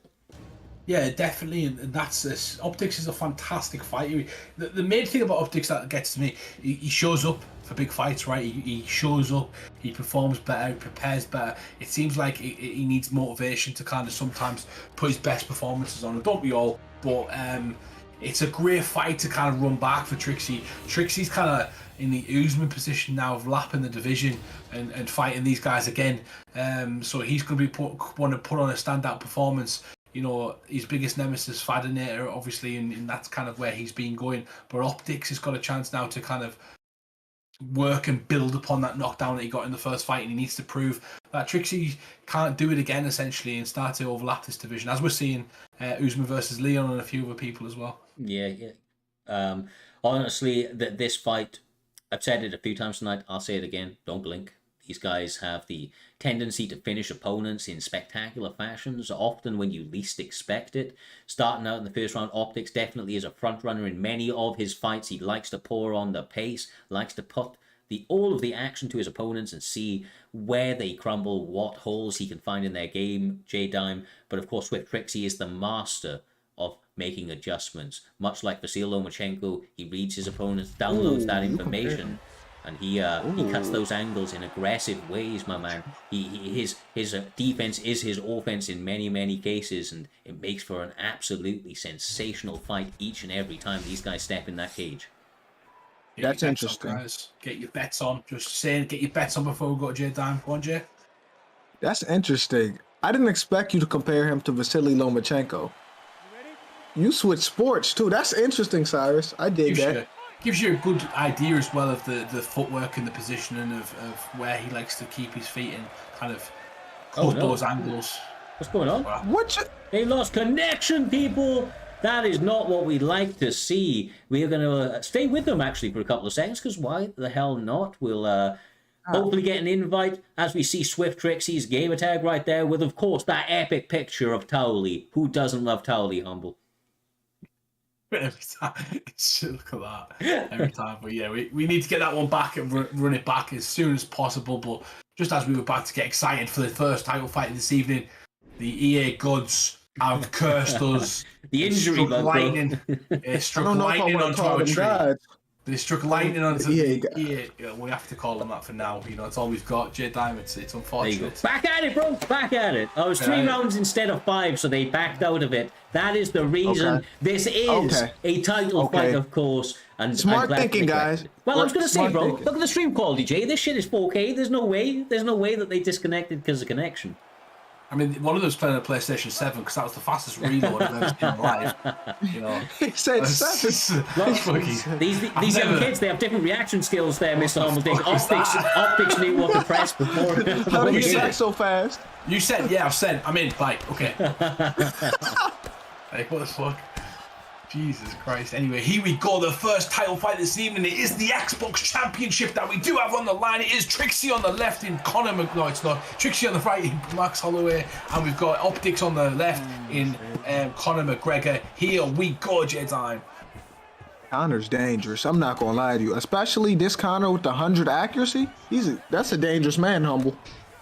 Yeah, definitely, and that's this. Optics is a fantastic fighter. The main thing about Optics that gets to me, he shows up for big fights, right? He shows up, he performs better, he prepares better. It seems like he needs motivation to kind of sometimes put his best performances on. Don't we all? But it's a great fight to kind of run back for Trixie. Trixie's kind of in the Usman position now of lapping the division and fighting these guys again. So he's going to be want to put on a standout performance. You know, his biggest nemesis, Fadinator, obviously, and that's kind of where he's been going. But Optics has got a chance now to kind of work and build upon that knockdown that he got in the first fight, and he needs to prove that Trixie can't do it again, essentially, and start to overlap this division, as we're seeing Usman versus Leon and a few other people as well. Yeah. Honestly, this fight, I've said it a few times tonight, I'll say it again, don't blink. These guys have the tendency to finish opponents in spectacular fashions, often when you least expect it. Starting out in the first round, Optics definitely is a front runner in many of his fights. He likes to pour on the pace, likes to put all of the action to his opponents and see where they crumble, what holes he can find in their game, J-Dime. But of course, Swift Trixie is the master of making adjustments. Much like Vasil Lomachenko, he reads his opponents, downloads that information, and he cuts those angles in aggressive ways, my man. His defense is his offense in many cases, and it makes for an absolutely sensational fight each and every time these guys step in that cage. That's interesting. Guys. Get your bets on. Just saying, get your bets on before we go to J-Dime. Go on, Jay. That's interesting. I didn't expect you to compare him to Vasily Lomachenko. You switch sports too. That's interesting, Cyrus. I dig that. Gives you a good idea as well of the footwork and the positioning of where he likes to keep his feet and kind of cut those angles. What's going on? They lost connection, people. That is not what we'd like to see. We are going to stay with them actually for a couple of seconds, because why the hell not? We'll hopefully get an invite as we see Swift Trixie's gamer tag right there with, of course, that epic picture of Towley. Who doesn't love Towley, Humble? Every time. Look at that. Every time. But yeah, we need to get that one back and run it back as soon as possible. But just as we were about to get excited for the first title fight this evening, the EA gods have cursed us. The injury struck lightning. Struck lightning onto our tree. They struck lightning onto EA. We have to call them that for now. You know, it's all we've got. J-Dime, it's unfortunate. Back at it, bro. Back at it. I was 3 rounds instead of 5, so they backed out of it. That is the reason. This is a title fight, of course. And smart thinking, guys. Well, I was going to say, bro, look at the stream quality, Jay. This shit is 4K. There's no way that they disconnected because of connection. I mean, one of them was playing a PlayStation 7 because that was the fastest reload I've ever seen in live. You know, he said 7. These young kids, they have different reaction skills there, Mr. Humbledick. Optics knew what to press before. How do you say so fast? You said, yeah, I've said. I'm in. Like, okay. Like, what the fuck? Jesus Christ. Anyway, here we go. The first title fight this evening. It is the Xbox Championship that we do have on the line. It is Trixie on the left in Conor No, it's not. Trixie on the right in Max Holloway. And we've got Optics on the left in Conor McGregor. Here we go, J-Dime. Conor's dangerous. I'm not going to lie to you. Especially this Conor with the 100 accuracy. That's a dangerous man, Humble.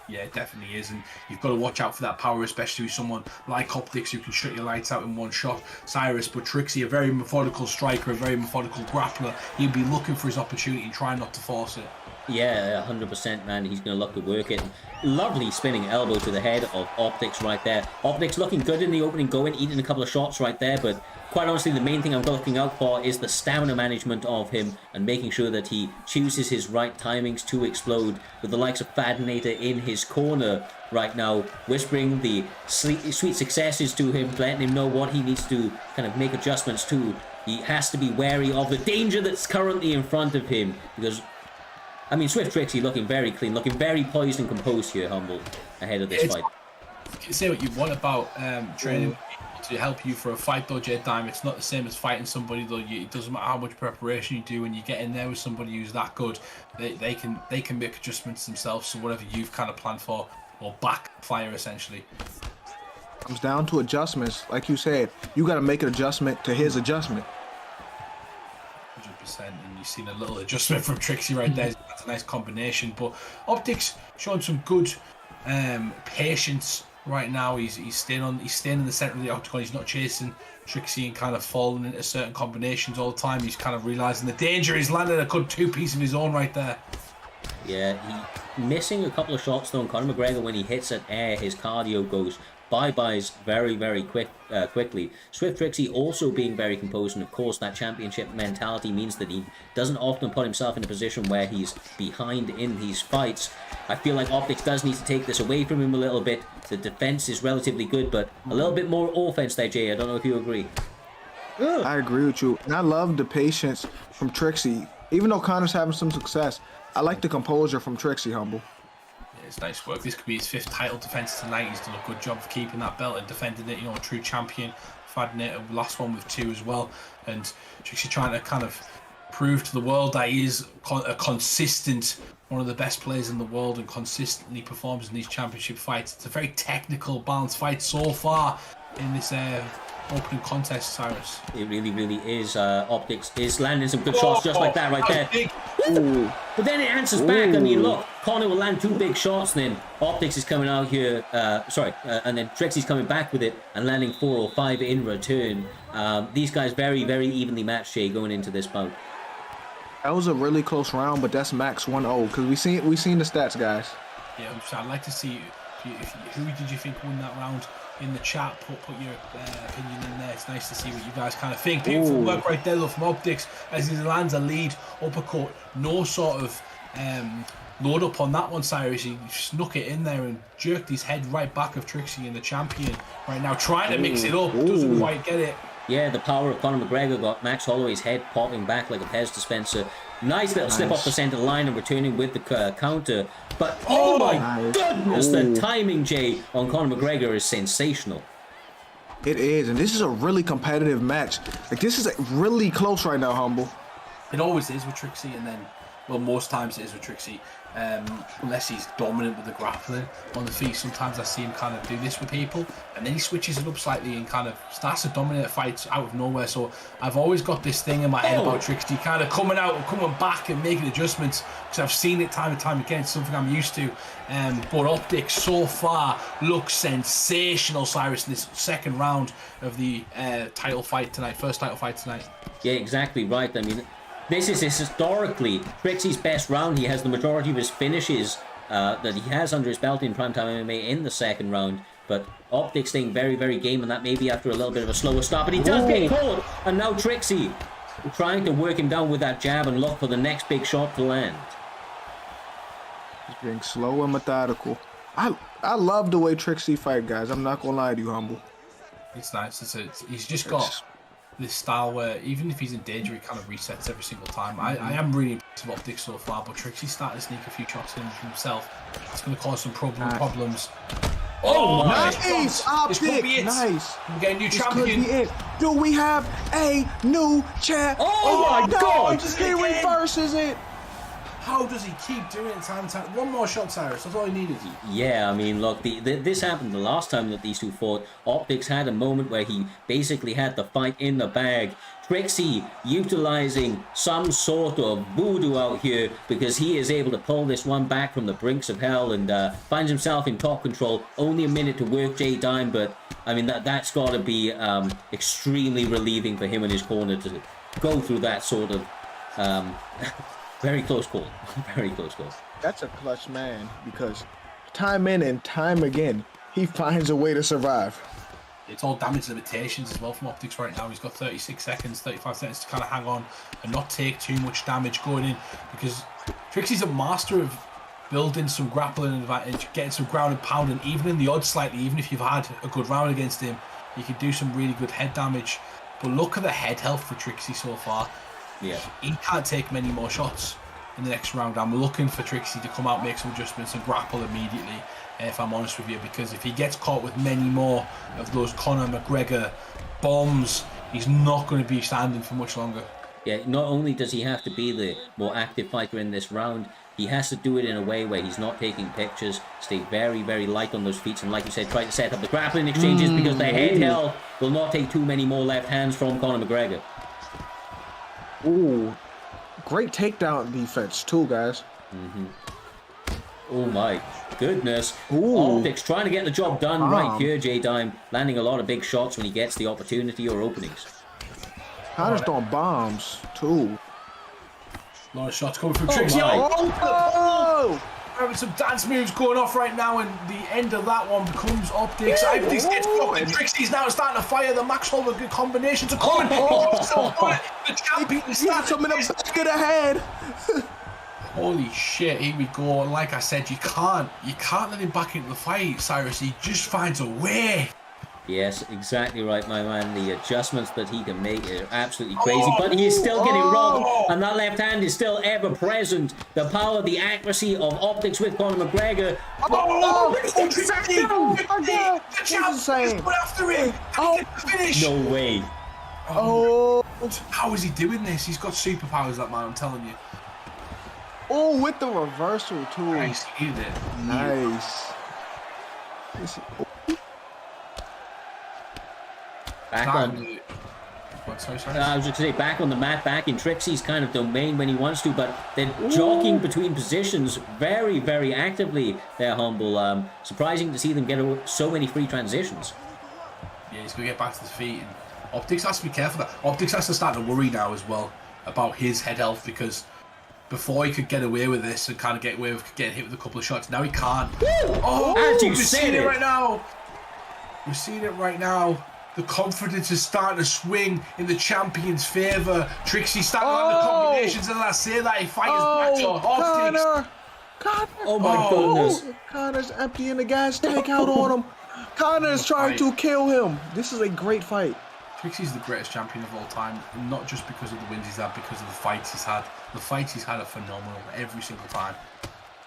Yeah, it definitely is, and you've got to watch out for that power, especially with someone like Optics who can shut your lights out in one shot. Cyrus, but Trixie, a very methodical striker, a very methodical grappler. He'll be looking for his opportunity and try not to force it. Yeah, 100%, man. He's going to look to work it. Lovely spinning elbow to the head of Optics right there. Optics looking good in the opening going, eating a couple of shots right there, but quite honestly, the main thing I'm looking out for is the stamina management of him and making sure that he chooses his right timings to explode, with the likes of Fadinator in his corner right now, whispering the sweet successes to him, letting him know what he needs to kind of make adjustments to. He has to be wary of the danger that's currently in front of him, because I mean, Swift Trixie looking very clean, looking very poised and composed here, Humble, ahead of this fight. You can say what you want about training to help you for a fight, though, J-Dime. It's not the same as fighting somebody, though. It doesn't matter how much preparation you do. When you get in there with somebody who's that good, they can make adjustments themselves. So whatever you've kind of planned for, or backfire essentially. Comes down to adjustments, like you said. You got to make an adjustment to his adjustment. 100%, and you've seen a little adjustment from Trixie right there. That's a nice combination. But Optics showing some good patience right now. He's staying in the center of the octagon. He's not chasing Trixie and kind of falling into certain combinations all the time. He's kind of realizing the danger. He's landed a good 2-piece of his own right there. Yeah, he missing a couple of shots though. And Conor McGregor, when he hits at air, his cardio goes bye-byes very quickly. Swift Trixie also being very composed, and of course that championship mentality means that he doesn't often put himself in a position where he's behind in these fights. I feel like Optics does need to take this away from him a little bit. The defense is relatively good, but a little bit more offense there, Jay. I don't know if you agree. I agree with you. And I love the patience from Trixie. Even though Conor's having some success, I like the composure from Trixie, Humble. Yeah, it's nice work. This could be his 5th title defense tonight. He's done a good job of keeping that belt and defending it. You know, a true champion. Fighting it, a last one with 2 as well. And Trixie trying to kind of prove to the world that he is a consistent, one of the best players in the world, and consistently performs in these championship fights. It's a very technical, balanced fight so far in this opening contest, Cyrus. It really is. Optics is landing some good shots just like that right there. Ooh. But then it answers back. I mean, look, Conor will land 2 big shots, and then Optics is coming out here. And then Trixie's coming back with it and landing 4 or 5 in return. These guys very evenly matched, Jay, going into this bout. That was a really close round, but that's max 1-0 because we seen the stats, guys. Yeah, I'd like to see who did you think won that round in the chat. Put your opinion in there. It's nice to see what you guys kind of think. Beautiful work right there, though, from Optics as he lands a lead uppercut. No sort of load up on that one, Cyrus. He snuck it in there and jerked his head right back of Trixie and the champion right now, trying to mix it up. Doesn't quite get it. Yeah, the power of Conor McGregor got Max Holloway's head popping back like a Pez dispenser. Nice little slip off the center line and returning with the counter. But oh my goodness, the timing, Jay, on Conor McGregor is sensational. It is, and this is a really competitive match. Like, this is really close right now, Humble. It always is with Trixie, and then, well, most times it is with Trixie. Unless he's dominant with the grappling on the feet. Sometimes I see him kind of do this with people, and then he switches it up slightly and kind of starts to dominate fights out of nowhere. So I've always got this thing in my head about Trixie kind of coming out and coming back and making adjustments, because I've seen it time and time again. It's something I'm used to. But Optics so far looks sensational, Cyrus, in this 2nd round of the title fight tonight, first title fight tonight. Yeah, exactly right. I mean, this is historically Trixie's best round. He has the majority of his finishes that he has under his belt in Primetime MMA in the 2nd round. But Optics staying very game, and that maybe after a little bit of a slower start. But he does get caught, and now Trixie trying to work him down with that jab and look for the next big shot to land. He's being slow and methodical. I love the way Trixie fight, guys. I'm not gonna lie to you, Humble. It's nice. He's just got this style where even if he's in danger, he kind of resets every single time. I am really impressed with Optics so far, but Trixie's starting to sneak a few shots in himself. It's going to cause some problems. Oh, nice! Optics! Nice! We get a new champion. Could be it. Do we have a new champ? Oh my God! He reverses it. How does he keep doing it time and time? One more shot, Cyrus. That's all he needed. Yeah, I mean, look, this happened the last time that these two fought. Optics had a moment where he basically had the fight in the bag. Trixie utilizing some sort of voodoo out here, because he is able to pull this one back from the brinks of hell and finds himself in top control. Only a minute to work, Jay Dime, but I mean, that's got to be extremely relieving for him and his corner to go through that sort of... very close call. Very close call. That's a clutch man, because time in and time again, he finds a way to survive. It's all damage limitations as well from Optics right now. He's got 36 seconds, 35 seconds to kind of hang on and not take too much damage going in, because Trixie's a master of building some grappling advantage, getting some ground and pound, and even in the odds slightly, even if you've had a good round against him, you can do some really good head damage. But look at the head health for Trixie so far. Yeah, he can't take many more shots in the next round. I'm looking for Trixie to come out, make some adjustments and grapple immediately, if I'm honest with you, because if he gets caught with many more of those Conor McGregor bombs, he's not going to be standing for much longer. Yeah, not only does he have to be the more active fighter in this round, he has to do it in a way where he's not taking pictures, stay very light on those feet, and like you said, try to set up the grappling exchanges, because the head held will not take too many more left hands from Conor McGregor. Ooh, great takedown defense too, guys. Oh my goodness. Ooh. Optics trying to get the job done right here, J-Dime, landing a lot of big shots when he gets the opportunity or openings. Connor's throwing bombs too. A lot of shots coming from Trixie. My. go. Having some dance moves going off right now, and the end of that one becomes optics. Optics gets fucked, and Trixie's now starting to fire the Max Holler combinations are coming. The champion is Hits him in the back of the head. Holy shit, here we go. And like I said, you can't let him back into the fight, Cyrus. He just finds a way. Yes, exactly right, my man. The adjustments that he can make are absolutely crazy, but he's still getting wrong, and that left hand is still ever present. The power, the accuracy of optics with Conor McGregor. The champ is going after him. Finish. No way. How is he doing this? He's got superpowers, that man, I'm telling you. Oh, with the reversal too. Nice, he did it. Nice. Back on. What, sorry? I was just going to say, back on the mat, back in Trixie's kind of domain when he wants to, but they're jockeying between positions very, very actively. They're Humble. Surprising to see them get so many free transitions. Yeah, he's going to get back to his feet. And Optics has to be careful. Optics has to start to worry now as well about his head health, because before he could get away with this and kind of get away with getting hit with a couple of shots, now he can't. As you we're said seeing it right now. We're seeing it right now. The confidence is starting to swing in the champion's favour. Trixie starting on the combinations, and I say that he fights back to Optics. Connor. Oh my goodness. Connor's emptying the gas tank out on him. Connor's trying to kill him. This is a great fight. Trixie's the greatest champion of all time, not just because of the wins he's had, because of the fights he's had. The fights he's had are phenomenal every single time.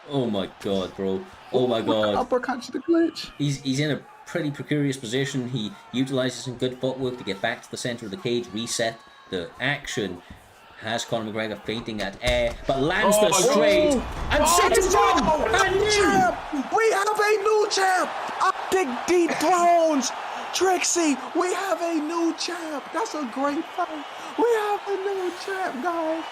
Oh my god, bro. Oh my god. Uppercut to the glitch. He's in a pretty precarious position. He utilizes some good footwork to get back to the center of the cage, reset the action. Has Conor McGregor fainting at air, but lands the straight and sets him down. We have a new champ. Optic dethrones Trixie. We have a new champ. That's a great fight. We have a new champ, guys.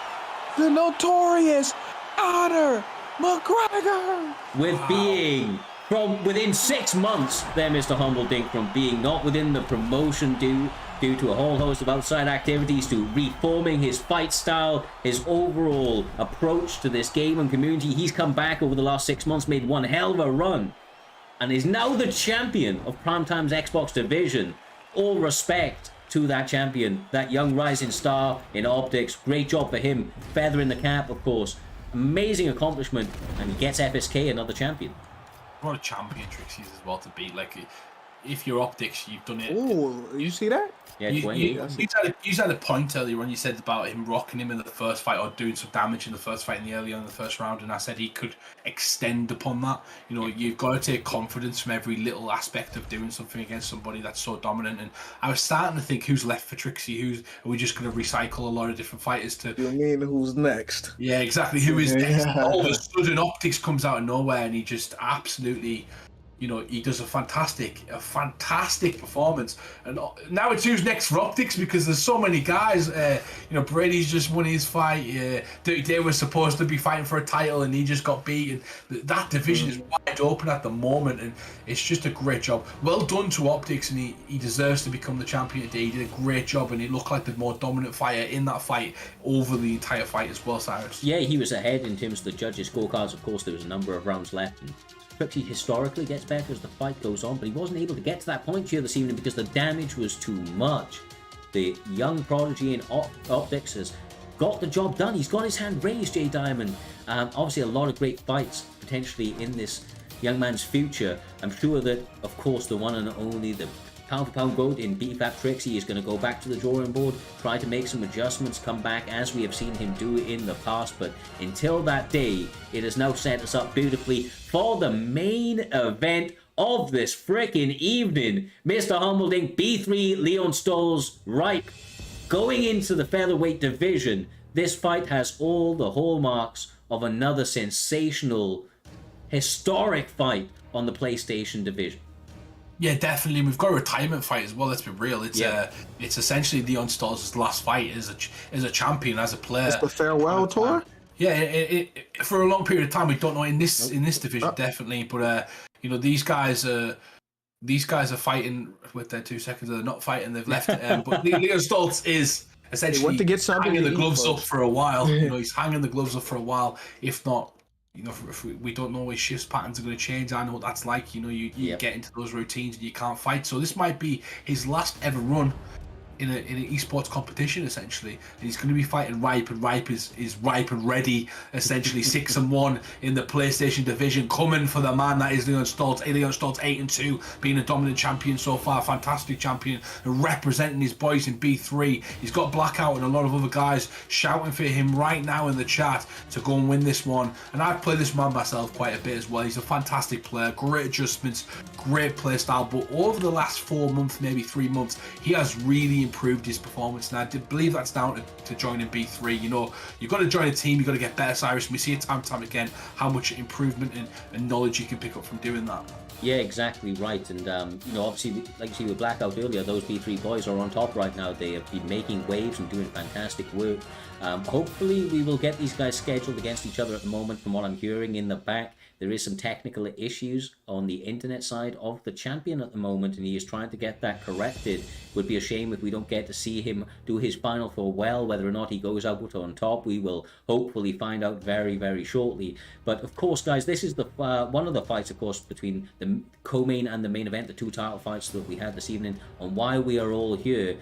The notorious Conor McGregor. With being from within 6 months, there, Mr. Humble Dink, from being not within the promotion due to a whole host of outside activities, to reforming his fight style, his overall approach to this game and community. He's come back over the last 6 months, made one hell of a run, and is now the champion of Primetime's Xbox division. All respect to that champion, that young rising star in Optics. Great job for him, feather in the cap, of course. Amazing accomplishment, and he gets FSK another champion. What a champion Trixie's as well to beat. Like, if you're Optics, you've done it. Oh, you see that? Yeah, You had a point earlier when you said about him rocking him in the first fight, or doing some damage in the first fight in the first round, and I said he could extend upon that. You know, you've got to take confidence from every little aspect of doing something against somebody that's so dominant. And I was starting to think, who's left for Trixie? Are we just going to recycle a lot of different fighters to? You mean who's next? Yeah, exactly. Who is next? All of a sudden, Optics comes out of nowhere, and he just absolutely. You know, he does a fantastic performance. And now it's who's next for Optics, because there's so many guys. You know, Brady's just won his fight. Dirty Day was supposed to be fighting for a title, and he just got beaten. That division is wide open at the moment, and it's just a great job. Well done to Optics, and he deserves to become the champion today. He did a great job, and he looked like the more dominant fighter in that fight over the entire fight as well, Cyrus. Yeah, he was ahead in terms of the judges' scorecards. Of course, there was a number of rounds left, and Trixie historically gets better as the fight goes on, but he wasn't able to get to that point here this evening because the damage was too much. The young prodigy in Optics has got the job done. He's got his hand raised, Jay Diamond. Obviously, a lot of great fights potentially in this young man's future. I'm sure that, of course, the one and only, the pound-for-pound GOAT in BFAP Trixie is going to go back to the drawing board, try to make some adjustments, come back as we have seen him do in the past. But until that day, it has now set us up beautifully for the main event of this freaking evening. Mr. Humbledink, B3 Leon Stolz, right. Going into the featherweight division, this fight has all the hallmarks of another sensational, historic fight on the PlayStation division. Yeah, definitely. We've got a retirement fight as well. Let's be real. It's essentially Leon Stolz's last fight as a champion, as a player. It's the farewell tour. Yeah, for a long period of time, we don't know in this division definitely, but you know, these guys are fighting with their 2 seconds. They're not fighting. They've left. But Leon Stolz is essentially to get something hanging to the eat gloves first. up for a while. You know, he's hanging the gloves up for a while, if not, you know, if we don't know which shift patterns are going to change. I know what that's like. You know, you Yep. get into those routines and you can't fight. So this might be his last ever run in an esports competition, essentially. And he's going to be fighting Ripe, and Ripe is ripe and ready, essentially 6-1 in the PlayStation division, coming for the man that is Leon Stoltz. Leon Stoltz 8-2, being a dominant champion so far, fantastic champion, and representing his boys in B3. He's got Blackout and a lot of other guys shouting for him right now in the chat to go and win this one. And I've played this man myself quite a bit as well. He's a fantastic player, great adjustments, great play style, but over the last 4 months, maybe 3 months, he has really improved his performance, and I believe that's down to joining B3. You know, you've got to join a team, you've got to get better, Cyrus, and we see it time and time again how much improvement and knowledge you can pick up from doing that. Yeah, exactly right. And, you know, obviously, like you see with Blackout earlier, those B3 boys are on top right now. They have been making waves and doing fantastic work. Hopefully, we will get these guys scheduled against each other at the moment. From what I'm hearing in the back, there is some technical issues on the internet side of the champion at the moment, and he is trying to get that corrected. Would be a shame if we don't get to see him do his final farewell. Whether or not he goes out on top, we will hopefully find out very, very shortly. But of course, guys, this is the one of the fights, of course, between the co-main and the main event, the two title fights that we had this evening, on why we are all here.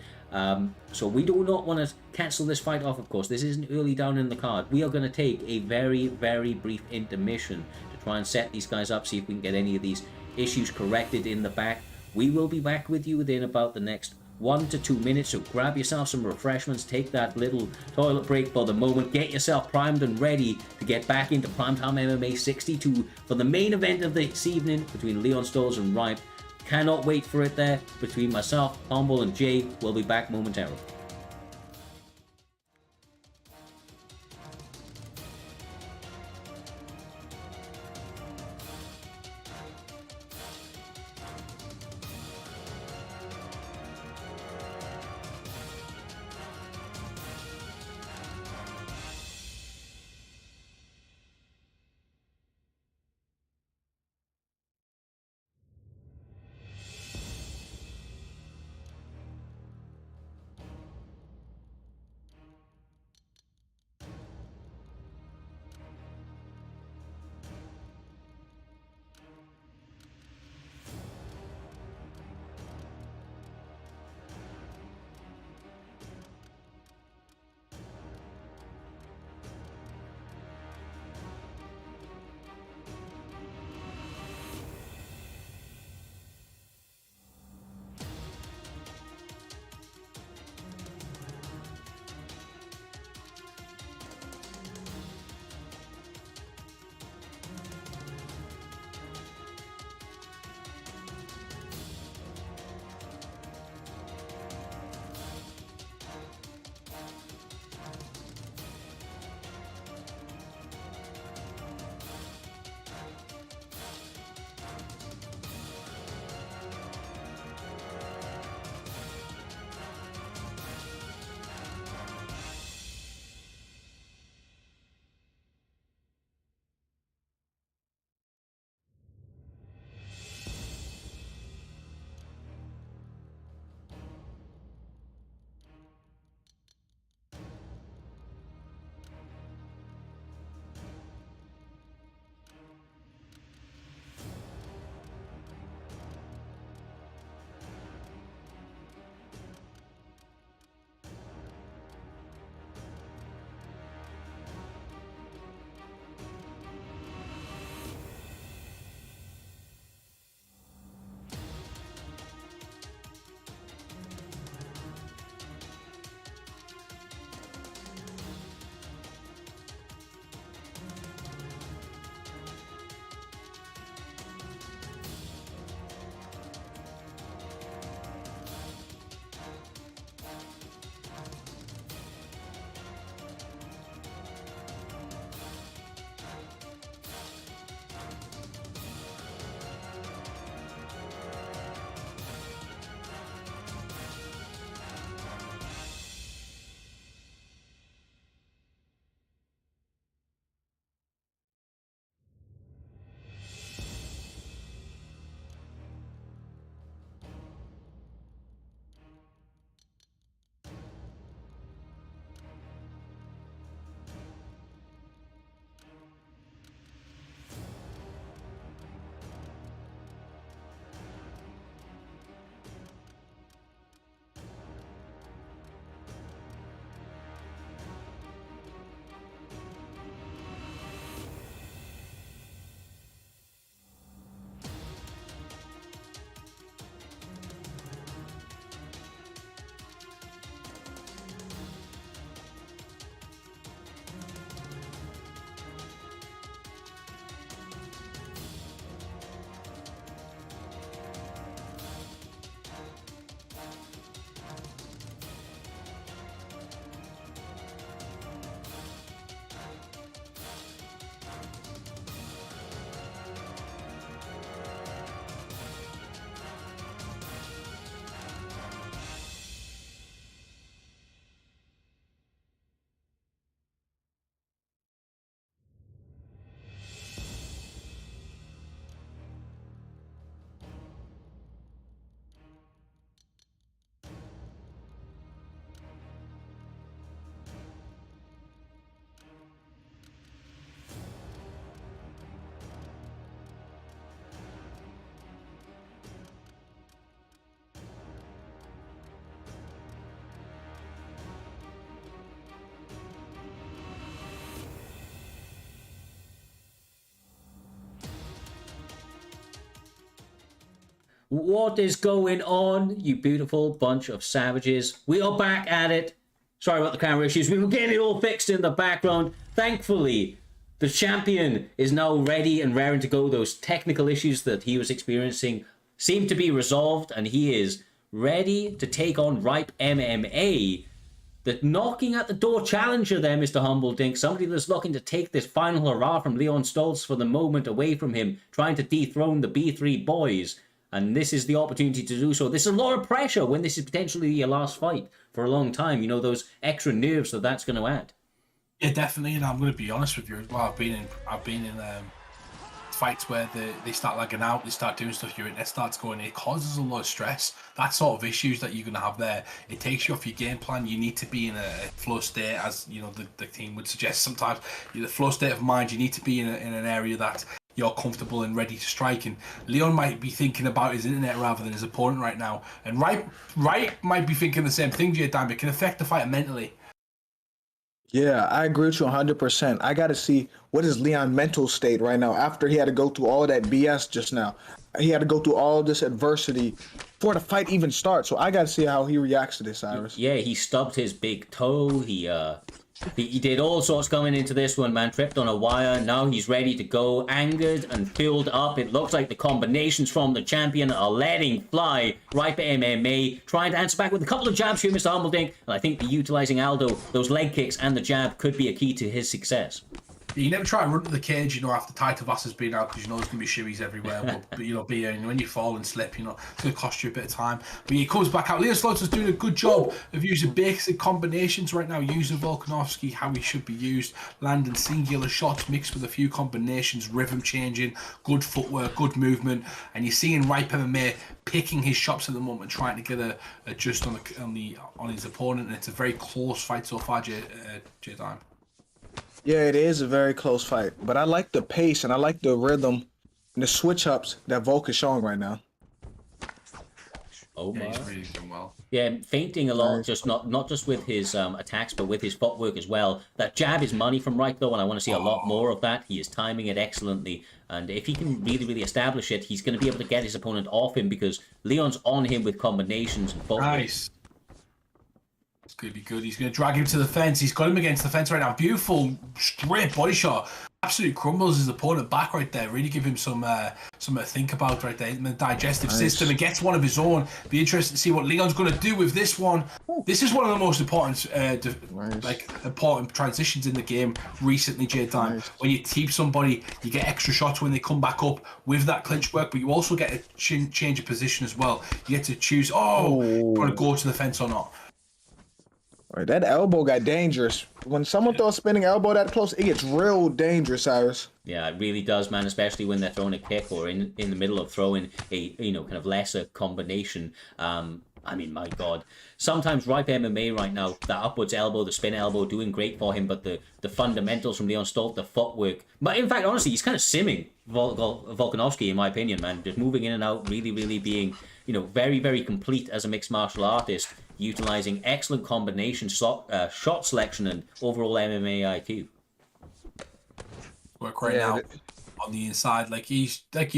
So we do not want to cancel this fight off, of course. This isn't early down in the card. We are going to take a very, very brief intermission to try and set these guys up, see if we can get any of these issues corrected in the back. We will be back with you within about the next 1 to 2 minutes, so grab yourself some refreshments, take that little toilet break for the moment, get yourself primed and ready to get back into Primetime MMA 62 for the main event of this evening between Leon Stoltz and Ripe. Cannot wait for it there. Between myself, Humble, and Jay, we'll be back momentarily. What is going on, you beautiful bunch of savages? We are back at it. Sorry about the camera issues. We were getting it all fixed in the background. Thankfully, the champion is now ready and raring to go. Those technical issues that he was experiencing seem to be resolved, and he is ready to take on Ripe MMA. The knocking at the door challenger there, Mr. Humbledink. Somebody that's looking to take this final hurrah from Leon Stoltz for the moment away from him, trying to dethrone the B3 boys. And this is the opportunity to do so. There's a lot of pressure when this is potentially your last fight for a long time. You know, those extra nerves that's going to add. Yeah, definitely. And I'm going to be honest with you as well. I've been in fights where they start lagging out, they start doing stuff, your internet starts going, it causes a lot of stress. That sort of issues that you're going to have there, it takes you off your game plan. You need to be in a flow state, as you know the team would suggest sometimes. The flow state of mind, you need to be in an area that you're comfortable and ready to strike. And Leon might be thinking about his internet rather than his opponent right now. And Right might be thinking the same thing, J-Dime. It can affect the fighter mentally. Yeah, I agree with you 100%. I got to see what is Leon's mental state right now after he had to go through all that BS just now. He had to go through all this adversity before the fight even starts. So I got to see how he reacts to this, Cyrus. Yeah, he stubbed his big toe. He did all sorts coming into this one, man. Tripped on a wire. Now he's ready to go. Angered and filled up. It looks like the combinations from the champion are letting fly. Ripe MMA trying to answer back with a couple of jabs here, Mr. Humbledink. And I think utilizing Aldo, those leg kicks and the jab could be a key to his success. You never try and run to the cage, you know, after Titus has been out, because you know there's going to be shimmies everywhere. But you know, when you fall and slip, you know, it's going to cost you a bit of time. But he comes back out. Leon Slaughter's doing a good job of using basic combinations right now, using Volkanovski how he should be used, landing singular shots mixed with a few combinations, rhythm changing, good footwork, good movement. And you're seeing Ripe MMA picking his shots at the moment, trying to get a just on his opponent. And it's a very close fight so far, J-Dime. Yeah, it is a very close fight, but I like the pace and I like the rhythm and the switch ups that Volk is showing right now. Oh my! Yeah, he's really doing well. Yeah, feinting a lot, just not just with his attacks, but with his footwork as well. That jab is money from Ripe though, and I want to see a lot more of that. He is timing it excellently, and if he can really establish it, he's going to be able to get his opponent off him because Leon's on him with combinations and footwork. Nice. It's going to be good. He's going to drag him to the fence. He's got him against the fence right now. Beautiful, straight body shot. Absolutely crumbles his opponent back right there. Really give him some something to think about right there in the digestive system. And gets one of his own. Be interested to see what Leon's going to do with this one. This is one of the most important, important transitions in the game recently, J-Time. When you teep somebody, you get extra shots when they come back up with that clinch work, but you also get a change of position as well. You get to choose, want to go to the fence or not. Right, that elbow got dangerous. When someone throws a spinning elbow that close, it gets real dangerous, Cyrus. Yeah, it really does, man, especially when they're throwing a kick or in the middle of throwing a, kind of lesser combination. I mean, my God. Sometimes Ripe MMA right now, the upwards elbow, the spin elbow, doing great for him, but the fundamentals from Leon Stoltz, the footwork. But in fact, honestly, he's kind of simming Volkanovski, in my opinion, man. Just moving in and out, really being, very, very complete as a mixed martial artist, utilizing excellent combination, shot selection, and overall MMA IQ. Work now on the inside, like you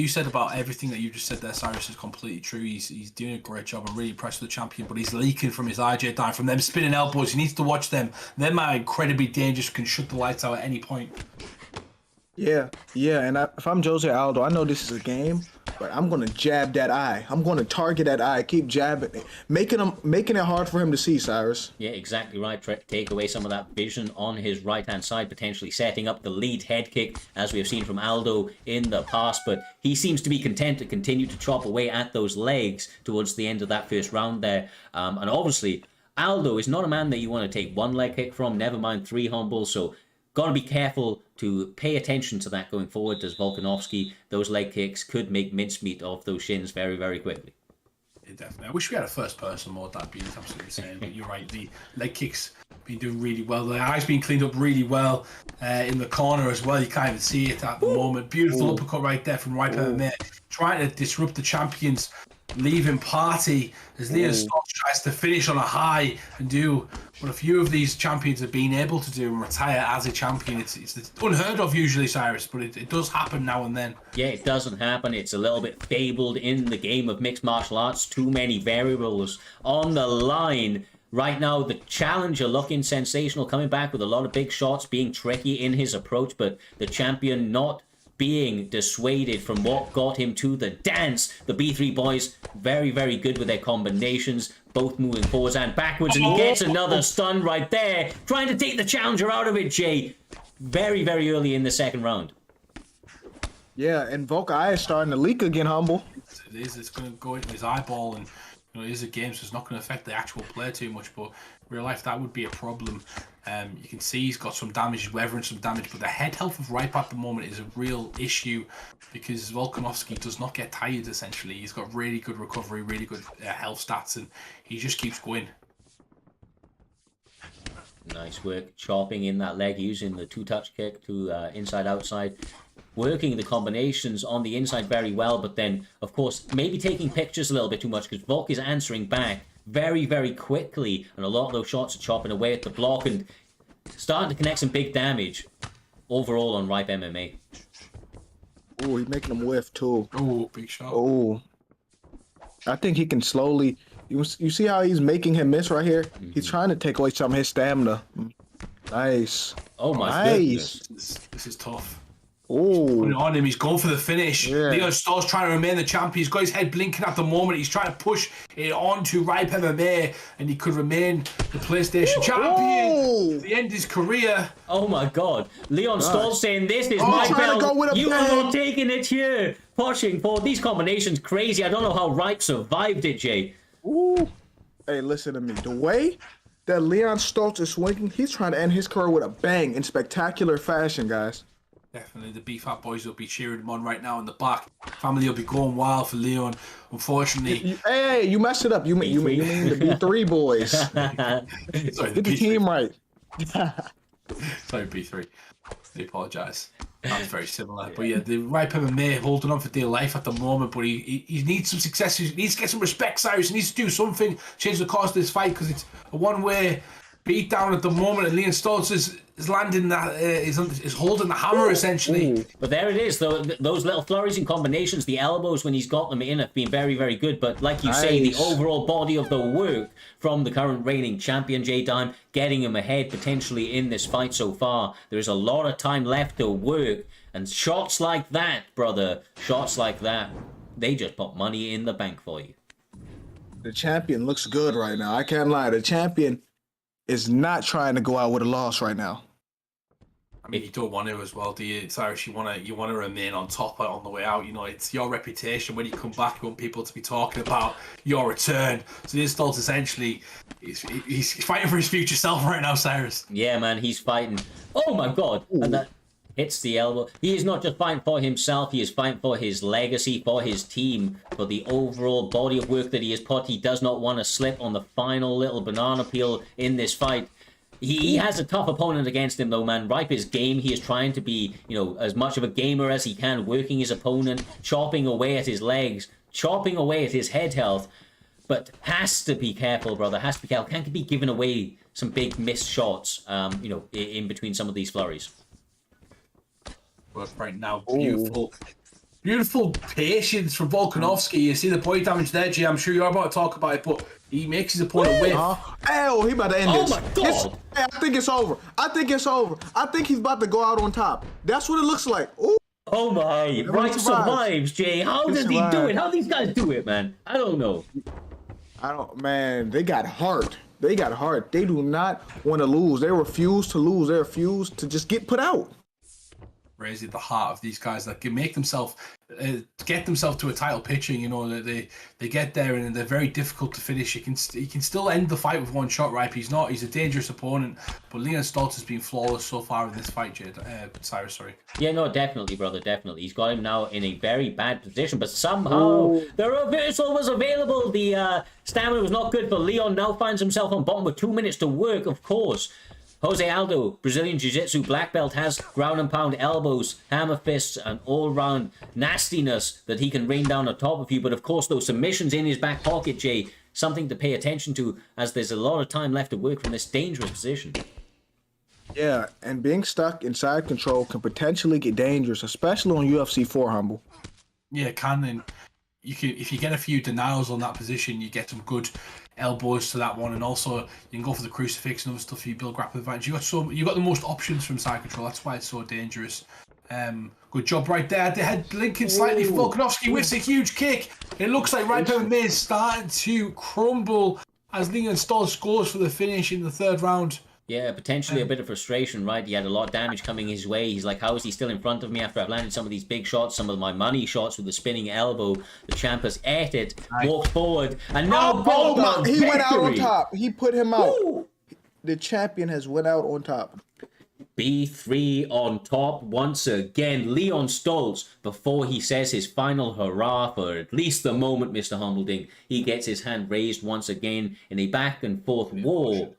said about everything that you just said there, Cyrus, is completely true. He's doing a great job. I'm really impressed with the champion, but he's leaking from his IJ down from them spinning elbows. He needs to watch them. Them are incredibly dangerous, can shut the lights out at any point. Yeah, and if I'm Jose Aldo, I know this is a game, but I'm gonna jab that eye. I'm gonna target that eye. Keep jabbing it, making it hard for him to see, Cyrus. Yeah, exactly right. Take away some of that vision on his right-hand side, potentially setting up the lead head kick, as we have seen from Aldo in the past. But he seems to be content to continue to chop away at those legs towards the end of that first round there. And obviously, Aldo is not a man that you want to take one leg kick from, never mind three humbles. So got to be careful to pay attention to that going forward. As Volkanovski, those leg kicks could make mincemeat of those shins very, very quickly. Yeah, definitely. I wish we had a first-person mode. That'd be absolutely insane. But you're right. The leg kicks been doing really well. The eye's been cleaned up really well in the corner as well. You can't even see it at the moment. Beautiful uppercut right there from Ripe MMA, trying to disrupt the champion's leaving party as Leon Stoltz tries to finish on a high and do what a few of these champions have been able to do and retire as a champion. It's unheard of usually, Cyrus, but it does happen now and then. Yeah, it doesn't happen. It's a little bit fabled in the game of mixed martial arts. Too many variables on the line. Right now, the challenger looking sensational, coming back with a lot of big shots, being tricky in his approach, but the champion not being dissuaded from what got him to the dance. The B3 boys, very, very good with their combinations, both moving forwards and backwards, and he gets another stun right there, trying to take the challenger out of it, Jay. Very, very early in the second round. Yeah, and Volk Eye is starting to leak again, Humble. It is. It's going to go into his eyeball, and it is a game, so it's not going to affect the actual player too much. But in real life, that would be a problem. You can see he's got some damage, he's weathering some damage, but the head health of Ripe at the moment is a real issue because Volkanovski does not get tired. Essentially, he's got really good recovery, really good health stats, and he just keeps going. Nice work chopping in that leg, using the two-touch kick to inside-outside. Working the combinations on the inside very well, but then, of course, maybe taking pictures a little bit too much because Volk is answering back very, very quickly, and a lot of those shots are chopping away at the block and starting to connect some big damage overall on Ripe MMA. Oh, he's making him whiff, too. Oh, big shot. Oh. I think he can slowly... You see how he's making him miss right here? He's trying to take away some of his stamina. Nice. Oh, my goodness. This is tough. Oh, On him, he's going for the finish. Yeah. Leon Stoltz trying to remain the champion. He's got his head blinking at the moment. He's trying to push it on to Ripe MMA, and he could remain the PlayStation champion at the end of his career. Oh my God. Leon Stoltz saying, this is my trying to go with belt. a You are bang. not taking it here. Pushing for these combinations crazy. I don't know how Ripe survived it, Jay. ooh. Hey, listen to me. The way that Leon Stoltz is swinging, he's trying to end his career with a bang in spectacular fashion, guys. Definitely, the BFAT boys will be cheering him on right now in the back. Family will be going wild for Leon. Unfortunately, Hey, you messed it up. You mean the B3 boys. sorry, Get the team right. Sorry, B3. I apologise. That's very similar. But yeah, the Ripe MMA holding on for dear life at the moment, but he needs some success. He needs to get some respect, Cyrus. He needs to do something, change the course of this fight, because it's a one-way beatdown at the moment, and Leon Stoltz is landing that, is holding the hammer, essentially. But there it is, though. Those little flurries and combinations, the elbows when he's got them in have been very, very good. But like you say, the overall body of the work from the current reigning champion, J Dime, getting him ahead potentially in this fight so far. There's a lot of time left to work. And shots like that, brother, shots like that, they just put money in the bank for you. The champion looks good right now. I can't lie. The champion is not trying to go out with a loss right now. I mean, you don't want to as well, do you, Cyrus? You want to remain on top on the way out. You know, it's your reputation. When you come back, you want people to be talking about your return. So this Stoltz essentially, he's fighting for his future self right now, Cyrus. Yeah, man, he's fighting. Oh my God! Ooh. And that hits the elbow. He is not just fighting for himself. He is fighting for his legacy, for his team, for the overall body of work that he has put. He does not want to slip on the final little banana peel in this fight. He has a tough opponent against him, though, man. Ripe is game. He is trying to be, as much of a gamer as he can, working his opponent, chopping away at his legs, chopping away at his head health. But has to be careful, brother. Has to be careful. Can't be giving away some big missed shots, in between some of these flurries. Right now, beautiful patience from Volkanovski. You see the body damage there, G. I'm sure you're about to talk about it, but he makes his opponent win. Oh, he about to end this. Oh my God! I think it's over. I think he's about to go out on top. That's what it looks like. Ooh. Oh my! Ripe survives, Jay. How does he do it? How these guys do it, man? I don't know. Man, they got heart. They do not want to lose. They refuse to lose. They refuse to just get put out. Raising the heart of these guys that can make themselves get themselves to a title picture. They get there and they're very difficult to finish. He can still end the fight with one shot. Ripe, he's a dangerous opponent, but Leon Stoltz has been flawless so far in this fight, Cyrus. Sorry. Yeah, no, definitely, brother, definitely. He's got him now in a very bad position, but somehow the reversal was available. The stamina was not good for Leon. Now finds himself on bottom with 2 minutes to work, of course. Jose Aldo, Brazilian Jiu-Jitsu black belt, has ground and pound elbows, hammer fists, and all-round nastiness that he can rain down on top of you. But of course, those submissions in his back pocket, Jay, something to pay attention to, as there's a lot of time left to work from this dangerous position. Yeah, and being stuck inside control can potentially get dangerous, especially on UFC 4, Humble. Yeah, it can. And you can, if you get a few denials on that position, you get some good elbows to that one, and also you can go for the crucifix and other stuff for you build grappling advantage. You got the most options from side control. That's why it's so dangerous. Good job right there. They had Lincoln slightly. Volkanovski whiffs a huge kick. It looks like right now Miz starting to crumble as Leon Stoll scores for the finish in the third round. Yeah, potentially a bit of frustration, right? He had a lot of damage coming his way. He's like, how is he still in front of me after I've landed some of these big shots, some of my money shots with the spinning elbow? The champ has ate it, walked forward, and now he went out on victory. top. He put him out. Woo! The champion has went out on top. B3 on top once again. Leon Stoltz, before he says his final hurrah for at least the moment, Mr. Humbleding, he gets his hand raised once again in a back and forth war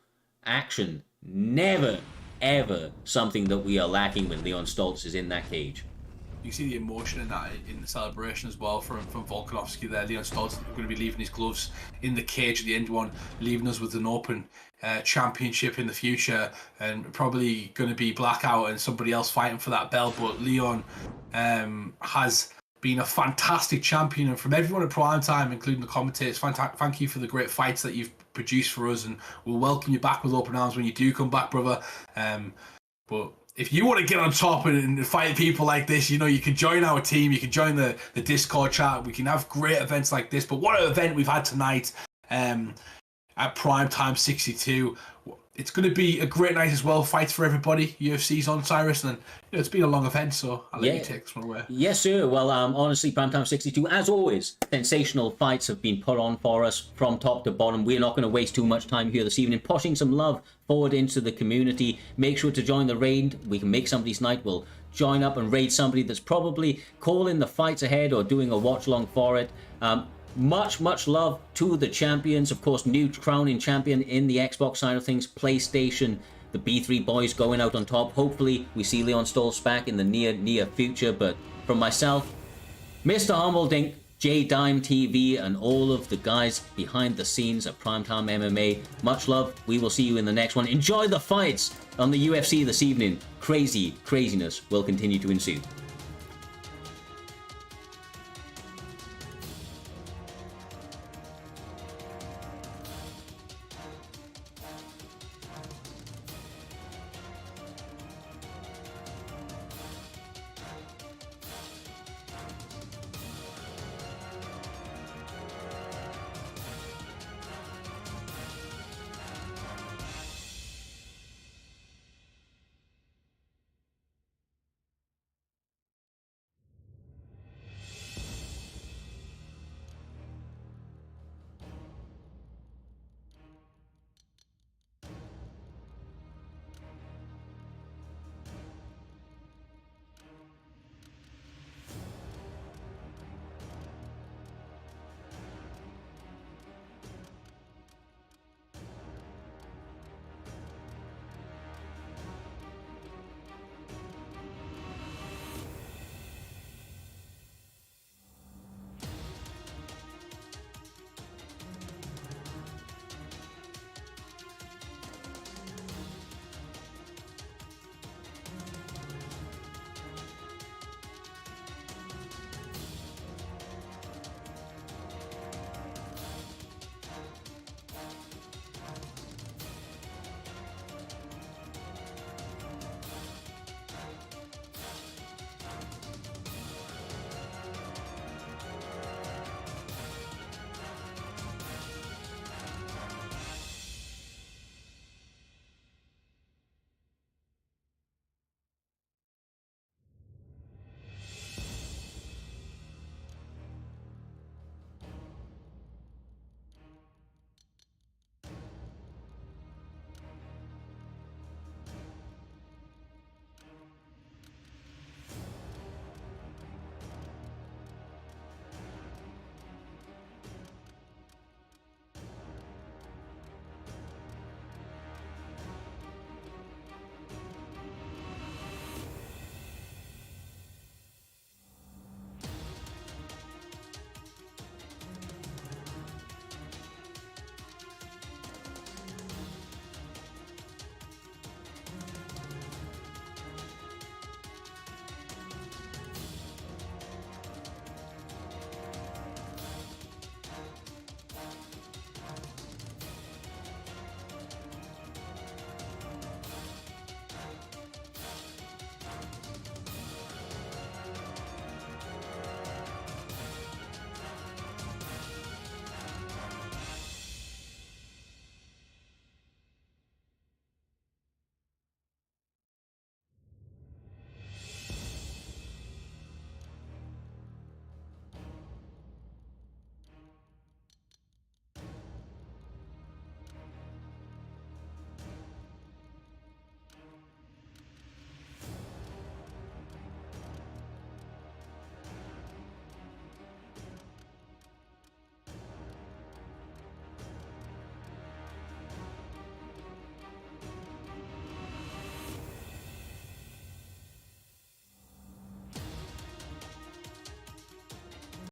action. Never, ever something that we are lacking when Leon Stoltz is in that cage. You see the emotion in that in the celebration as well from Volkanovski there. Leon Stoltz going to be leaving his gloves in the cage at the end one, leaving us with an open championship in the future, and probably going to be blackout and somebody else fighting for that belt. But Leon has been a fantastic champion, and from everyone at Primetime, including the commentators, thank you for the great fights that you've produced for us, and we'll welcome you back with open arms when you do come back, brother. But if you want to get on top and fight people like this, you know, you can join our team, you can join the Discord chat, we can have great events like this. But what an event we've had tonight at Primetime 62. It's going to be a great night as well. Fights for everybody. UFC's on, Cyrus, and you know, it's been a long event, so I'll let you take this one away. Yes, sir. Well, honestly, Primetime 62, as always, sensational fights have been put on for us from top to bottom. We're not going to waste too much time here this evening, pushing some love forward into the community. Make sure to join the raid. We can make somebody's night. We'll join up and raid somebody that's probably calling the fights ahead or doing a watch along for it. Much love to the champions. Of course, new crowning champion in the Xbox side of things, PlayStation. The B3 boys going out on top. Hopefully, we see Leon Stoltz back in the near future. But from myself, Mr. Humbledink, J Dime TV, and all of the guys behind the scenes at Primetime MMA, much love. We will see you in the next one. Enjoy the fights on the UFC this evening. Craziness will continue to ensue.